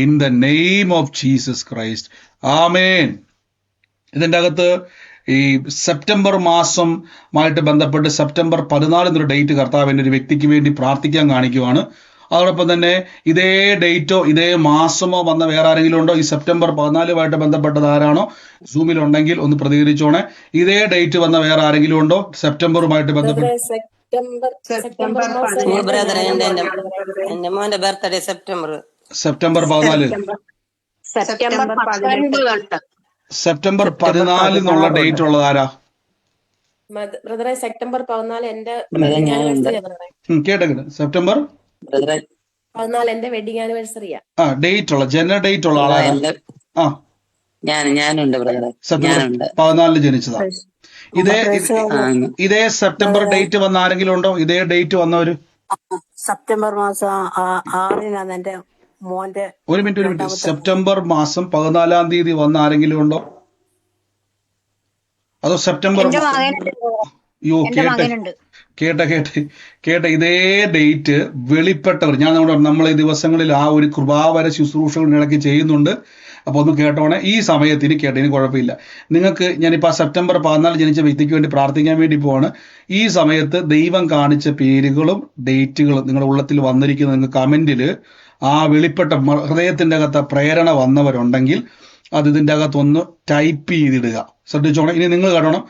In the name of Jesus Christ. ആമേൻ. ഇതിൻ്റെ അകത്ത് ഈ സെപ്റ്റംബർ മാസമായിട്ട് ബന്ധപ്പെട്ട് സെപ്റ്റംബർ 14 ഡേറ്റ് കർത്താവിൻ്റെ ഒരു വ്യക്തിക്ക് വേണ്ടി പ്രാർത്ഥിക്കാൻ കാണിക്കുവാണ്. അതോടൊപ്പം തന്നെ ഇതേ ഡേറ്റോ ഇതേ മാസമോ വന്ന വേറെ ആരെങ്കിലും ഉണ്ടോ? ഈ സെപ്റ്റംബർ 14 ബന്ധപ്പെട്ടത് ആരാണോ സൂമിലുണ്ടെങ്കിൽ ഒന്ന് പ്രതികരിച്ചോണേ. ഇതേ ഡേറ്റ് വന്ന വേറെ ആരെങ്കിലും ഉണ്ടോ സെപ്റ്റംബറുമായിട്ട് ബന്ധപ്പെട്ട്? എന്റെ മോന്റെ birthday September September 14. September September 14 എന്നുള്ള 16 ഉണ്ട്. ഡേറ്റ് ഉള്ളത് ആരാ? ബ്രദറെ സെപ്റ്റംബർ 14 എന്റെ ബ്രദറെ വെഡിങ് ഞാനുണ്ട്. ആനിവേഴ്സറിയാ ബ്രദറെ. കേട്ടെ സെപ്റ്റംബർ ബ്രദറെ 14 എന്റെ വെഡിങ് ആനിവേഴ്സറിയാ. ഡേറ്റ് ഉള്ള ജനന ഡേറ്റ് ഉള്ള ബ്രദറെ ആളാരാ? എന്റെ ആ ഞാനുണ്ട് ബ്രദറെ, സെപ്റ്റംബർ ഞാനുണ്ട്. 14 ജനിച്ചതാ. ഇതേ ആ, ഇതേ സെപ്റ്റംബർ ഡേറ്റ് വന്ന ആരെങ്കിലും ഉണ്ടോ? ഇതേ ഡേറ്റ് വന്നവര്? സെപ്റ്റംബർ മാസം 6-നാണ് എന്റെ മോന്റെ ഒരു മിനിറ്റ് രണ്ടാമത്തെ സെപ്റ്റംബർ മാസം 14 തീയതി വന്ന ആരെങ്കിലും ഉണ്ടോ? അതോ സെപ്റ്റംബർ എന്റെ മകനുണ്ട്. യോ എന്റെ മകനുണ്ട്. കേട്ടെ ഇതേ ഡേറ്റ് വെളിപ്പെട്ടവർ ഞാൻ നമ്മൾ ഈ ദിവസങ്ങളിൽ ആ ഒരു കൃപാവര ശുശ്രൂഷകൾ ഇടയ്ക്ക് ചെയ്യുന്നുണ്ട്. അപ്പൊ ഒന്ന് കേട്ടോണേ. ഈ സമയത്ത് ഇനി കേട്ടെ, ഇനി കുഴപ്പമില്ല. നിങ്ങൾക്ക് ഞാനിപ്പോൾ ആ സെപ്റ്റംബർ 14 ജനിച്ച വ്യക്തിക്ക് വേണ്ടി പ്രാർത്ഥിക്കാൻ വേണ്ടി പോവാണ്. ഈ സമയത്ത് ദൈവം കാണിച്ച പേരുകളും ഡേറ്റുകളും നിങ്ങളുടെ ഉള്ളത്തിൽ വന്നിരിക്കുന്ന നിങ്ങൾ കമന്റിൽ ആ വെളിപ്പെട്ട ഹൃദയത്തിന്റെ അകത്ത് പ്രേരണ വന്നവരുണ്ടെങ്കിൽ അത് ഇതിൻ്റെ അകത്തൊന്ന് ടൈപ്പ് ചെയ്തിടുക. ശ്രദ്ധിച്ചോണം. ഇനി നിങ്ങൾ കാണണം,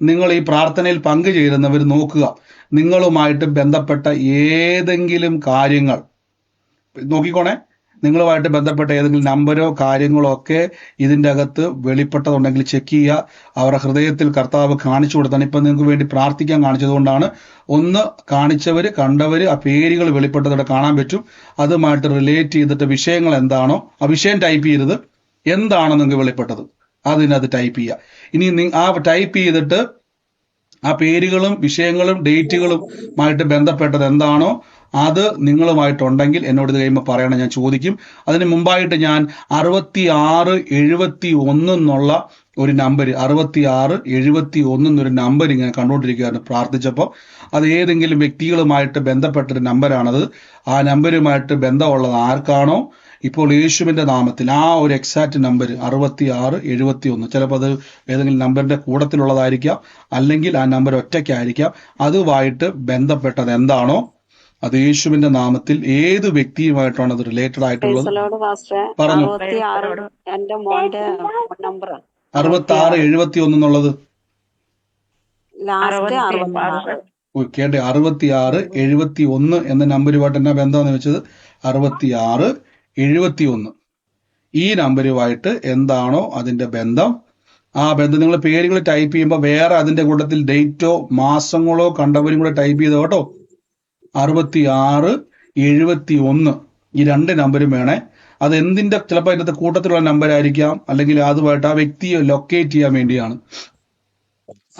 നിങ്ങൾ ഈ പ്രാർത്ഥനയിൽ പങ്കുചേരുന്നവർ നോക്കുക, നിങ്ങളുമായിട്ട് ബന്ധപ്പെട്ട ഏതെങ്കിലും കാര്യങ്ങൾ നോക്കിക്കോണേ. നിങ്ങളുമായിട്ട് ബന്ധപ്പെട്ട ഏതെങ്കിലും നമ്പരോ കാര്യങ്ങളോ ഒക്കെ ഇതിൻ്റെ അകത്ത് വെളിപ്പെട്ടതുണ്ടെങ്കിൽ ചെക്ക് ചെയ്യുക. അവരുടെ ഹൃദയത്തിൽ കർത്താവ് കാണിച്ചു കൊടുത്താണ്. ഇപ്പം നിങ്ങൾക്ക് വേണ്ടി പ്രാർത്ഥിക്കാൻ കാണിച്ചതുകൊണ്ടാണ്. ഒന്ന് കാണിച്ചവർ കണ്ടവർ ആ പേരുകൾ വെളിപ്പെട്ടതോടെ കാണാൻ പറ്റും. അതുമായിട്ട് റിലേറ്റ് ചെയ്തിട്ട് വിഷയങ്ങൾ എന്താണോ ആ വിഷയം ടൈപ്പ് ചെയ്തത്, എന്താണോ നിങ്ങൾക്ക് വെളിപ്പെട്ടത് അതിനകത്ത് ടൈപ്പ് ചെയ്യുക. ഇനി ആ ടൈപ്പ് ചെയ്തിട്ട് ആ പേരുകളും വിഷയങ്ങളും ഡേറ്റുകളുമായിട്ട് ബന്ധപ്പെട്ടത് എന്താണോ അത് നിങ്ങളുമായിട്ടുണ്ടെങ്കിൽ എന്നോട് ഇത് കഴിയുമ്പോൾ പറയണം, ഞാൻ ചോദിക്കും. അതിന് മുമ്പായിട്ട് ഞാൻ 6671 എന്നുള്ള ഒരു നമ്പർ 6671 എന്നൊരു നമ്പർ ഇങ്ങനെ കണ്ടുകൊണ്ടിരിക്കുകയായിരുന്നു പ്രാർത്ഥിച്ചപ്പോൾ. അത് ഏതെങ്കിലും വ്യക്തികളുമായിട്ട് ബന്ധപ്പെട്ടൊരു നമ്പറാണത്. ആ നമ്പരുമായിട്ട് ബന്ധമുള്ളത് ആർക്കാണോ ഇപ്പോൾ യേശുവിൻ്റെ നാമത്തിൽ ആ ഒരു എക്സാക്റ്റ് നമ്പർ 6671, ചിലപ്പോൾ അത് ഏതെങ്കിലും നമ്പറിൻ്റെ കൂട്ടത്തിലുള്ളതായിരിക്കാം, അല്ലെങ്കിൽ ആ നമ്പർ ഒറ്റയ്ക്കായിരിക്കാം. അതുമായിട്ട് ബന്ധപ്പെട്ടത് എന്താണോ അത് യേശുവിന്റെ നാമത്തിൽ ഏത് വ്യക്തിയുമായിട്ടാണ് അത് റിലേറ്റഡ് ആയിട്ടുള്ളത് പറഞ്ഞു. 66 എന്റെ മോന്റെ നമ്പർ 6671 എന്നുള്ളത് ലാസ്റ്റ് 66. കേട്ടെ 6671 എന്ന നമ്പരുമായിട്ട് എന്നാ ബന്ധമെന്ന് വെച്ചത് 6671 ഈ നമ്പരുമായിട്ട് എന്താണോ അതിന്റെ ബന്ധം, ആ ബന്ധം നിങ്ങൾ പേരുകൾ ടൈപ്പ് ചെയ്യുമ്പോൾ വേറെ അതിന്റെ കൂട്ടത്തിൽ ഡേറ്റോ മാസങ്ങളോ കണ്ടവരും കൂടെ ടൈപ്പ് ചെയ്തോ കേട്ടോ. 6671 ഈ രണ്ട് നമ്പരും വേണേ. അത് എന്തിന്റെ ചിലപ്പോൾ അതിന്റെ കൂട്ടത്തിലുള്ള നമ്പർ ആയിരിക്കാം, അല്ലെങ്കിൽ അതുമായിട്ട് ആ വ്യക്തിയെ ലൊക്കേറ്റ് ചെയ്യാൻ വേണ്ടിയാണ്.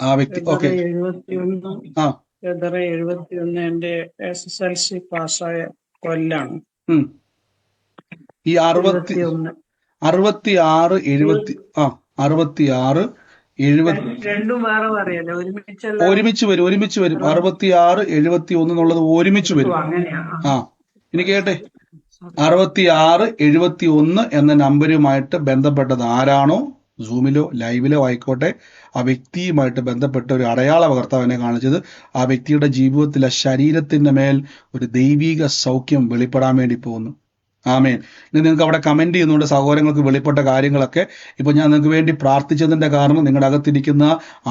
ആ വ്യക്തി ഓക്കെ. 71 എന്റെ SSLC പാസ്സായ കൊല്ലാണ്. ഈ 66 രണ്ടും വേറെ പറയല്ലേ, ഒരുമിച്ച് വരും 66 71 എന്നുള്ളത് ഒരുമിച്ച് വരും. ആ ഇനി കേട്ടെ 66 71 എന്ന നമ്പരുമായിട്ട് ബന്ധപ്പെട്ടത് ആരാണോ സൂമിലോ ലൈവിലോ ആയിക്കോട്ടെ ആ വ്യക്തിയുമായിട്ട് ബന്ധപ്പെട്ട ഒരു അടയാള കർത്താവിനെ കാണിച്ചത് ആ വ്യക്തിയുടെ ജീവിതത്തിൽ ആ ശരീരത്തിന്റെ മേൽ ഒരു ദൈവിക സൗഖ്യം വെളിപ്പെടാൻ വേണ്ടി പോകുന്നു. ആമേൻ. ഇനി നിങ്ങൾക്ക് അവിടെ കമന്റ് ചെയ്യുന്നുണ്ട് സഹോദരങ്ങൾക്ക് വെളിപ്പെട്ട കാര്യങ്ങളൊക്കെ. ഇപ്പൊ ഞാൻ നിങ്ങൾക്ക് വേണ്ടി പ്രാർത്ഥിച്ചതിന്റെ കാരണം നിങ്ങളുടെ അകത്തിരിക്കുന്ന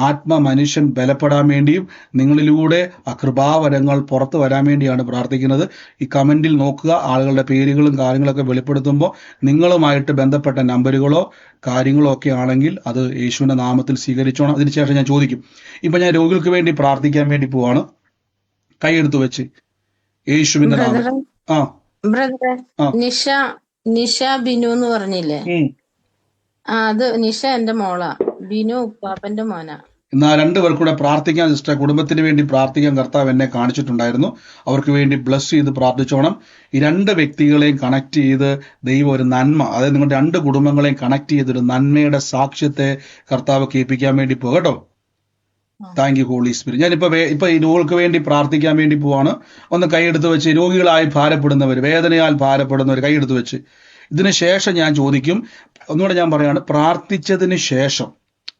ആത്മ മനുഷ്യൻ ബലപ്പെടാൻ വേണ്ടിയും നിങ്ങളിലൂടെ ആ കൃപാവരങ്ങൾ പുറത്തു വരാൻ വേണ്ടിയാണ് പ്രാർത്ഥിക്കുന്നത്. ഈ കമന്റിൽ നോക്കുക, ആളുകളുടെ പേരുകളും കാര്യങ്ങളൊക്കെ വെളിപ്പെടുത്തുമ്പോൾ നിങ്ങളുമായിട്ട് ബന്ധപ്പെട്ട നമ്പറുകളോ കാര്യങ്ങളോ ഒക്കെ ആണെങ്കിൽ അത് യേശുവിന്റെ നാമത്തിൽ സ്വീകരിച്ചോണം. അതിനുശേഷം ഞാൻ ചോദിക്കും. ഇപ്പൊ ഞാൻ രോഗികൾക്ക് വേണ്ടി പ്രാർത്ഥിക്കാൻ വേണ്ടി പോവാണ്. കൈയെടുത്ത് വെച്ച് യേശുവിന്റെ നാമത്തിൽ. ആ ബ്രദറെ, നിഷ ബിനു എന്ന് പറഞ്ഞില്ലേ? അത് നിഷ എന്റെ മോളാ, ബിനു ഉപ്പാപ്പന്റെ മോനാ. എന്നാൽ രണ്ടുപേർക്കൂടെ പ്രാർത്ഥിക്കാൻ സിസ്റ്റർ, കുടുംബത്തിന് വേണ്ടി പ്രാർത്ഥിക്കാൻ കർത്താവ് എന്നെ കാണിച്ചിട്ടുണ്ടായിരുന്നു. അവർക്ക് വേണ്ടി ബ്ലസ് ചെയ്ത് പ്രാർത്ഥിച്ചോണം. ഈ രണ്ട് വ്യക്തികളെയും കണക്ട് ചെയ്ത് ദൈവം ഒരു നന്മ, അതായത് നിങ്ങളുടെ രണ്ട് കുടുംബങ്ങളെയും കണക്ട് ചെയ്തൊരു നന്മയുടെ സാക്ഷ്യത്തെ കർത്താവ് കേൾപ്പിക്കാൻ വേണ്ടി പോകട്ടോ. Thank you holy Spirit. ഞാനിപ്പോ ഈ രോഗികൾക്ക് വേണ്ടി പ്രാർത്ഥിക്കാൻ വേണ്ടി പോവാണ്. ഒന്ന് കൈയെടുത്ത് വെച്ച് രോഗികളായി ഭാരപ്പെടുന്നവർ, വേദനയാൽ ഭാരപ്പെടുന്നവർ കൈയെടുത്ത് വെച്ച്. ഇതിന് ശേഷം ഞാൻ ചോദിക്കും, ഒന്നുകൂടെ ഞാൻ പറയാണ്, പ്രാർത്ഥിച്ചതിന് ശേഷം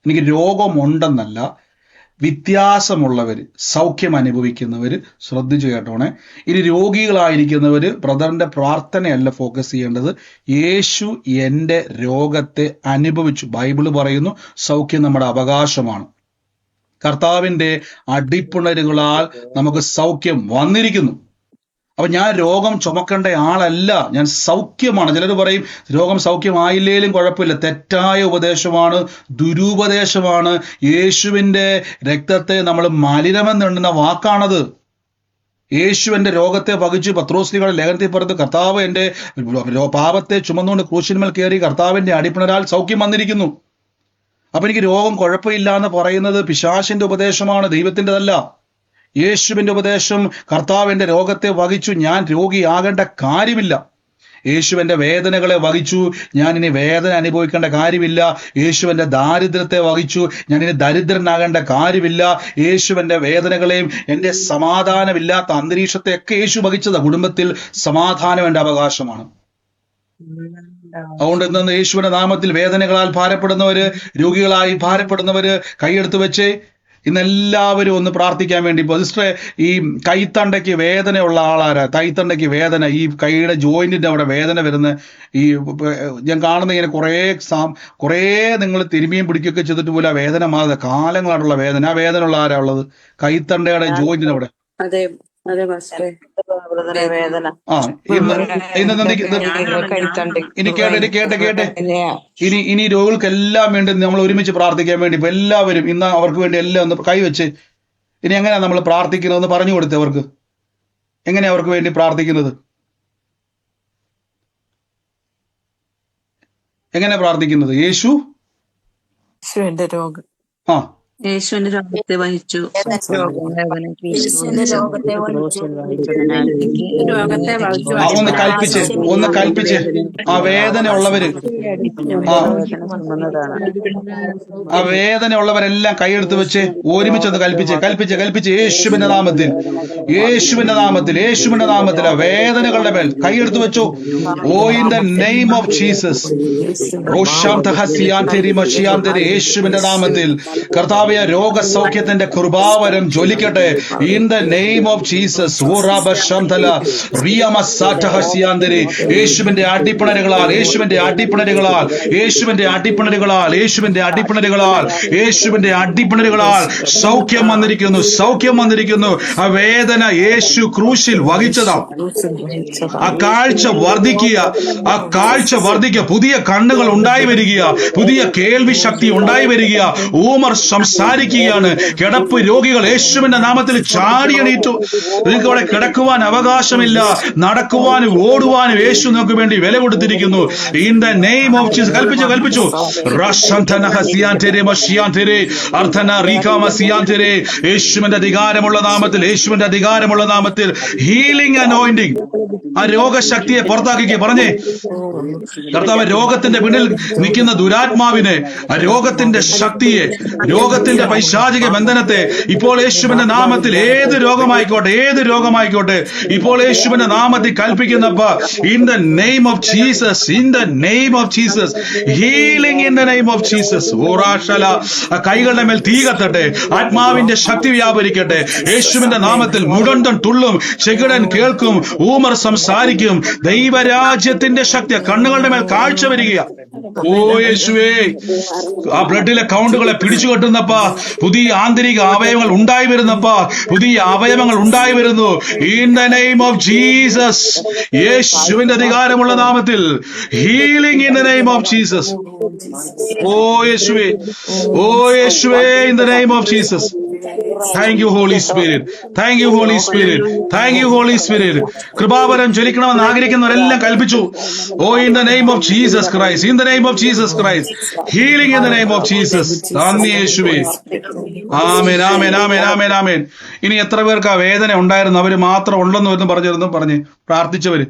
എനിക്ക് രോഗമുണ്ടെന്നല്ല, വ്യത്യാസമുള്ളവർ, സൗഖ്യം അനുഭവിക്കുന്നവർ ശ്രദ്ധിച്ചു കേട്ടോണേ. ഇനി രോഗികളായിരിക്കുന്നവർ ബ്രദറിന്റെ പ്രാർത്ഥനയല്ല ഫോക്കസ് ചെയ്യേണ്ടത്. യേശു എൻ്റെ രോഗത്തെ അനുഭവിച്ചു. ബൈബിള് പറയുന്നു സൗഖ്യം നമ്മുടെ അവകാശമാണ്. കർത്താവിന്റെ അടിപ്പിണരുകളാൽ നമുക്ക് സൗഖ്യം വന്നിരിക്കുന്നു. അപ്പൊ ഞാൻ രോഗം ചുമക്കേണ്ട ആളല്ല, ഞാൻ സൗഖ്യമാണ്. ചിലർ പറയും രോഗം സൗഖ്യമായില്ലേലും കുഴപ്പമില്ല. തെറ്റായ ഉപദേശമാണ്, ദുരുപദേശമാണ്. യേശുവിന്റെ രക്തത്തെ നമ്മൾ മലിനമെന്നുണ്ടെന്ന വാക്കാണത്. യേശു എന്റെ രോഗത്തെ വഹിച്ചു. പത്രോസ്ലിയുടെ ലേഖനത്തിൽ പറഞ്ഞത് കർത്താവ് എന്റെ പാപത്തെ ചുമന്നുകൊണ്ട് ക്രൂശിന്മേൽ കയറി കർത്താവിന്റെ അടിപ്പിണരാൽ സൗഖ്യം വന്നിരിക്കുന്നു. അപ്പൊ എനിക്ക് രോഗം കുഴപ്പമില്ല എന്ന് പറയുന്നത് പിശാചിന്റെ ഉപദേശമാണ്, ദൈവത്തിൻ്റെതല്ല. യേശുവിന്റെ ഉപദേശം കർത്താവിന്റെ രോഗത്തെ വഹിച്ചു, ഞാൻ രോഗിയാകേണ്ട കാര്യമില്ല. യേശുവിന്റെ വേദനകളെ വഹിച്ചു, ഞാൻ ഇനി വേദന അനുഭവിക്കേണ്ട കാര്യമില്ല. യേശുവിന്റെ ദാരിദ്ര്യത്തെ വഹിച്ചു, ഞാൻ ഇനി ദരിദ്രനാകേണ്ട കാര്യമില്ല. യേശുവിന്റെ വേദനകളെയും എൻ്റെ സമാധാനമില്ലാത്ത അന്തരീക്ഷത്തെയൊക്കെ യേശു വഹിച്ചതാ. കുടുംബത്തിൽ സമാധാനം എൻ്റെ അവകാശമാണ്. അതുകൊണ്ട് ഇന്ന് യേശുവിന്റെ നാമത്തിൽ വേദനകളാൽ ഭാരപ്പെടുന്നവര്, രോഗികളായി ഭാരപ്പെടുന്നവര് കൈയെടുത്ത് വെച്ച് ഇന്നെല്ലാവരും ഒന്ന് പ്രാർത്ഥിക്കാൻ വേണ്ടി. സിസ്റ്ററെ, ഈ കൈത്തണ്ടയ്ക്ക് വേദനയുള്ള ആളാരാ? കൈത്തണ്ടയ്ക്ക് വേദന, ഈ കൈയുടെ ജോയിന്റിന്റെ അവിടെ വേദന വരുന്ന, ഈ ഞാൻ കാണുന്ന ഇങ്ങനെ കുറേ നിങ്ങൾ തിരുമിയും പിടിക്കുകയൊക്കെ ചെയ്തിട്ട് പോലും ആ വേദന മാറുക, കാലങ്ങളായിട്ടുള്ള വേദന. ആ വേദന ഉള്ള ആരാ ഉള്ളത്? കൈത്തണ്ടയുടെ ജോയിന്റിന്റെ അവിടെ. അതെ അതെ പാസ്റ്ററെ, വേദന. ആ ഇനി രോഗികൾക്കെല്ലാം വേണ്ടി നമ്മൾ ഒരുമിച്ച് പ്രാർത്ഥിക്കാൻ വേണ്ടി ഇപ്പൊ എല്ലാവരും ഇന്ന് അവർക്ക് വേണ്ടി എല്ലാം ഒന്ന് കൈവച്ച് ഇനി എങ്ങനെയാ നമ്മൾ പ്രാർത്ഥിക്കുന്നതെന്ന് പറഞ്ഞു കൊടുത്തേ. അവർക്ക് എങ്ങനെയാ അവർക്ക് വേണ്ടി പ്രാർത്ഥിക്കുന്നത്? എങ്ങനെ പ്രാർത്ഥിക്കുന്നത്? യേശു യേശുവിന്റെ രോഗം, ആ യേശുവിന്റെ രോഗത്തെ വഹിച്ചു, ഒന്ന് കൽപ്പിച്ച് ആ വേദന ഉള്ളവര്, ആ വേദന ഉള്ളവരെല്ലാം കൈയെടുത്ത് വെച്ച് ഒരുമിച്ചൊന്ന് കൽപ്പിച്ച് യേശുവിന്റെ നാമത്തിൽ, യേശുവിന്റെ നാമത്തിൽ, യേശുവിന്റെ നാമത്തിൽ ആ വേദനകളുടെ മേൽ കൈയെടുത്ത് വെച്ചു. ഓ in the name of Jesus, യേശുവിന്റെ നാമത്തിൽ കർത്താവ് രോഗസൗഖ്യത്തിന്റെ കൃപാവരം ജ്വലിക്കട്ടെ. In the name of Jesus. യേശുവിന്റെ അടിപ്പിണരുകളാൽ, യേശുവിന്റെ അടിപ്പിണരുകളാൽ, യേശുവിന്റെ അടിപ്പിണരുകളാൽ, യേശുവിന്റെ അടിപ്പിണരുകളാൽ, യേശുവിന്റെ അടിപ്പിണരുകളാൽ സൗഖ്യം വന്നിരിക്കുന്നു, സൗഖ്യം വന്നിരിക്കുന്നു. ആ വേദന യേശു ക്രൂശിൽ വഹിച്ചതാണ്. ആ കാഴ്ച വർദ്ധിക്കുക, ആ കാഴ്ച വർദ്ധിക്കുക. പുതിയ കണ്ണുകൾ ഉണ്ടായി വരിക, പുതിയ കേൾവി ശക്തി ഉണ്ടായി വരിക. ഊമർ സംസാരിക്കുകയാണ്. കിടപ്പ് രോഗികൾ യേശുവിന്റെ നാമത്തിൽ ചാടിയണീറ്റു. നിങ്ങൾക്ക് അവിടെ കിടക്കുവാൻ അവകാശമില്ല, നടക്കുവാനും ഓടുവാനും യേശു നിങ്ങൾക്ക് വേണ്ടി വില കൊടുത്തിരിക്കുന്നു. In the name of Jesus. കൽപ്പിച്ചു. യേശുവിന്റെ അധികാരമുള്ള നാമത്തിൽ, യേശുവിന്റെ അധികാരമുള്ള നാമത്തിൽ ഹീലിംഗ് അനോയിന്റിംഗ്. ആ രോഗശക്തിയെ പുറത്താക്കി പറഞ്ഞേ. കർത്താവ് രോഗത്തിന്റെ പിന്നിൽ നിൽക്കുന്ന ദുരാത്മാവിനെ, ആ രോഗത്തിന്റെ ശക്തിയെ, രോഗത്തിന്റെ പൈശാചിക ബന്ധനത്തെ ഇപ്പോൾ യേശുവിന്റെ നാമത്തിൽ, ഏത് രോഗമായിക്കോട്ടെ ഇപ്പോൾ യേശുവിന്റെ നാമത്തിൽ കൽപ്പിക്കുന്നപ്പ, in the name of Jesus, in the name of Jesus, healing in the name of Jesus. ഓറാശല, കൈകളുടെ മേൽ തീ കത്തട്ടെ, ആത്മാവിന്റെ ശക്തി വ്യാപരിക്കട്ടെ. യേശുവിന്റെ നാമത്തിൽ മുടന്തൻ തുള്ളും, ചെകിടൻ കേൾക്കും, ഊമർ സംസാരിക്കും. ദൈവരാജ്യത്തിന്റെ ശക്തി കണ്ണുകളുടെ മേൽ കാഴ്ച വരിക. ഓ യേശുവേ, ആ ബ്ലഡിലെ കൗണ്ടുകളെ പിടിച്ചു കെട്ടുന്നപ്പ, പുതിയ ആന്തരിക അവയവങ്ങൾ ഉണ്ടായി വരുന്നപ്പ, പുതിയ അവയവങ്ങൾ ഉണ്ടായി വരുന്നു. In the name of Jesus, യേശുവിന്റെ അധികാരമുള്ള നാമത്തിൽ healing in the name of Jesus. ഓ യേശുവേ, ഓ യേശുവേ, in the name of Jesus. Thank you, Holy Spirit. Thank you, Holy Spirit. Thank you, Holy Spirit. കൃപാവരം ജ്വലിക്കണമെന്ന് ആഗ്രഹിക്കുന്നവരെല്ലാം കൽപ്പിച്ചു. Oh, in the name of Jesus Christ. In the name of Jesus Christ. Healing in the name of Jesus. നന്ദി യേശുവേ. ആമേൻ, ആമേൻ, ആമേൻ, ആമേൻ, ആമേൻ. ഇനി എത്ര പേർക്ക് ആ വേദന ഉണ്ടായിരുന്നു? അവര് മാത്രം ഉണ്ടെന്ന് പറഞ്ഞ് പ്രാർത്ഥിച്ചവര്,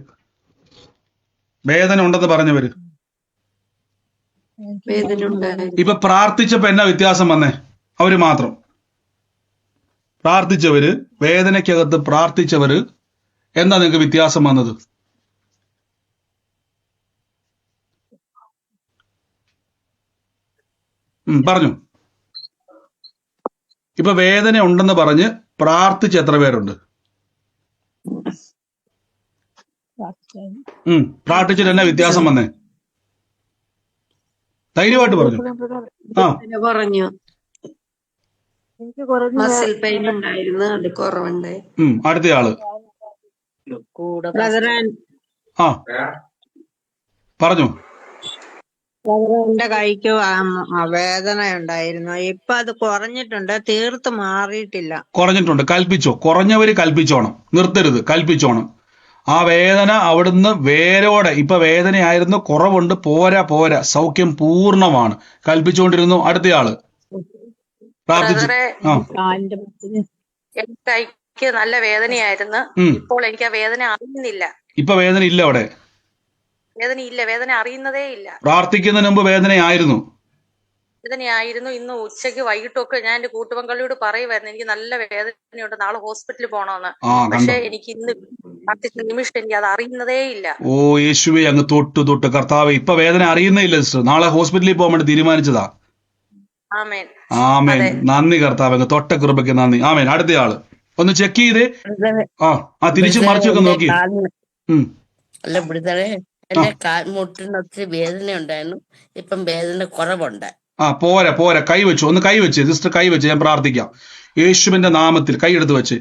വേദന ഉണ്ടെന്ന് പറഞ്ഞവര്. ഇപ്പൊ പ്രാർത്ഥിച്ചപ്പോ എന്നാ വ്യത്യാസം വന്നേ? അവര് മാത്രം പ്രാർത്ഥിച്ചവര്, വേദനയ്ക്കകത്ത് പ്രാർത്ഥിച്ചവര്, എന്താ നിങ്ങൾക്ക് വ്യത്യാസം വന്നത്? പറഞ്ഞു. ഇപ്പൊ വേദന ഉണ്ടെന്ന് പറഞ്ഞ് പ്രാർത്ഥിച്ച് എത്ര പേരുണ്ട്? പ്രാർത്ഥിച്ചിട്ട് എന്നാ വ്യത്യാസം വന്നേ? ധൈര്യമായിട്ട് പറഞ്ഞു. പറഞ്ഞു, മസിൽ പെയിൻ ഉണ്ടായിരുന്നു, അത് കുറവുണ്ട്. അടുത്തയാള് ബ്രദറെ ആ പറഞ്ഞു. എന്റെ കൈക്ക് വേദന ഉണ്ടായിരുന്നു. ഇപ്പൊ അത് കുറഞ്ഞിട്ടുണ്ട്, തീർത്ത് മാറിയിട്ടില്ല. കുറഞ്ഞിട്ടുണ്ട്. കൽപ്പിച്ചോ, കുറഞ്ഞവര് കൽപ്പിച്ചോണം, നിർത്തരുത്, കൽപ്പിച്ചോണം. ആ വേദന അവിടുന്ന് വേരോടെ, ഇപ്പൊ വേദനയായിരുന്നു, കുറവുണ്ട്, പോരാ പോരാ, സൗഖ്യം പൂർണ്ണമാണ്. കൽപ്പിച്ചുകൊണ്ടിരുന്നു. അടുത്തയാള് പ്രാർത്ഥിച്ചു. ആ എന്റെ കൈക്ക് നല്ല വേദനയായിരുന്നു. ഇപ്പോൾ എനിക്ക് ആ വേദന അറിയുന്നില്ല. ഇപ്പൊ വേദന ഇല്ല, അവിടെ വേദനയില്ല, വേദന അറിയുന്നതേ ഇല്ല. പ്രാർത്ഥിക്കുന്നതിന് മുമ്പ് വേദനയായിരുന്നു. വേദനയായിരുന്നു. ഇന്ന് ഉച്ചയ്ക്ക് വൈകിട്ടൊക്കെ ഞാൻ എന്റെ കൂട്ടുപങ്കാളിയോട് പറയുമായിരുന്നു, എനിക്ക് നല്ല വേദനയുണ്ട്, നാളെ ഹോസ്പിറ്റലിൽ പോകണമെന്ന്. പക്ഷെ എനിക്ക് ഇന്ന് പ്രാർത്ഥിച്ച നിമിഷം എനിക്ക് അത് അറിയുന്നതേ ഇല്ല. ഓ യേശുവേ, അങ്ങ് തൊട്ട് കർത്താവേ, ഇപ്പൊ വേദന അറിയുന്നേ ഇല്ല സിസ്റ്റർ. നാളെ ഹോസ്പിറ്റലിൽ പോകാൻ വേണ്ടി തീരുമാനിച്ചതാ. ആമേൻ. ആമേൻ. നന്ദി കർത്താവേ, അങ്ങ് തൊട്ട കൃപയ്ക്ക് നന്ദി. ആമേൻ. അടുത്തയാള് ഒന്ന് ചെക്ക് ചെയ്തേ. ആ തിരിച്ചു മറിച്ചൊക്കെ നോക്കി. അല്ല ബ്രദറെ, എന്റെ കാൽമുട്ടിന് ഒത്തിരി വേദന ഉണ്ടായിരുന്നു. ഇപ്പം വേദന കുറവുണ്ട്. പോരാ, കൈവച്ചു. ഒന്ന് കൈവച്ച് സിസ്റ്റർ, കൈവച്ച് ഞാൻ പ്രാർത്ഥിക്കാം. യേശുവിന്റെ നാമത്തിൽ കൈ എടുത്ത് വെച്ച്.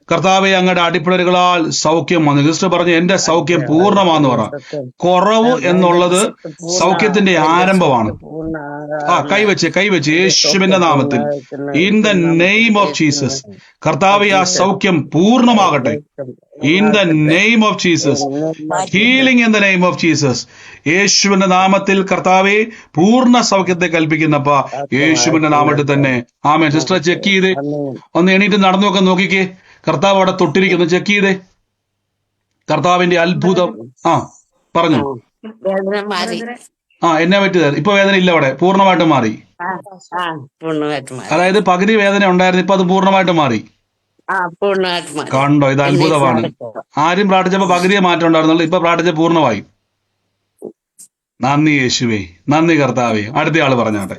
കർത്താവെ, അങ്ങയുടെ അടിപ്പിണരുകളാൽ സൗഖ്യം വന്നു. സിസ്റ്റർ പറഞ്ഞു എന്റെ സൗഖ്യം പൂർണ്ണമാന്ന് പറ. കുറവ് എന്നുള്ളത് സൗഖ്യത്തിന്റെ ആരംഭമാണ്. കൈവച്ച് യേശുവിന്റെ നാമത്തിൽ, in the name of Jesus. കർത്താവെ, ആ സൗഖ്യം പൂർണ്ണമാകട്ടെ. In the name of Jesus, healing in the name of Jesus. യേശുവിന്റെ നാമത്തിൽ കർത്താവെ, പൂർണ്ണ സൗഖ്യത്തെ കൽപ്പിക്കുന്നപ്പ യേശുവിന്റെ നാമത്തിൽ തന്നെ. ആമേൻ. സിസ്റ്റർ ചെക്ക് ചെയ്തേ, ഒന്ന് എണീറ്റ് നടന്നു നോക്കാൻ നോക്കിക്കേ. കർത്താവ് അവിടെ തൊട്ടിരിക്കുന്നു. ചെക്ക് ചെയ്തേ. കർത്താവിന്റെ അത്ഭുതം. പറഞ്ഞു. എന്നെ പറ്റിയത് ഇപ്പൊ വേദന ഇല്ല, അവിടെ പൂർണ്ണമായിട്ടും മാറി. അതായത് പകുതി വേദന ഉണ്ടായിരുന്നു, ഇപ്പൊ അത് പൂർണ്ണമായിട്ട് മാറി. കണ്ടോ, ഇത് അത്ഭുതമാണ്. ആരും പ്രാർത്ഥിച്ചപ്പോ പകുതിയെ മാറ്റം ഉണ്ടായിരുന്നുള്ളൂ, ഇപ്പൊ പ്രാർത്ഥിച്ച പൂർണ്ണമായി. നന്ദി യേശുവേ, നന്ദി കർത്താവേ. അടുത്ത ആള് പറഞ്ഞാട്ടെ.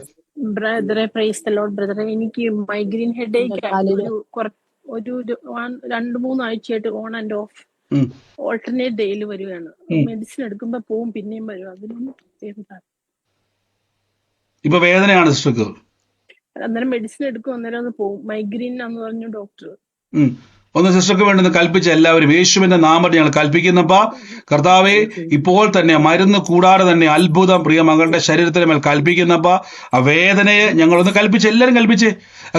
ബ്രദറെ, പ്രൈസ് ദി ലോർഡ്. ബ്രദറെ, എനിക്ക് മൈഗ്രെയിൻ ഹെഡേക്ക് ഒരു 2-3 ആഴ്ചയായിട്ട് ഓൺ ആൻഡ് ഓഫ് ഓൾട്ടർനേറ്റ് ഡേയിൽ വരുവാണ്. മെഡിസിൻ എടുക്കുമ്പോ പോവും, പിന്നെയും വരും. അതിനൊന്നും ഇപ്പൊ വേദനയാണ് സിസ്റ്റർക്ക്. അന്നേരം മെഡിസിൻ എടുക്കും, അന്നേരം ഒന്ന് പോവും. മൈഗ്രെയിൻ ആന്ന് പറഞ്ഞു ഡോക്ടർ. ഒന്ന് സിസ്റ്റർക്ക് വേണ്ടി കൽപ്പിച്ച എല്ലാവരും യേശുവിന്റെ നാമത്തിൽ ഞങ്ങൾ കൽപ്പിക്കുന്നപ്പ കർത്താവെ, ഇപ്പോൾ തന്നെ മരുന്ന് കൂടാതെ തന്നെ അത്ഭുതം പ്രിയ മകളുടെ ശരീരത്തിന് മേൽ കൽപ്പിക്കുന്നപ്പ ആ വേദനയെ ഞങ്ങളൊന്ന് കൽപ്പിച്ച്, എല്ലാവരും കൽപ്പിച്ച്.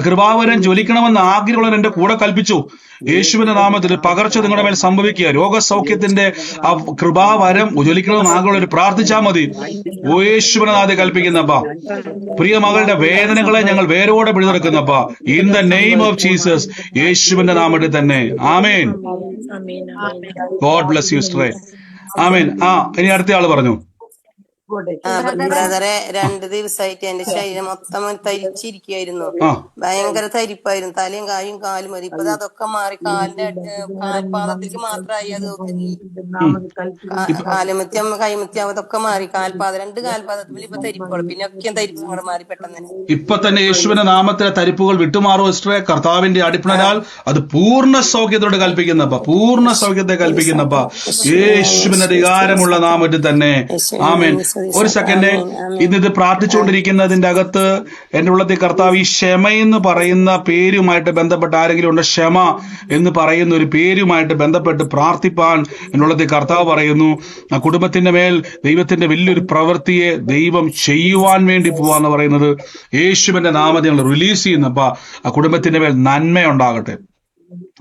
കൃപാവരം ജ്വലിക്കണമെന്ന് ആഗ്രഹമുള്ളവർ എന്റെ കൂടെ കൽപ്പിച്ചു. യേശുവിന്റെ നാമത്തിൽ പകർച്ച നിങ്ങളുടെ മേൽ സംഭവിക്കുക. രോഗസൗഖ്യത്തിന്റെ ആ കൃപാവരം ജ്വലിക്കണമെന്ന് ആഗ്രഹമുള്ളവർ പ്രാർത്ഥിച്ചാൽ മതി. ഓ യേശുവിനെ നാഥ കൽപ്പിക്കുന്നപ്പ പ്രിയ മകളുടെ വേദനകളെ ഞങ്ങൾ വേരോടെ പിടിതെടുക്കുന്നപ്പ in the name of Jesus, യേശുവിന്റെ നാമത്തിൽ തന്നെ. ആമേൻ. ഗോഡ് ബ്ലെസ് യു സിസ്റ്ററെ. ആമേൻ. ഇനി അടുത്ത ആള് പറഞ്ഞു. ബ്രദറെ, 2 ദിവസമായിട്ട് എന്റെ ശരീരം മൊത്തം തരിച്ചിരിക്കുകയായിരുന്നു. ഭയങ്കര തരിപ്പായിരുന്നു. തലയും കാലും മതി. ഇപ്പൊ അതൊക്കെ മാറി. കാലിന്റെ കാൽപാദത്തിലേക്ക് മാത്രമായി. അത് കാലുമത്യം കൈമത്യം അതൊക്കെ മാറി. 2 കാൽപാദത്തിൽ ഇപ്പൊ തരിപ്പുകൾ, പിന്നെ ഒക്കെ തരിപ്പും കൂടെ മാറി പെട്ടെന്ന്. ഇപ്പൊ തന്നെ യേശുവിന്റെ നാമത്തിലെ തരിപ്പുകൾ വിട്ടുമാറും സിസ്റ്ററെ. കർത്താവിന്റെ അടിപ്പിണരാൽ അത് പൂർണ്ണ സൗഖ്യത്തോട് കൽപ്പിക്കുന്നപ്പ, പൂർണ്ണ സൗഖ്യത്തെ കൽപ്പിക്കുന്നപ്പ യേശുവിന്റെ അധികാരമുള്ള നാമത്തിൽ തന്നെ. ആമേൻ. ഒരു സെക്കൻഡ്. ഇന്നിത് പ്രാർത്ഥിച്ചുകൊണ്ടിരിക്കുന്നതിന്റെ അകത്ത് എന്റെ ഉള്ളത്തിൽ കർത്താവ് ഈ ക്ഷമ എന്ന് പറയുന്ന പേരുമായിട്ട് ബന്ധപ്പെട്ട് ആരെങ്കിലും ഉണ്ട്? ക്ഷമ എന്ന് പറയുന്ന ഒരു പേരുമായിട്ട് ബന്ധപ്പെട്ട് പ്രാർത്ഥിപ്പാൻ എന്റെ ഉള്ളത്തിൽ കർത്താവ് പറയുന്നു. ആ കുടുംബത്തിന്റെ മേൽ ദൈവത്തിന്റെ വലിയൊരു പ്രവൃത്തിയെ ദൈവം ചെയ്യുവാൻ വേണ്ടി പോവാന്ന് പറയുന്നത് യേശുവിന്റെ നാമത്തിൽ ഞങ്ങൾ റിലീസ് ചെയ്യുന്നപ്പ ആ കുടുംബത്തിന്റെ മേൽ നന്മയുണ്ടാകട്ടെ.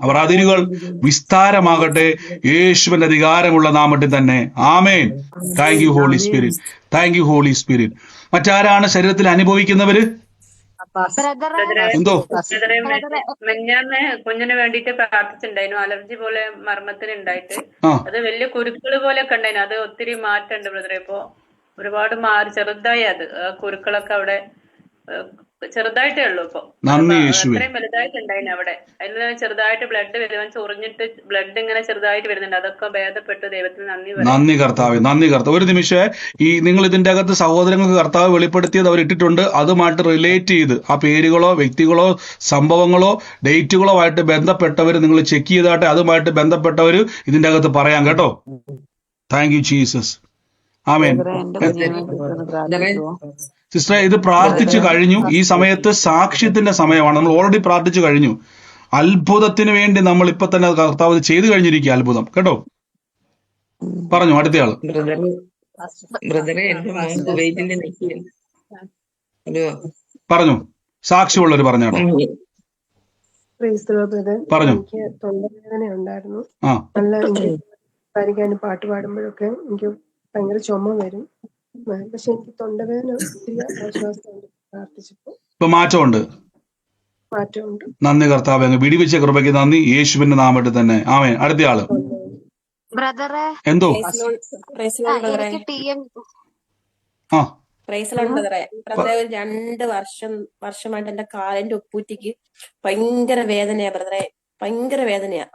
അവർ അതിരുകൾ വിസ്താരമാകട്ടെ. യേശുവിന്റെ അധികാരമുള്ള നാമത്തിൽ തന്നെ. ആമേൻ. Thank you holy spirit. Thank you holy Spirit. മറ്റാരാണ് ശരീരത്തിൽ അനുഭവിക്കുന്നവര്? എന്തോ മെഞ്ഞാന്ന് കുഞ്ഞിന് വേണ്ടിട്ട് പ്രാർത്ഥിച്ചിട്ടുണ്ടായിരുന്നു. അലർജി പോലെ മർമ്മത്തിന് ഉണ്ടായിട്ട് അത് വലിയ കുരുക്കള് പോലെയൊക്കെ ഉണ്ടായിരുന്നു. അത് ഒത്തിരി മാറ്റമുണ്ട് ബ്രദറെ. ഇപ്പൊ ഒരുപാട് മാറി, ചെറുതായി അത് കുരുക്കളൊക്കെ അവിടെ ചെറുതായിട്ടേ ഉള്ളൂ. ഇപ്പൊ അത്രയും വലുതായിട്ടുണ്ടായിരുന്നു അവിടെ. അതിന് ചെറുതായിട്ട് ബ്ലഡ് വരുവാൻ, ചൊറിഞ്ഞിട്ട് ബ്ലഡ് ഇങ്ങനെ ചെറുതായിട്ട് വരുന്നുണ്ട്. അതൊക്കെ ഭേദപ്പെട്ടു. ദൈവത്തിന് നന്ദി കർത്താവ്, നന്ദി കർത്താവ്. ഒരു നിമിഷം, ഈ നിങ്ങൾ ഇതിന്റെ അകത്ത് സഹോദരങ്ങൾക്ക് കർത്താവ് വെളിപ്പെടുത്തിയത് അവർ ഇട്ടിട്ടുണ്ട്. അതുമായിട്ട് റിലേറ്റ് ചെയ്ത് ആ പേരുകളോ വ്യക്തികളോ സംഭവങ്ങളോ ഡേറ്റുകളോ ആയിട്ട് ബന്ധപ്പെട്ടവർ നിങ്ങൾ ചെക്ക് ചെയ്താട്ടെ. അതുമായിട്ട് ബന്ധപ്പെട്ടവർ ഇതിന്റെ അകത്ത് പറയാം കേട്ടോ. Thank you Jesus. ആമേൻ. സിസ്റ്ററെ, ഇത് പ്രാർത്ഥിച്ചു കഴിഞ്ഞു. ഈ സമയത്ത് സാക്ഷ്യത്തിന്റെ സമയമാണ്. നമ്മൾ ഓൾറെഡി പ്രാർത്ഥിച്ചു കഴിഞ്ഞു. അത്ഭുതത്തിന് വേണ്ടി നമ്മൾ ഇപ്പൊ തന്നെ കർത്താവ് ചെയ്തു കഴിഞ്ഞിരിക്കുക അത്ഭുതം കേട്ടോ. പറഞ്ഞു അടുത്തയാള്. ബ്രദറെ എന്റെ മോൻ കുവൈറ്റിൽ നിൽക്കുകയാണ്. ഹലോ പറഞ്ഞു, സാക്ഷ്യമുള്ളവർ പറഞ്ഞാട്ടോ. പറഞ്ഞു. എനിക്ക് തൊണ്ടവേദന ഉണ്ടായിരുന്നു. ആ നല്ല എനിക്ക് സംസാരിക്കാനും പാട്ട് പാടുമ്പോഴൊക്കെ എനിക്ക് ഭയങ്കര ചുമ വരും. പക്ഷെ എനിക്ക് തൊണ്ടവേദന ഒത്തിരി ആശ്വാസമുണ്ട്. പ്രാർത്ഥിച്ചപ്പോ ഇപ്പൊ മാറ്റമുണ്ട്. മാറ്റമുണ്ട്. നന്ദി കർത്താവേ, അങ്ങ് വിടിവെച്ച കൃപയ്ക്ക് നന്ദി, യേശുവിന്റെ നാമത്തിൽ തന്നെ ആമേൻ. അടുത്തയാള്. ബ്രദറെ എന്തോ ആ ബ്രദറെ ഒരു 2 വർഷമായിട്ട് എന്റെ കാലിന്റെ ഉപ്പൂറ്റിക്ക് ഭയങ്കര വേദനയാ ബ്രദറെ, ഭയങ്കര വേദനയാ.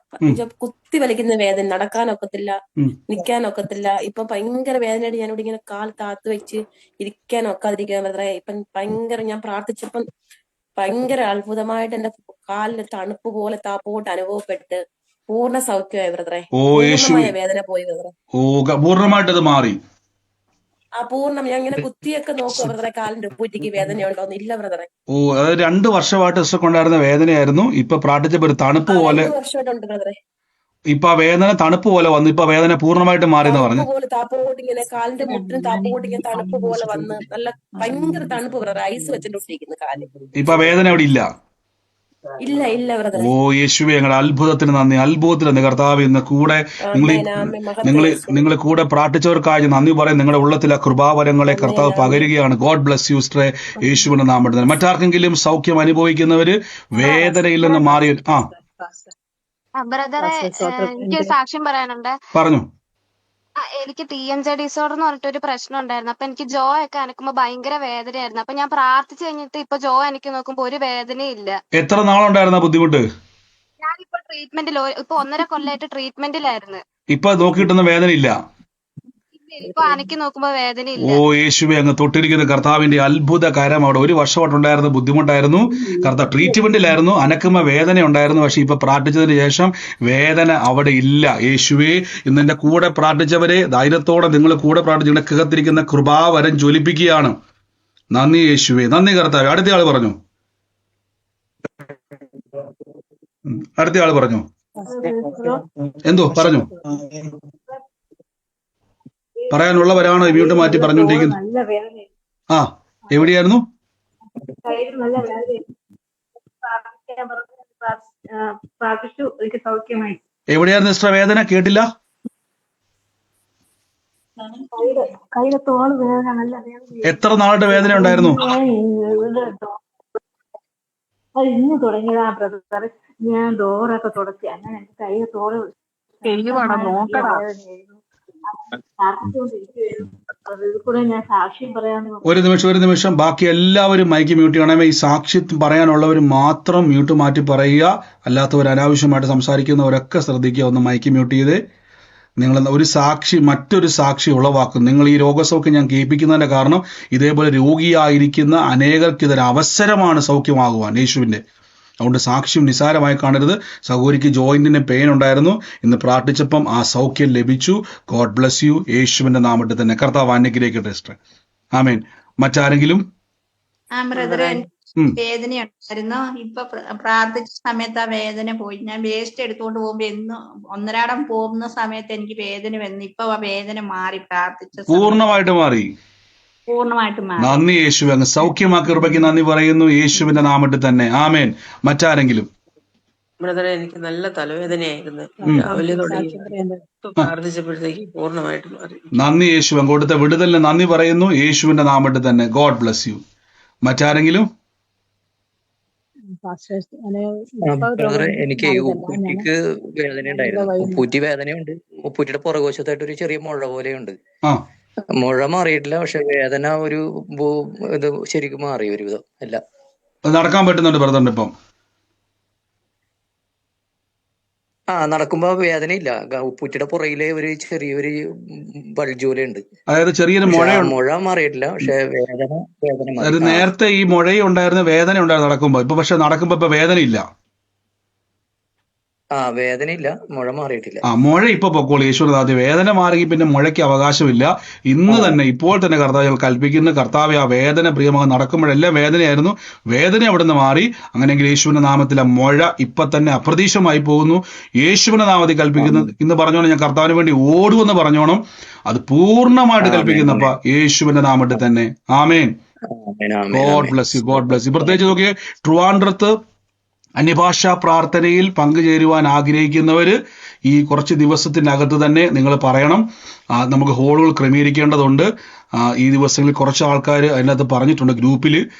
കുത്തി വലിക്കുന്ന വേദന, നടക്കാനൊക്കത്തില്ല, നിക്കാനൊക്കത്തില്ല. ഇപ്പൊ ഭയങ്കര വേദനയായിട്ട് ഞാനിവിടെ ഇങ്ങനെ കാൽ താത്ത് വെച്ച് ഇരിക്കാനൊക്കാതിരിക്കുക ബ്രദറെ. ഇപ്പം ഭയങ്കര ഞാൻ പ്രാർത്ഥിച്ചപ്പം ഭയങ്കര അത്ഭുതമായിട്ട് എന്റെ കാലിന് തണുപ്പ് പോലെ താപ്പോട്ട് അനുഭവപ്പെട്ട് പൂർണ്ണ സൗഖ്യമായി ബ്രദറെ. പൂർണ്ണമായ വേദന പോയി ബ്രദറെ. പൂർണ്ണമായിട്ടത് മാറി. ആ പൂർണ്ണം. ഞാൻ ഇങ്ങനെ കുത്തിയൊക്കെ നോക്കുക ബ്രദറെ, കാലിന്റെ ഉപ്പൂറ്റിക്ക് വേദനയുണ്ടോന്ന്. ഇല്ല ബ്രദറെ. അത് 2 വർഷമായിട്ട് ഇഷ്ടം ഉണ്ടായിരുന്ന വേദനയായിരുന്നു. ഇപ്പൊ പ്രാർത്ഥിച്ചപ്പോ ഒരു തണുപ്പ് പോലെ, 2 വർഷമായിട്ടുണ്ട് ബ്രദറെ. ഇപ്പൊ ആ വേദന തണുപ്പ് പോലെ വന്നു. ഇപ്പൊ വേദന പൂർണ്ണമായിട്ട് മാറിയെന്ന് പറഞ്ഞു. പോലെ താപ്പോട്ട് ഇങ്ങനെ കാലിന്റെ മുട്ടിന് താപ്പോട്ട് ഇങ്ങനെ തണുപ്പ് പോലെ വന്ന് നല്ല ഭയങ്കര തണുപ്പ് ബ്രദറെ. ഐസ് വെച്ചിട്ടിരിക്കുന്നു കാല്. ഇപ്പൊ വേദന അവിടെ ഇല്ല. ഇല്ല ഇല്ല ബ്രദറെ. ഓ യേശുവേ, ഞങ്ങളുടെ അത്ഭുതത്തിന് നന്ദി, അത്ഭുതത്തിന് നന്ദി കർത്താവ്. ഇന്ന് കൂടെ നിങ്ങൾ കൂടെ പ്രാർത്ഥിച്ചവർക്കായി നന്ദി പറയും. നിങ്ങളുടെ ഉള്ളത്തിലെ കൃപാവരങ്ങളെ കർത്താവ് പകരുകയാണ്. ഗോഡ് ബ്ലസ് യു സിസ്റ്ററെ, യേശുവിന്റെ നാമത്തിൽ. മറ്റാർക്കെങ്കിലും സൗഖ്യം അനുഭവിക്കുന്നവര് വേദനയിൽ നിന്ന് മാറി. ബ്രദറെ എനിക്ക് സാക്ഷ്യം പറയാനുണ്ട്. പറഞ്ഞു. എനിക്ക് TMJ ഡിസോർഡർ എന്ന് പറഞ്ഞിട്ടൊരു പ്രശ്നം ഉണ്ടായിരുന്നു. അപ്പൊ എനിക്ക് ജോ ഒക്കെ അനക്കുമ്പോ ഭയങ്കര വേദനയായിരുന്നു. അപ്പൊ ഞാൻ പ്രാർത്ഥിച്ചു കഴിഞ്ഞിട്ട് ഇപ്പൊ ജോ എനിക്ക് നോക്കുമ്പോ ഒരു വേദനയില്ല. എത്ര നാളുണ്ടായിരുന്ന ബുദ്ധിമുട്ട്? ഞാനിപ്പോ ട്രീറ്റ്മെന്റിൽ ഇപ്പൊ 1.5 കൊല്ലമായിട്ട് ട്രീറ്റ്മെന്റിലായിരുന്നു. ഇപ്പൊ നോക്കിയിട്ടൊന്നും വേദന ഇല്ല. ഇപ്പൊ അനക്കി നോക്കുമ്പോ വേദനയില്ല. ഓ യേശുവേ, അങ്ങ് തൊട്ടിരിക്കുന്ന കർത്താവിന്റെ അത്ഭുത കരം. അവിടെ 1 വർഷമായിട്ടുണ്ടായിരുന്ന ബുദ്ധിമുട്ടായിരുന്നു. കർത്താവ് ട്രീറ്റ്മെന്റിലായിരുന്നു, അനക്കുമ്പോ വേദന ഉണ്ടായിരുന്നു. പക്ഷെ ഇപ്പൊ പ്രാർത്ഥിച്ചതിന് ശേഷം വേദന അവിടെ ഇല്ല. യേശുവേ, ഇന്ന് എന്റെ കൂടെ പ്രാർത്ഥിച്ചവരെ ധൈര്യത്തോടെ നിങ്ങൾ കൂടെ പ്രാർത്ഥിച്ച് കിടത്തിരിക്കുന്ന കൃപാവരം ജ്വലിപ്പിക്കുകയാണ്. നന്ദി യേശുവേ, നന്ദി കർത്താവേ. അടുത്തയാള് പറഞ്ഞു. അടുത്തയാള് പറഞ്ഞു. എന്തോ പറഞ്ഞു? പറയാനുള്ളവരാണോ മ്യൂട്ട് മാറ്റി പറഞ്ഞുകൊണ്ടിരിക്കുന്നത്? ആ എവിടെയായിരുന്നു? എവിടെയായിരുന്നു സിസ്റ്റർ വേദന? കേട്ടില്ല. എത്ര നാളുടെ വേദന ഉണ്ടായിരുന്നു? ഇന്ന് തുടങ്ങിയതാ ബ്രദർ. ഞാൻ ഡോറൊക്കെ തുടച്ച് അങ്ങനെ എന്റെ കൈ തോള് നോക്കടാ. ഒരു നിമിഷം. ബാക്കി എല്ലാവരും മൈക്ക് മ്യൂട്ട് ചെയ്യണമേ. ഈ സാക്ഷ്യം പറയാനുള്ളവർ മാത്രം മ്യൂട്ട് മാറ്റി പറയുക. അല്ലാത്തവർ അനാവശ്യമായിട്ട് സംസാരിക്കുന്നവരൊക്കെ ശ്രദ്ധിക്കുക. ഒന്ന് മൈക്ക് മ്യൂട്ട് ചെയ്ത് നിങ്ങൾ ഒരു സാക്ഷി മറ്റൊരു സാക്ഷി ഉളവാക്കും. നിങ്ങൾ ഈ രോഗസൗഖ്യം ഞാൻ കേൾപ്പിക്കുന്നതിന്റെ കാരണം ഇതേപോലെ രോഗിയായിരിക്കുന്ന അനേകർക്ക് ഇതൊരു അവസരമാണ് സൗഖ്യമാകുവാൻ യേശുവിന്റെ. അതുകൊണ്ട് സാക്ഷ്യം നിസാരമായി കാണരുത്. സഹോദരിക്ക് ജോയിന്റിന് പെയിൻ ഉണ്ടായിരുന്നു. ഇന്ന് പ്രാർത്ഥിച്ചപ്പം ആ സൗഖ്യം ലഭിച്ചു. God bless U. യേശുവിന്റെ നാമത്തിൽ തന്നെ കർത്താവ് അനുഗ്രഹിക്കട്ടെ സിസ്റ്റർ. ആമേൻ. മറ്റാരെങ്കിലും? വേദനയുണ്ടായിരുന്നു. ഇപ്പൊ പ്രാർത്ഥിച്ച സമയത്ത് ആ വേദന പോയി. ഞാൻ വേസ്റ്റ് എടുത്തുകൊണ്ട് പോകുമ്പോ എന്ന് ഒന്നരാടം പോകുന്ന സമയത്ത് എനിക്ക് വേദന വന്നു. ഇപ്പൊ ആ വേദന മാറി. പ്രാർത്ഥിച്ച പൂർണ്ണമായിട്ട് മാറി. നന്ദി യേശുവേ, അങ്ങ് സൗഖ്യമാക്കി കൃപയ്ക്ക് നന്ദി പറയുന്നു യേശുവിന്റെ നാമത്തിൽ തന്നെ. ആമേൻ. മറ്റാരെങ്കിലും? ബ്രദറെ എനിക്ക് നല്ല തലവേദനയായിരുന്നു. രാവിലെ തുടങ്ങി പ്രാർത്ഥിച്ചപ്പോഴത്തേക്ക് പൂർണ്ണമായിട്ട് മാറി. നന്ദി യേശു, കൊടുത്ത വിടുതലിന് നന്ദി പറയുന്നു യേശുവിന്റെ നാമത്തിൽ തന്നെ. God bless U. മറ്റാരെങ്കിലും? ബ്രദറെ എനിക്ക് ഉപ്പൂറ്റിക്ക് വേദന ഉണ്ടായിരുന്നു. ഉപ്പൂറ്റി വേദനയുണ്ട്. ഉപ്പൂറ്റിയുടെ പുറകുവശത്തായിട്ട് ഒരു ചെറിയ മുഴ പോലെയുണ്ട്. മുഴ മാറിയിട്ടില്ല, പക്ഷെ വേദന ഒരു ഇത് ശരിക്കും മാറി ഒരുവിധം. അല്ല നടക്കാൻ പറ്റുന്നുണ്ട് ബ്രദറിന് ഇപ്പം? നടക്കുമ്പോ വേദന ഇല്ല. ഉപ്പൂറ്റിയുടെ പുറകിലെ ഒരു ചെറിയൊരു ബൾജൂലുണ്ട്. അതായത് ചെറിയൊരു മുഴ മാറിയിട്ടില്ല, പക്ഷെ വേദന നേരത്തെ ഈ മുഴ ഉണ്ടായിരുന്ന വേദന ഉണ്ടായിരുന്നു നടക്കുമ്പോ. ഇപ്പൊ പക്ഷെ നടക്കുമ്പോ ഇപ്പൊ വേദന ഇല്ല. വേദനയില്ല, മുഴ മാറിയിട്ടില്ല. മുഴ ഇപ്പൊ പൊക്കോളൂ. യേശുവിന്റെ വേദന മാറി പിന്നെ മുഴയ്ക്ക് അവകാശമില്ല. ഇന്ന് തന്നെ ഇപ്പോൾ തന്നെ കർത്താവ് കൽപ്പിക്കുന്ന കർത്താവ് ആ വേദന പ്രിയമായി നടക്കുമ്പോഴെല്ലാം വേദനയായിരുന്നു, വേദന അവിടുന്ന് മാറി. അങ്ങനെയെങ്കിൽ യേശുവിന്റെ നാമത്തിൽ ആ മുഴ ഇപ്പൊ തന്നെ അപ്രതീക്ഷമായി പോകുന്നു. യേശുവിന്റെ നാമത്തിൽ കൽപ്പിക്കുന്നത് ഇന്ന് പറഞ്ഞോണം, ഞാൻ കർത്താവിന് വേണ്ടി ഓടുമെന്ന് പറഞ്ഞോണം. അത് പൂർണ്ണമായിട്ട് കൽപ്പിക്കുന്നപ്പ യേശുവിന്റെ നാമത്തിൽ തന്നെ. ആമേൻ. God bless you, God bless you. പ്രത്യേകിച്ച് നോക്കിയേ, ട്രിവാൻഡ്രത്ത് അന്യഭാഷാ പ്രാർത്ഥനയിൽ പങ്കുചേരുവാൻ ആഗ്രഹിക്കുന്നവര് ഈ കുറച്ച് ദിവസത്തിനകത്ത് തന്നെ നിങ്ങൾ പറയണം. നമുക്ക് ഹോളുകൾ ക്രമീകരിക്കേണ്ടതുണ്ട്. ഈ ദിവസങ്ങളിൽ കുറച്ച് ആൾക്കാർ അതിനകത്ത് പറഞ്ഞിട്ടുണ്ട് ഗ്രൂപ്പിൽ.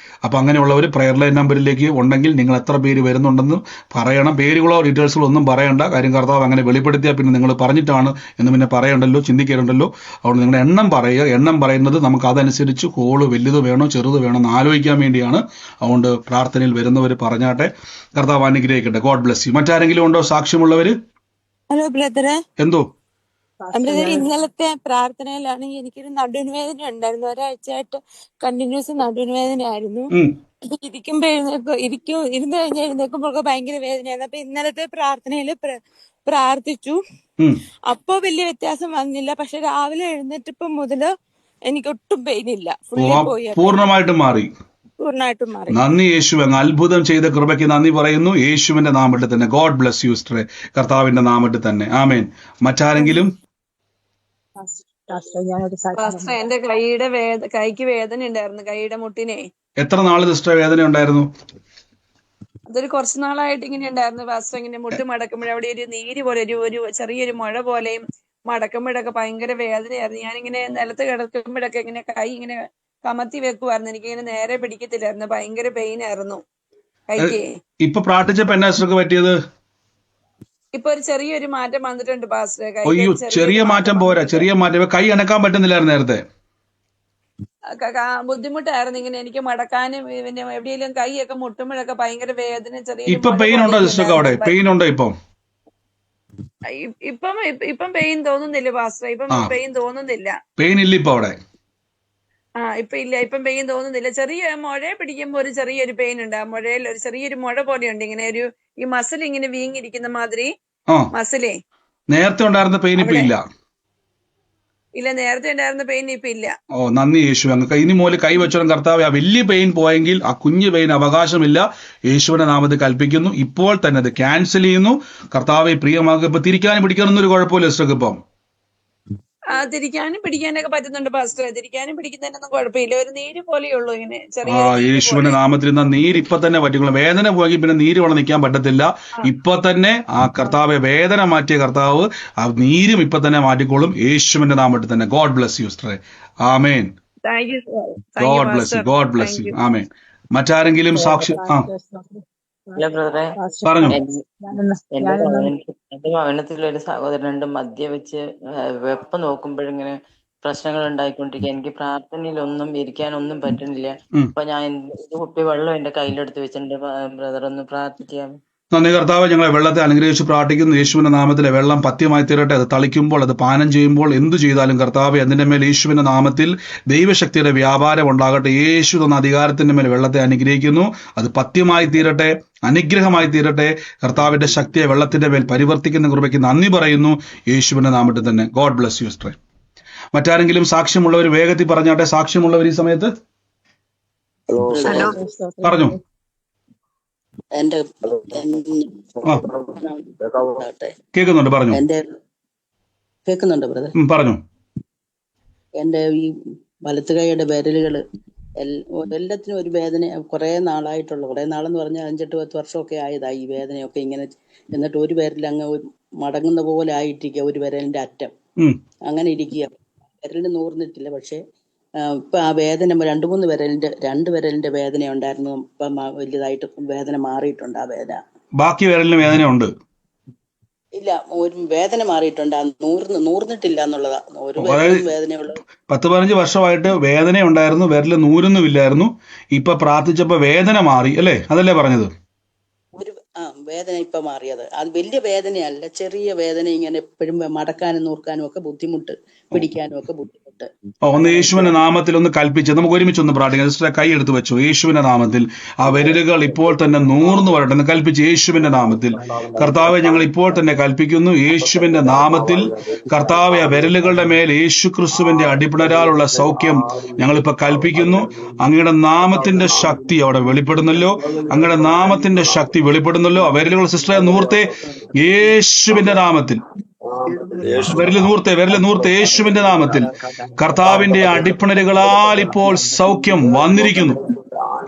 അപ്പം അങ്ങനെയുള്ളവർ പ്രെയർ ലൈൻ നമ്പറിലേക്ക് ഉണ്ടെങ്കിൽ നിങ്ങൾ എത്ര പേര് വരുന്നുണ്ടെന്ന് പറയണം. പേരുകളോ ഡീറ്റെയിൽസുകളോ ഒന്നും പറയണ്ട. കാര്യം കർത്താവ് അങ്ങനെ വെളിപ്പെടുത്തിയാൽ പിന്നെ നിങ്ങൾ പറഞ്ഞിട്ടാണ് എന്ന് പിന്നെ പറയണ്ടല്ലോ, ചിന്തിക്കേണ്ടല്ലോ. അതുകൊണ്ട് നിങ്ങളുടെ എണ്ണം പറയുക. എണ്ണം പറയുന്നത് നമുക്ക് അതനുസരിച്ച് ഹോള് വലുത് വേണോ ചെറുത് വേണോ എന്ന് ആലോചിക്കാൻ വേണ്ടിയാണ്. അതുകൊണ്ട് പ്രാർത്ഥനയിൽ വരുന്നവർ പറഞ്ഞാട്ടെ. കർത്താവ് അനുഗ്രഹിക്കട്ടെ. God bless U. മറ്റാരെങ്കിലും ഉണ്ടോ സാക്ഷ്യമുള്ളവര്? ഹലോ ബ്രദറെ, എന്തോ ബ്രദർ ഇന്നലത്തെ പ്രാർത്ഥനയിലാണെങ്കിൽ എനിക്കൊരു നടുവിന് വേദന ഉണ്ടായിരുന്നു. ഒരാഴ്ചയായിട്ട് കണ്ടിന്യൂസ് നടുവിന് വേദനയായിരുന്നു. ഇരിക്കുമ്പോ ഇരുന്ന് കഴിഞ്ഞ് എഴുന്നേൽക്കുമ്പോഴൊക്കെ ഭയങ്കര വേദനയായിരുന്നു. അപ്പൊ ഇന്നലത്തെ പ്രാർത്ഥനയിൽ പ്രാർത്ഥിച്ചു. അപ്പോ വലിയ വ്യത്യാസം വന്നില്ല. പക്ഷെ രാവിലെ എഴുന്നേറ്റപ്പം മുതല് എനിക്ക് ഒട്ടും പെയിൻ ഇല്ല. ഫുള്ളി പോയി, പൂർണ്ണമായിട്ടും മാറി. പൂർണ്ണമായിട്ടും മാറി. നന്ദി യേശുവെ. അത്ഭുതം ചെയ്ത കൃപയ്ക്ക് നന്ദി പറയുന്നു. യേശുവിന്റെ നാമത്തിൽ തന്നെ. ഗോഡ് ബ്ലസ് യു സിസ്റ്ററെ, കർത്താവിന്റെ നാമത്തിൽ തന്നെ. ആമേൻ. മറ്റാരെങ്കിലും? എന്റെ കൈക്ക് വേദന ഉണ്ടായിരുന്നു, കൈയുടെ മുട്ടിനെ. എത്ര നാള് സിസ്റ്ററെ വേദന ഉണ്ടായിരുന്നു? അതൊരു കുറച്ചു നാളായിട്ട് ഇങ്ങനെ ഉണ്ടായിരുന്നു പാസ്റ്റർ. ഇങ്ങനെ മുട്ട് മടക്കുമ്പോഴേ അവിടെ ഒരു നീര് പോലെ ഒരു ചെറിയൊരു മുഴ പോലെയും മടക്കുമ്പോഴൊക്കെ ഭയങ്കര വേദനയായിരുന്നു. ഞാനിങ്ങനെ നിലത്ത് കിടക്കുമ്പോഴൊക്കെ ഇങ്ങനെ കൈ ഇങ്ങനെ കമത്തി വെക്കുമായിരുന്നു. എനിക്കിങ്ങനെ നേരെ പിടിക്കത്തില്ലായിരുന്നു. ഭയങ്കര പെയിൻ ആയിരുന്നു കൈക്ക്. ഇപ്പൊ പ്രാർത്ഥിച്ചപ്പോ എന്നാ സിസ്റ്റർക്ക് പറ്റിയത്? ഇപ്പൊ ഒരു ചെറിയൊരു മാറ്റം വന്നിട്ടുണ്ട് പാസ്റ്റർ. അയ്യോ, ചെറിയ മാറ്റം പോരാ, ചെറിയ മാറ്റം. കൈ അനക്കാൻ പറ്റുന്നില്ലായിരുന്നു നേരത്തെ? ബുദ്ധിമുട്ടായിരുന്നു ഇങ്ങനെ എനിക്ക് മടക്കാനും. പിന്നെ എവിടെയെങ്കിലും കൈയൊക്കെ മുട്ടുമ്പോഴൊക്കെ ഭയങ്കര വേദന. ഇപ്പൊ പെയിൻ ഉണ്ടോ സിസ്റ്റർക്ക്? അവിടെ പെയിൻ ഉണ്ടോ ഇപ്പം? ഇപ്പം പെയിൻ തോന്നുന്നില്ല പാസ്റ്റർ. ഇപ്പം പെയിൻ തോന്നുന്നില്ല. പെയിൻ ഇല്ല ഇപ്പൊ അവിടെ? ഇപ്പൊ ഇല്ല, ഇപ്പം പെയിൻ തോന്നുന്നില്ല. ചെറിയ മുഴ പിടിക്കുമ്പോ ഒരു ചെറിയൊരു പെയിൻ ഉണ്ട്. ആ മുഴയിൽ ഒരു ചെറിയൊരു മുഴ പോലെയുണ്ട്. ഇങ്ങനെ ഈ മസിൽ ഇങ്ങനെ വീങ്ങിയിരിക്കുന്ന മാതിരി മസിലേ. നേരത്തെ ഉണ്ടായിരുന്ന പെയിൻ ഇപ്പൊ ഇല്ല? ഇല്ല, നേരത്തെ ഉണ്ടായിരുന്ന പെയിൻ ഇപ്പൊ ഇല്ല. നന്ദി യേശു. അങ്ങ് ഇനി മൂലം കൈ വെച്ചോളും കർത്താവ്. ആ വലിയ പെയിൻ പോയെങ്കിൽ ആ കുഞ്ഞു പെയിൻ അവകാശമില്ല. യേശുവിന്റെ നാമത്തിൽ കൽപ്പിക്കുന്നു, ഇപ്പോൾ തന്നെ അത് ക്യാൻസൽ ചെയ്യുന്നു. കർത്താവെ പ്രിയമാക്കുക. ഇപ്പൊ തിരിക്കാനും പിടിക്കാനൊന്നും ഒരു കുഴപ്പമില്ല സിസ്റ്റർക്ക് ഇപ്പം? തിരിക്കാനും പിടിക്കാനൊക്കെ പറ്റുന്നുണ്ട് പാസ്റ്റർ. തിരിക്കാനും പിടിക്കുന്നതിനൊന്നും കുഴപ്പമില്ല. ഒരു നീര് പോലെയുള്ളൂ ഇങ്ങനെ ചെറിയ. യേശുവിന്റെ നാമത്തിൽ ഇന്ന് നീര് ഇപ്പൊ തന്നെ പറ്റിക്കൊള്ളു. വേദന പോയെങ്കിൽ പിന്നെ നീര് വളം നിൽക്കാൻ പറ്റത്തില്ല. ഇപ്പൊ തന്നെ ആ കർത്താവെ വേദന മാറ്റിയ കർത്താവ് ആ നീരും ഇപ്പൊ തന്നെ മാറ്റിക്കോളും. യേശുവിന്റെ നാമത്തിൽ തന്നെ. ഗോഡ് ബ്ലസ് യു സിസ്റ്ററെ. ആമേൻ. God bless you, God bless you. ആമേൻ. മറ്റാരെങ്കിലും സാക്ഷി? പറഞ്ഞു. എന്റെ ഭവനത്തിലൊരു സഹോദരനുണ്ട്. മദ്യ വെച്ച് വെപ്പ് നോക്കുമ്പോഴിങ്ങനെ പ്രശ്നങ്ങൾ ഉണ്ടായിക്കൊണ്ടിരിക്കുക. എനിക്ക് പ്രാർത്ഥനയിലൊന്നും ഇരിക്കാനൊന്നും പറ്റുന്നില്ല. അപ്പൊ ഞാൻ ഒരു കുപ്പി വെള്ളം എന്റെ കയ്യിലെടുത്ത് വെച്ചിട്ടുണ്ട്. ബ്രദർ ഒന്ന് പ്രാർത്ഥിക്കാം. നന്ദി കർത്താവ്. ഞങ്ങളെ വെള്ളത്തെ അനുഗ്രഹിച്ച് പ്രാർത്ഥിക്കുന്നു. യേശുവിന്റെ നാമത്തിലെ വെള്ളം പഥ്യമായി തീരട്ടെ. അത് തളിക്കുമ്പോൾ, അത് പാനം ചെയ്യുമ്പോൾ, എന്തു ചെയ്താലും കർത്താവ് അതിന്റെ മേൽ യേശുവിന്റെ നാമത്തിൽ ദൈവശക്തിയുടെ വ്യാപാരം ഉണ്ടാകട്ടെ. യേശു തന്ന അധികാരത്തിന്റെ മേൽ വെള്ളത്തെ അനുഗ്രഹിക്കുന്നു. അത് പഥ്യമായി തീരട്ടെ, അനുഗ്രഹമായി തീരട്ടെ. കർത്താവിന്റെ ശക്തിയെ വെള്ളത്തിന്റെ മേൽ പരിവർത്തിക്കുന്ന കൃപയ്ക്ക് നന്ദി പറയുന്നു. യേശുവിന്റെ നാമത്തിൽ തന്നെ. God bless you sister. മറ്റാരെങ്കിലും സാക്ഷ്യമുള്ളവർ വേഗത്തിൽ പറഞ്ഞാട്ടെ. സാക്ഷ്യമുള്ളവർ ഈ സമയത്ത് പറഞ്ഞു. കേൾക്കുന്നുണ്ട്, പറഞ്ഞു. കേൾക്കുന്നുണ്ട് ബ്രദർ, പറഞ്ഞു. എന്റെ ഈ വലത്തുകൈയുടെ വിരലുകള് എല്ലാത്തിനും ഒരു വേദന. കുറെ നാളെന്ന് പറഞ്ഞാൽ 5-8 വർഷമൊക്കെ ആയതായി ഈ വേദനയൊക്കെ ഇങ്ങനെ. എന്നിട്ട് ഒരു വിരൽ അങ്ങ് മടങ്ങുന്ന പോലെ ആയിട്ടിരിക്കുക, ഒരു വിരലിന്റെ അറ്റം അങ്ങനെ ഇരിക്കുക. വിരലിന് നൂർന്നിട്ടില്ല. പക്ഷെ ഇപ്പൊ ആ വേദന 2 വിരലിന്റെ വേദന ഉണ്ടായിരുന്നു. ഇപ്പം വലുതായിട്ട് വേദന മാറിയിട്ടുണ്ട്. ആ വേദന ബാക്കി വിരലിന് വേദന ഉണ്ട് ഇല്ല, ഒരു വേദന മാറിയിട്ടുണ്ട്. നൂർന്നിട്ടില്ല എന്നുള്ളതാ. ഒരു വേദനയുള്ള 10-15 വർഷമായിട്ട് വേദന ഉണ്ടായിരുന്നു, വിരല് നൂരൊന്നുമില്ലായിരുന്നു. ഇപ്പൊ പ്രാർത്ഥിച്ചപ്പോ വേദന മാറി അല്ലേ? അതല്ലേ പറഞ്ഞത്? വേദന ഇപ്പൊ മാറിയത്. അത് വലിയ വേദനയല്ല, ചെറിയ വേദന. ഇങ്ങനെ എപ്പോഴും മടക്കാനും നൂർക്കാനും ഒക്കെ ബുദ്ധിമുട്ട്, പിടിക്കാനും ഒക്കെ ബുദ്ധിമുട്ട്. തൊട്ട്. ഒന്ന് യേശുവിന്റെ നാമത്തിൽ ഒന്ന് കൽപ്പിച്ച് നമുക്ക് ഒരുമിച്ച് ഒന്ന് പ്രാർത്ഥിക്കാം. സിസ്റ്ററെ കൈ എടുത്ത് വെച്ചു. യേശുവിന്റെ നാമത്തിൽ ആ വിരലുകൾ ഇപ്പോൾ തന്നെ നൂർന്നു വരട്ടെ എന്ന് കൽപ്പിച്ച് യേശുവിന്റെ നാമത്തിൽ. കർത്താവെ, ഞങ്ങൾ ഇപ്പോൾ തന്നെ കൽപ്പിക്കുന്നു യേശുവിന്റെ നാമത്തിൽ. കർത്താവെ, ആ വിരലുകളുടെ മേൽ യേശു ക്രിസ്തുവിന്റെ അടിപ്പിണരാലുള്ള സൗഖ്യം ഞങ്ങളിപ്പോ കൽപ്പിക്കുന്നു. അങ്ങയുടെ നാമത്തിന്റെ ശക്തി അവിടെ വെളിപ്പെടുന്നല്ലോ. അങ്ങയുടെ നാമത്തിന്റെ ശക്തി വെളിപ്പെടുന്നല്ലോ. ആ വിരലുകൾ സിസ്റ്ററെ നൂർത്തെ യേശുവിന്റെ നാമത്തിൽ. വിരല് നൂർത്തെ യേശുവിന്റെ നാമത്തിൽ. കർത്താവിന്റെ അടിപ്പിണരുകളാൽ ഇപ്പോൾ സൗഖ്യം വന്നിരിക്കുന്നു.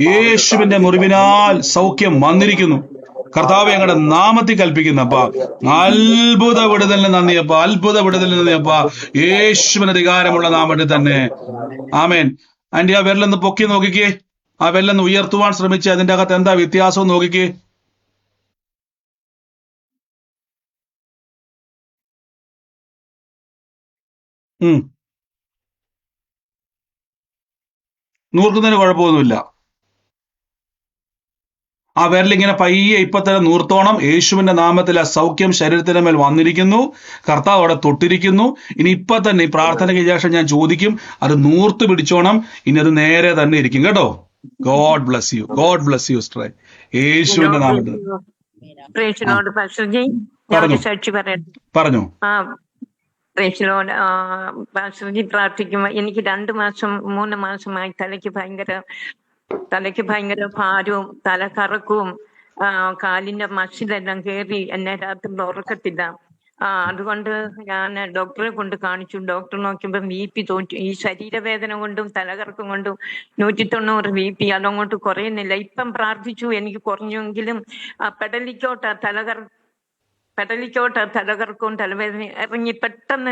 യേശുവിന്റെ മുറിവിനാൽ സൗഖ്യം വന്നിരിക്കുന്നു. കർത്താവ് ഞങ്ങളുടെ നാമത്തിൽ കൽപ്പിക്കുന്നപ്പ അത്ഭുത വിടുതലിന് നന്ദിയപ്പ, അത്ഭുത വിടുതലിന് നന്ദിയപ്പ. യേശുവിന് അധികാരമുള്ള നാമത്തിൽ തന്നെ. ആമേൻ. ആന്റി, ആ വിരലൊന്ന് പൊക്കി നോക്കിക്കേ. ആ വിരലൊന്ന് ഉയർത്തുവാൻ ശ്രമിച്ച് അതിന്റെ അകത്ത് എന്താ വ്യത്യാസം നോക്കിക്കേ. നൂർക്കുന്നതിന് കുഴപ്പമൊന്നുമില്ല. ആ വിരലിങ്ങനെ പയ്യെ ഇപ്പൊ തന്നെ നൂർത്തോണം. യേശുവിന്റെ നാമത്തിൽ ആ സൗഖ്യം ശരീരത്തിന്റെ മേൽ വന്നിരിക്കുന്നു. കർത്താവ് അവിടെ തൊട്ടിരിക്കുന്നു. ഇനി ഇപ്പൊ തന്നെ ഈ പ്രാർത്ഥനയ്ക്ക് ശേഷം ഞാൻ ചോദിക്കും, അത് നൂർത്ത് പിടിച്ചോണം. ഇനി അത് നേരെ തന്നെ ഇരിക്കും കേട്ടോ. God bless you, God bless you സിസ്റ്ററെ, യേശുവിന്റെ നാമത്തിൽ. പറഞ്ഞു. പാസ്റ്റർജി പ്രാർത്ഥിക്കുമ്പോ എനിക്ക് 2 മാസം 3 മാസമായി തലയ്ക്ക് ഭയങ്കര ഭാരവും തലകറക്കവും കാലിന്റെ മസിലെല്ലാം കയറി എന്നെ രാത്രി ഉറക്കത്തില്ല. അതുകൊണ്ട് ഞാൻ ഡോക്ടറെ കൊണ്ട് കാണിച്ചു. ഡോക്ടർ നോക്കിയപ്പോ BP തോറ്റു. ഈ ശരീരവേദന കൊണ്ടും തലകറക്കം കൊണ്ടും 190 BP അതങ്ങോട്ട് കുറയുന്നില്ല. ഇപ്പം പ്രാർത്ഥിച്ചു, എനിക്ക് കുറഞ്ഞെങ്കിലും പെടലിക്കോട്ട് തലകറക്കവും തലവേദന ഇറങ്ങി പെട്ടെന്ന്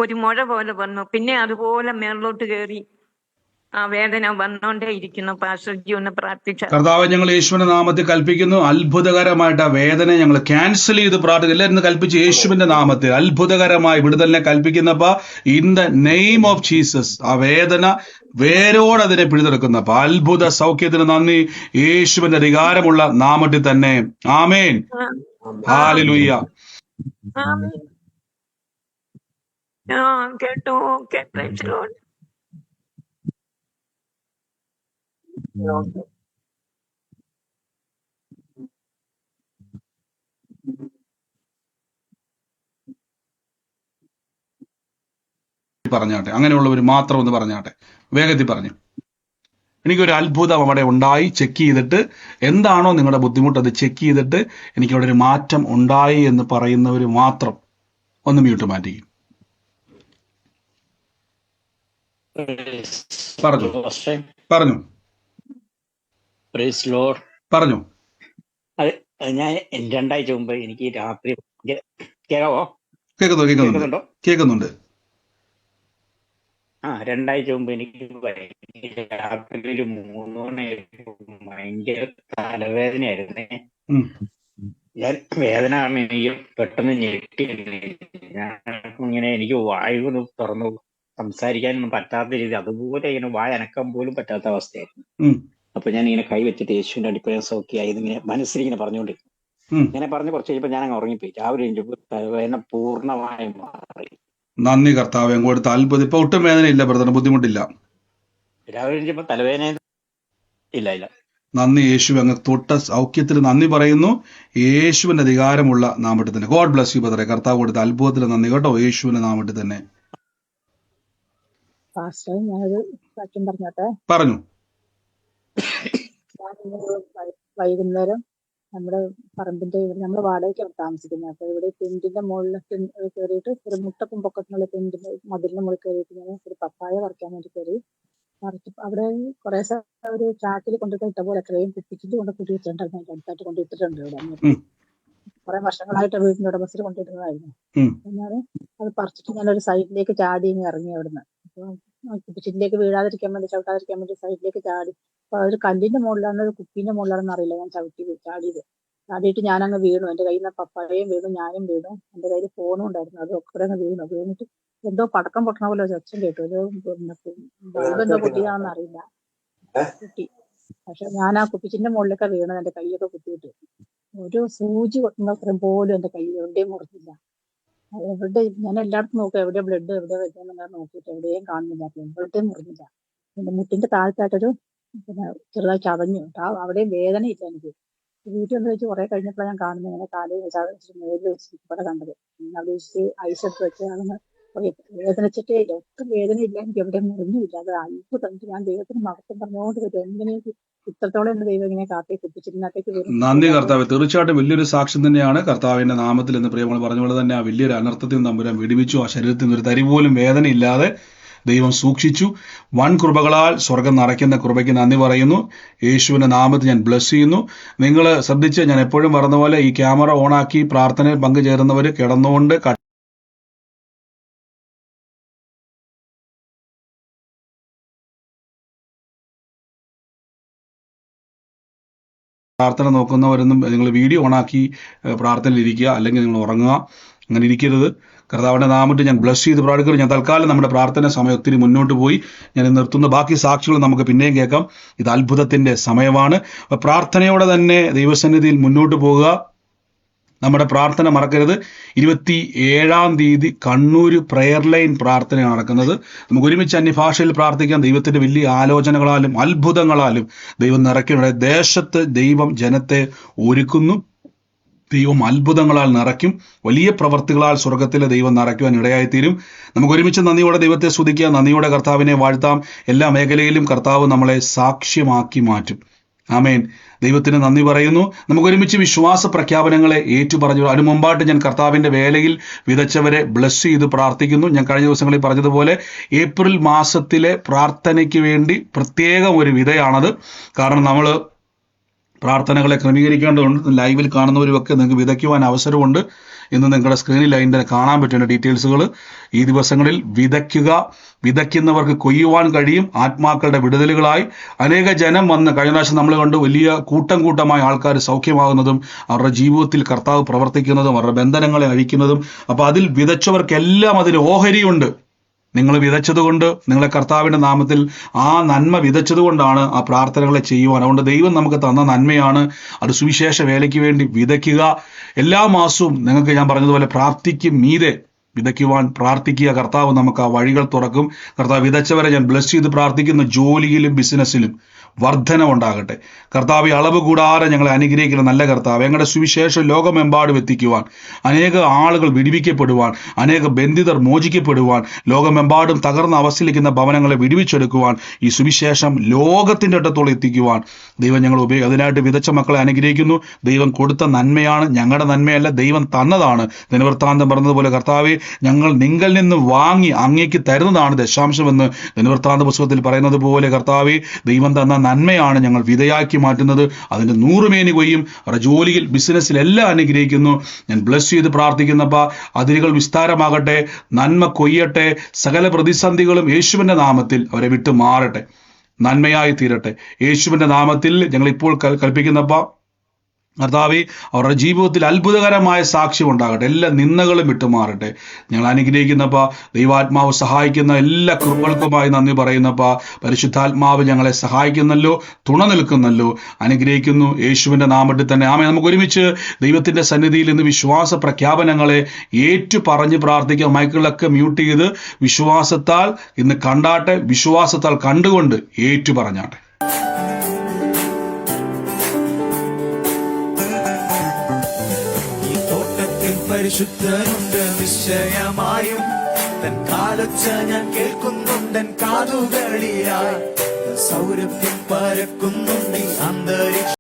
ഒരു മുഴ പോലെ വന്നു. പിന്നെ അതുപോലെ മേളിലോട്ട് കയറി ആ വേദന വന്നോണ്ടേ ഇരിക്കുന്നു. പാസ്റ്റർജി ഒന്ന് പ്രാർത്ഥിച്ച. കർത്താവ്, ഞങ്ങൾ യേശുവിന്റെ നാമത്തിൽ കൽപ്പിക്കുന്നു, അത്ഭുതകരമായിട്ട് ആ വേദന ഞങ്ങൾ ക്യാൻസൽ ചെയ്ത് പ്രാർത്ഥിക്കുന്നു. എല്ലാവരും കൽപ്പിച്ച് യേശുവിന്റെ നാമത്തിൽ അത്ഭുതകരമായ വിടുതലിനെ കൽപ്പിക്കുന്നപ്പ in the name of Jesus. ആ വേദന വേരോടെ അതിനെ പിടിതെടുക്കുന്നപ്പ അത്ഭുത സൗഖ്യത്തിന് നന്ദി. യേശുവിന്റെ അധികാരമുള്ള നാമത്തിൽ തന്നെ. ആമേൻ. ഹല്ലേലൂയ. കേട്ടോ. Okay, praise the Lord. പറഞ്ഞാട്ടെ, അങ്ങനെയുള്ളവർ മാത്രം ഒന്ന് പറഞ്ഞാട്ടെ, വേഗത്തിൽ പറഞ്ഞു. എനിക്കൊരു അത്ഭുതം അവിടെ ഉണ്ടായി. ചെക്ക് ചെയ്തിട്ട് എന്താണോ നിങ്ങളുടെ ബുദ്ധിമുട്ട് അത് ചെക്ക് ചെയ്തിട്ട് എനിക്കവിടെ ഒരു മാറ്റം ഉണ്ടായി എന്ന് പറയുന്നവർ മാത്രം ഒന്ന് മ്യൂട്ട് മാറ്റിക്കും. പറഞ്ഞു പറഞ്ഞു പറഞ്ഞു. ഞാൻ 2 ആഴ്ച മുമ്പ് എനിക്ക് രാത്രി കേൾക്കാവോ? കേൾക്കുന്നുണ്ട്. 2 ആഴ്ച മുമ്പ് എനിക്ക് രാത്രി ഒരു 3 മണി ഭയങ്കര തലവേദനയായിരുന്നേ. ഞാൻ വേദന കാരണം എനിക്ക് പെട്ടെന്ന് ഞെട്ടി. ഞാൻ ഇങ്ങനെ എനിക്ക് വായു തുറന്നു സംസാരിക്കാനൊന്നും പറ്റാത്ത രീതി, അതുപോലെ ഇങ്ങനെ വായ അനക്കാൻ പോലും പറ്റാത്ത അവസ്ഥയായിരുന്നു. അപ്പൊ ഞാൻ ഇങ്ങനെ കൈ വെച്ചിട്ട് യേശുവിന്റെ അടിപ്പഴം സൗഖ്യമായി ഇങ്ങനെ മനസ്സിലിങ്ങനെ പറഞ്ഞുകൊണ്ടിരിക്കും. ഇങ്ങനെ പറഞ്ഞ് കുറച്ച് കഴിഞ്ഞപ്പോ ഞാൻ അങ്ങ് ഉറങ്ങിപ്പോയി. രാവിലെ കഴിഞ്ഞപ്പോൾ തലവേദന പൂർണ്ണമായും മാറി. നന്ദി കർത്താവ്. കൊടുത്ത അത്ഭുതം. ഇപ്പൊ ഒട്ടും വേദനയില്ല ബ്രദറിന്, ബുദ്ധിമുട്ടില്ല. രാവിലെ കഴിഞ്ഞപ്പോ തലവേദന ഇല്ല. നന്ദി യേശു. അങ്ങ് തൊട്ട സൗഖ്യത്തിൽ നന്ദി പറയുന്നു. യേശുവിന്റെ അധികാരമുള്ള നാമത്തിൽ തന്നെ. ഗോഡ് ബ്ലസ് യു ബ്രദറെ. കർത്താവ് കൊടുത്ത അത്ഭുതത്തിന് നന്ദി കേട്ടോ, യേശുവിന്റെ നാമത്തിൽ തന്നെ. ഞാനൊരു സാക്ഷ്യം പറഞ്ഞോട്ടെ. പറഞ്ഞു. വൈകുന്നേരം നമ്മുടെ പറമ്പിന്റെ നമ്മൾ വാടകയ്ക്കാണ് താമസിക്കുന്നത്. അപ്പൊ ഇവിടെ ടെന്റിന്റെ മുകളിൽ കയറിയിട്ട് ഒരു മുട്ടക്കും പൊക്കത്തിനുള്ള ടെന്റിന്റെ മതിലിന്റെ മുകളിൽ കയറിയിട്ട് ഞാൻ ഒരു പപ്പായ പറിക്കാൻ വേണ്ടി കയറി. പറിച്ച് അവിടെ കുറെ ഒരു ചാക്കിൽ കൊണ്ടിട്ട് ഇട്ട പോലെ അത്രയും കുപ്പിച്ചിട്ട് കൊണ്ട് കൂട്ടിയിട്ടുണ്ടായിരുന്നു. അടുത്തായിട്ട് കൊണ്ടിട്ടിട്ടുണ്ട് ഇവിടെ. കുറെ വർഷങ്ങളായിട്ട് വീടിന്റെ ഉടമസ്ഥർ കൊണ്ടിരുന്നതായിരുന്നു. ഞാൻ അത് പറിച്ചിട്ട് ഞാനൊരു സൈഡിലേക്ക് ചാടി ഇറങ്ങി അവിടുന്ന്. അപ്പൊ കുപ്പിച്ചിട്ടിലേക്ക് വീഴാതിരിക്കാൻ വേണ്ടി, ചവിട്ടാതിരിക്കാൻ വേണ്ടി സൈഡിലേക്ക് ചാടി. അപ്പൊ ഒരു കല്ലിന്റെ മുകളിലാണ് ഒരു കുപ്പീന്റെ മുകളിലാണെന്ന് അറിയില്ല ഞാൻ ചാടിയിട്ട് ഞാനങ്ങ് വീണു. എന്റെ കയ്യിൽ നിന്ന് പപ്പായയും വീണു, ഞാനും വീണു. എന്റെ കയ്യിൽ ഫോണും ഉണ്ടായിരുന്നു, അതൊക്കെ അങ്ങ് വീണിട്ട് എന്തോ പടക്കം പൊട്ടണ പോലെ ഒച്ചം കേട്ടു. ഒരു ബൾബ് എന്തോ പൊട്ടിയതാണെന്ന് അറിയില്ല, കുട്ടി. പക്ഷെ ഞാൻ ആ കുപ്പിച്ചിന്റെ മുകളിലൊക്കെ വീണത് എന്റെ കൈയൊക്കെ കുത്തിയിട്ട് ഒരു സൂചി കൊട്ടുന്ന അത്രയും പോലും എന്റെ കൈ എവിടെയും മുറിഞ്ഞില്ല. എവിടെ ഞാൻ എല്ലായിടത്തും നോക്കും, എവിടെ ബ്ലഡ് എവിടെ വെച്ചാൽ നോക്കിയിട്ട് എവിടെയും കാണുന്നില്ല, എവിടെയും മുറിഞ്ഞില്ല. പിന്നെ മുട്ടിന്റെ താഴത്തായിട്ടൊരു പിന്നെ ചെറുതായി ചതഞ്ഞു, അവിടെയും വേദന ഇല്ല എനിക്ക്. വീട്ടിൽ ഒന്ന് വെച്ച് കുറെ കഴിഞ്ഞപ്പോഴാണ് ഞാൻ കാണുന്നത്, ഇങ്ങനെ കാലിൽ വെച്ചിട്ട് മേലിൽ വെച്ചിട്ട് ഇവിടെ കണ്ടത്. അവിടെ വെച്ച് ഐസ് എടുത്ത് വെച്ച് അതൊന്ന് വേദനിച്ചിട്ടേ ഇല്ല, ഒട്ടും വേദനയില്ല, എനിക്ക് എവിടെയും മുറിഞ്ഞില്ല. അത് അത്ഭുതം. ഞാൻ ദൈവത്തിന് മഹത്വം പറഞ്ഞുകൊണ്ട് വരും. എങ്ങനെയൊക്കെ ഇത്രത്തോളം എന്റെ ദൈവം ഇങ്ങനെ കാത്തി കുത്തിച്ചിരുന്നത്തേക്ക് വരും. നന്ദി കർത്താവ്. തീർച്ചയായിട്ടും വലിയൊരു സാക്ഷ്യം തന്നെയാണ് കർത്താവിന്റെ നാമത്തിൽ എന്ന് പ്രിയങ്ങൾ പറഞ്ഞ പോലെ തന്നെ ആ വലിയൊരു അനർത്ഥത്തിൽ തമ്പുരാൻ വിടുവിച്ചു. ആ ശരീരത്തിൽ നിന്ന് ഒരു തരി പോലും വേദനയില്ലാതെ ദൈവം സൂക്ഷിച്ചു. വൻ കൃപകളാൽ സ്വർഗം നിറയ്ക്കുന്ന കൃപയ്ക്ക് നന്ദി പറയുന്നു. യേശുവിന്റെ നാമത്തിൽ ഞാൻ ബ്ലസ് ചെയ്യുന്നു. നിങ്ങൾ ശ്രദ്ധിച്ച്, ഞാൻ എപ്പോഴും പറഞ്ഞ പോലെ ഈ ക്യാമറ ഓണാക്കി പ്രാർത്ഥനയിൽ പങ്കുചേരുന്നവർ കിടന്നുകൊണ്ട് പ്രാർത്ഥന നോക്കുന്നവരൊന്നും നിങ്ങൾ വീഡിയോ ഓണാക്കി പ്രാർത്ഥനയിൽ ഇരിക്കുക, അല്ലെങ്കിൽ നിങ്ങൾ ഉറങ്ങുക. അങ്ങനെ ഇരിക്കരുത്. കർത്താവിന്റെ നാമത്തിൽ ഞാൻ ബ്ലസ് ചെയ്ത് പ്രാർത്ഥിക്കുന്നു. ഞാൻ തൽക്കാലം നമ്മുടെ പ്രാർത്ഥന സമയം ഒത്തിരി മുന്നോട്ട് പോയി ഞാൻ നിർത്തുന്നു. ബാക്കി സാക്ഷികൾ നമുക്ക് പിന്നെയും കേൾക്കാം. ഇത് അത്ഭുതത്തിന്റെ സമയമാണ്. പ്രാർത്ഥനയോടെ തന്നെ ദൈവസന്നിധിയിൽ മുന്നോട്ട് പോകുക. നമ്മുടെ പ്രാർത്ഥന മറക്കരുത്. 27-ാം തീയതി കണ്ണൂർ പ്രെയർ ലൈൻ പ്രാർത്ഥനയാണ് നടക്കുന്നത്. നമുക്ക് ഒരുമിച്ച് അന്യഭാഷയിൽ പ്രാർത്ഥിക്കാം. ദൈവത്തിന്റെ വലിയ ആലോചനകളാലും അത്ഭുതങ്ങളാലും ദൈവം നിറയ്ക്കുന്ന ദേശത്ത് ദൈവം ജനത്തെ ഒരുക്കുന്നു. ദൈവം അത്ഭുതങ്ങളാൽ നിറയ്ക്കും. വലിയ പ്രവർത്തികളാൽ സ്വർഗത്തിലെ ദൈവം നിറയ്ക്കുവാൻ ഇടയായിത്തീരും. നമുക്ക് ഒരുമിച്ച് നന്ദിയോടെ ദൈവത്തെ സ്തുതിക്കാം, നന്ദിയോടെ കർത്താവിനെ വാഴ്ത്താം. എല്ലാ മേഖലയിലും കർത്താവ് നമ്മളെ സാക്ഷ്യമാക്കി മാറ്റും. ആമേൻ. ദൈവത്തിന് നന്ദി പറയുന്നു. നമുക്ക് ഒരുമിച്ച് വിശ്വാസ പ്രഖ്യാപനങ്ങളെ ഏറ്റുപറഞ്ഞു. അതിനു മുമ്പായിട്ട് ഞാൻ കർത്താവിന്റെ വേലയിൽ വിതച്ചവരെ ബ്ലസ് ചെയ്ത് പ്രാർത്ഥിക്കുന്നു. ഞാൻ കഴിഞ്ഞ ദിവസങ്ങളിൽ പറഞ്ഞതുപോലെ ഏപ്രിൽ മാസത്തിലെ പ്രാർത്ഥനയ്ക്ക് വേണ്ടി പ്രത്യേകം ഒരു വിതയാണത്. കാരണം നമ്മൾ പ്രാർത്ഥനകളെ ക്രമീകരിക്കേണ്ടതുണ്ട്. ലൈവിൽ കാണുന്നവരുമൊക്കെ നിങ്ങൾക്ക് വിതയ്ക്കുവാൻ അവസരമുണ്ട്. ഇന്ന് നിങ്ങളുടെ സ്ക്രീനിൽ അതിൻ്റെ കാണാൻ പറ്റുന്ന ഡീറ്റെയിൽസുകൾ. ഈ ദിവസങ്ങളിൽ വിതയ്ക്കുക. വിതയ്ക്കുന്നവർക്ക് കൊയ്യുവാൻ കഴിയും. ആത്മാക്കളുടെ വിടുതലുകളായി അനേക ജനം വന്ന്, കഴിഞ്ഞ പ്രാവശ്യം നമ്മൾ കണ്ടു വലിയ കൂട്ടമായ ആൾക്കാർ സൗഖ്യമാകുന്നതും അവരുടെ ജീവിതത്തിൽ കർത്താവ് പ്രവർത്തിക്കുന്നതും അവരുടെ ബന്ധനങ്ങളെ അഴിക്കുന്നതും. അപ്പോൾ അതിൽ വിതച്ചവർക്കെല്ലാം അതിൽ ഓഹരിയുണ്ട്. നിങ്ങൾ വിതച്ചതുകൊണ്ട്, നിങ്ങളെ കർത്താവിന്റെ നാമത്തിൽ ആ നന്മ വിതച്ചതുകൊണ്ടാണ് ആ പ്രാർത്ഥനകളെ ചെയ്യുവാൻ. അതുകൊണ്ട് ദൈവം നമുക്ക് തന്ന നന്മയാണ്. അത് സുവിശേഷ വേലയ്ക്ക് വേണ്ടി വിതയ്ക്കുക. എല്ലാ മാസവും നിങ്ങൾക്ക് ഞാൻ പറഞ്ഞതുപോലെ പ്രാർത്ഥിക്കും മീതെ വിതയ്ക്കുവാൻ പ്രാർത്ഥിക്കുക. കർത്താവ് നമുക്ക് ആ വഴികൾ തുറക്കും. കർത്താവ് വിതച്ചവരെ ഞാൻ ബ്ലസ് ചെയ്ത് പ്രാർത്ഥിക്കുന്നു. ജോലിയിലും ബിസിനസ്സിലും വർധന ഉണ്ടാകട്ടെ. കർത്താവ് അളവ് കൂടാതെ ഞങ്ങളെ അനുഗ്രഹിക്കുന്ന നല്ല കർത്താവ്, ഞങ്ങളുടെ സുവിശേഷം ലോകമെമ്പാടും എത്തിക്കുവാൻ, അനേക ആളുകൾ വിടുവിക്കപ്പെടുവാൻ, അനേക ബന്ധിതർ മോചിക്കപ്പെടുവാൻ, ലോകമെമ്പാടും തകർന്ന അവസ്ഥയിലിരിക്കുന്ന ഭവനങ്ങളെ വിടുവിച്ചെടുക്കുവാൻ, ഈ സുവിശേഷം ലോകത്തിൻ്റെ അറ്റത്തോളം എത്തിക്കുവാൻ ദൈവം ഞങ്ങൾ അതിനായിട്ട് വിതച്ച മക്കളെ അനുഗ്രഹിക്കുന്നു. ദൈവം കൊടുത്ത നന്മയാണ്, ഞങ്ങളുടെ നന്മയല്ല, ദൈവം തന്നതാണ്. ദിനവൃത്താന്തം പറഞ്ഞതുപോലെ കർത്താവെ, ഞങ്ങൾ നിങ്ങളിൽ നിന്ന് വാങ്ങി അങ്ങേക്ക് തരുന്നതാണ് ദശാംശമെന്ന് ദിനവൃത്താന്ത പുസ്തകത്തിൽ പറയുന്നത് പോലെ കർത്താവെ, ദൈവം തന്ന നന്മയാണ് ഞങ്ങൾ വിതയാക്കി മാറ്റുന്നത്. അതിൻ്റെ 100 മേനി കൊയ്യും. അവരുടെ ജോലിയിൽ ബിസിനസ്സിലെല്ലാം അനുഗ്രഹിക്കുന്നു. ഞാൻ ബ്ലസ് ചെയ്ത് പ്രാർത്ഥിക്കുന്നപ്പോൾ അതിരുകൾ വിസ്താരമാകട്ടെ, നന്മ കൊയ്യട്ടെ. സകല പ്രതിസന്ധികളും യേശുവിൻ്റെ നാമത്തിൽ അവരെ വിട്ടു മാറട്ടെ, നന്മയായി തീരട്ടെ. യേശുവിൻ്റെ നാമത്തിൽ ഞങ്ങൾ ഇപ്പോൾ കൽപ്പിക്കുന്നപ്പോൾ കർത്താവേ, അവരുടെ ജീവിതത്തിൽ അത്ഭുതകരമായ സാക്ഷ്യം ഉണ്ടാകട്ടെ. എല്ലാ നിന്ദകളും വിട്ടുമാറട്ടെ. ഞങ്ങൾ അനുഗ്രഹിക്കുന്നപ്പോൾ ദൈവാത്മാവ് സഹായിക്കുന്ന എല്ലാ കൃപകൾക്കുമായി നന്ദി പറയുന്നപ്പോൾ പരിശുദ്ധാത്മാവ് ഞങ്ങളെ സഹായിക്കുന്നല്ലോ, തുണ നിൽക്കുന്നല്ലോ. അനുഗ്രഹിക്കുന്നു യേശുവിൻ്റെ നാമത്തിൽ തന്നെ. ആമേൻ. നമുക്ക് ഒരുമിച്ച് ദൈവത്തിൻ്റെ സന്നിധിയിൽ ഇന്ന് വിശ്വാസ പ്രഖ്യാപനങ്ങളെ ഏറ്റു പറഞ്ഞ് പ്രാർത്ഥിക്കാം. മൈക്കുകളൊക്കെ മ്യൂട്ട് ചെയ്ത് വിശ്വാസത്താൽ ഇന്ന് കണ്ടാട്ടെ, വിശ്വാസത്താൽ കണ്ടുകൊണ്ട് ഏറ്റു പറഞ്ഞാട്ടെ. പരിശുദ്ധനുണ്ട് നിശ്ചയമായും, തൻ കാലൊച്ച ഞാൻ കേൾക്കുന്നുണ്ടൻ കാതുകളിലായി. സൗരഭ്യം പരക്കുന്നുണ്ട് അന്തരീക്ഷ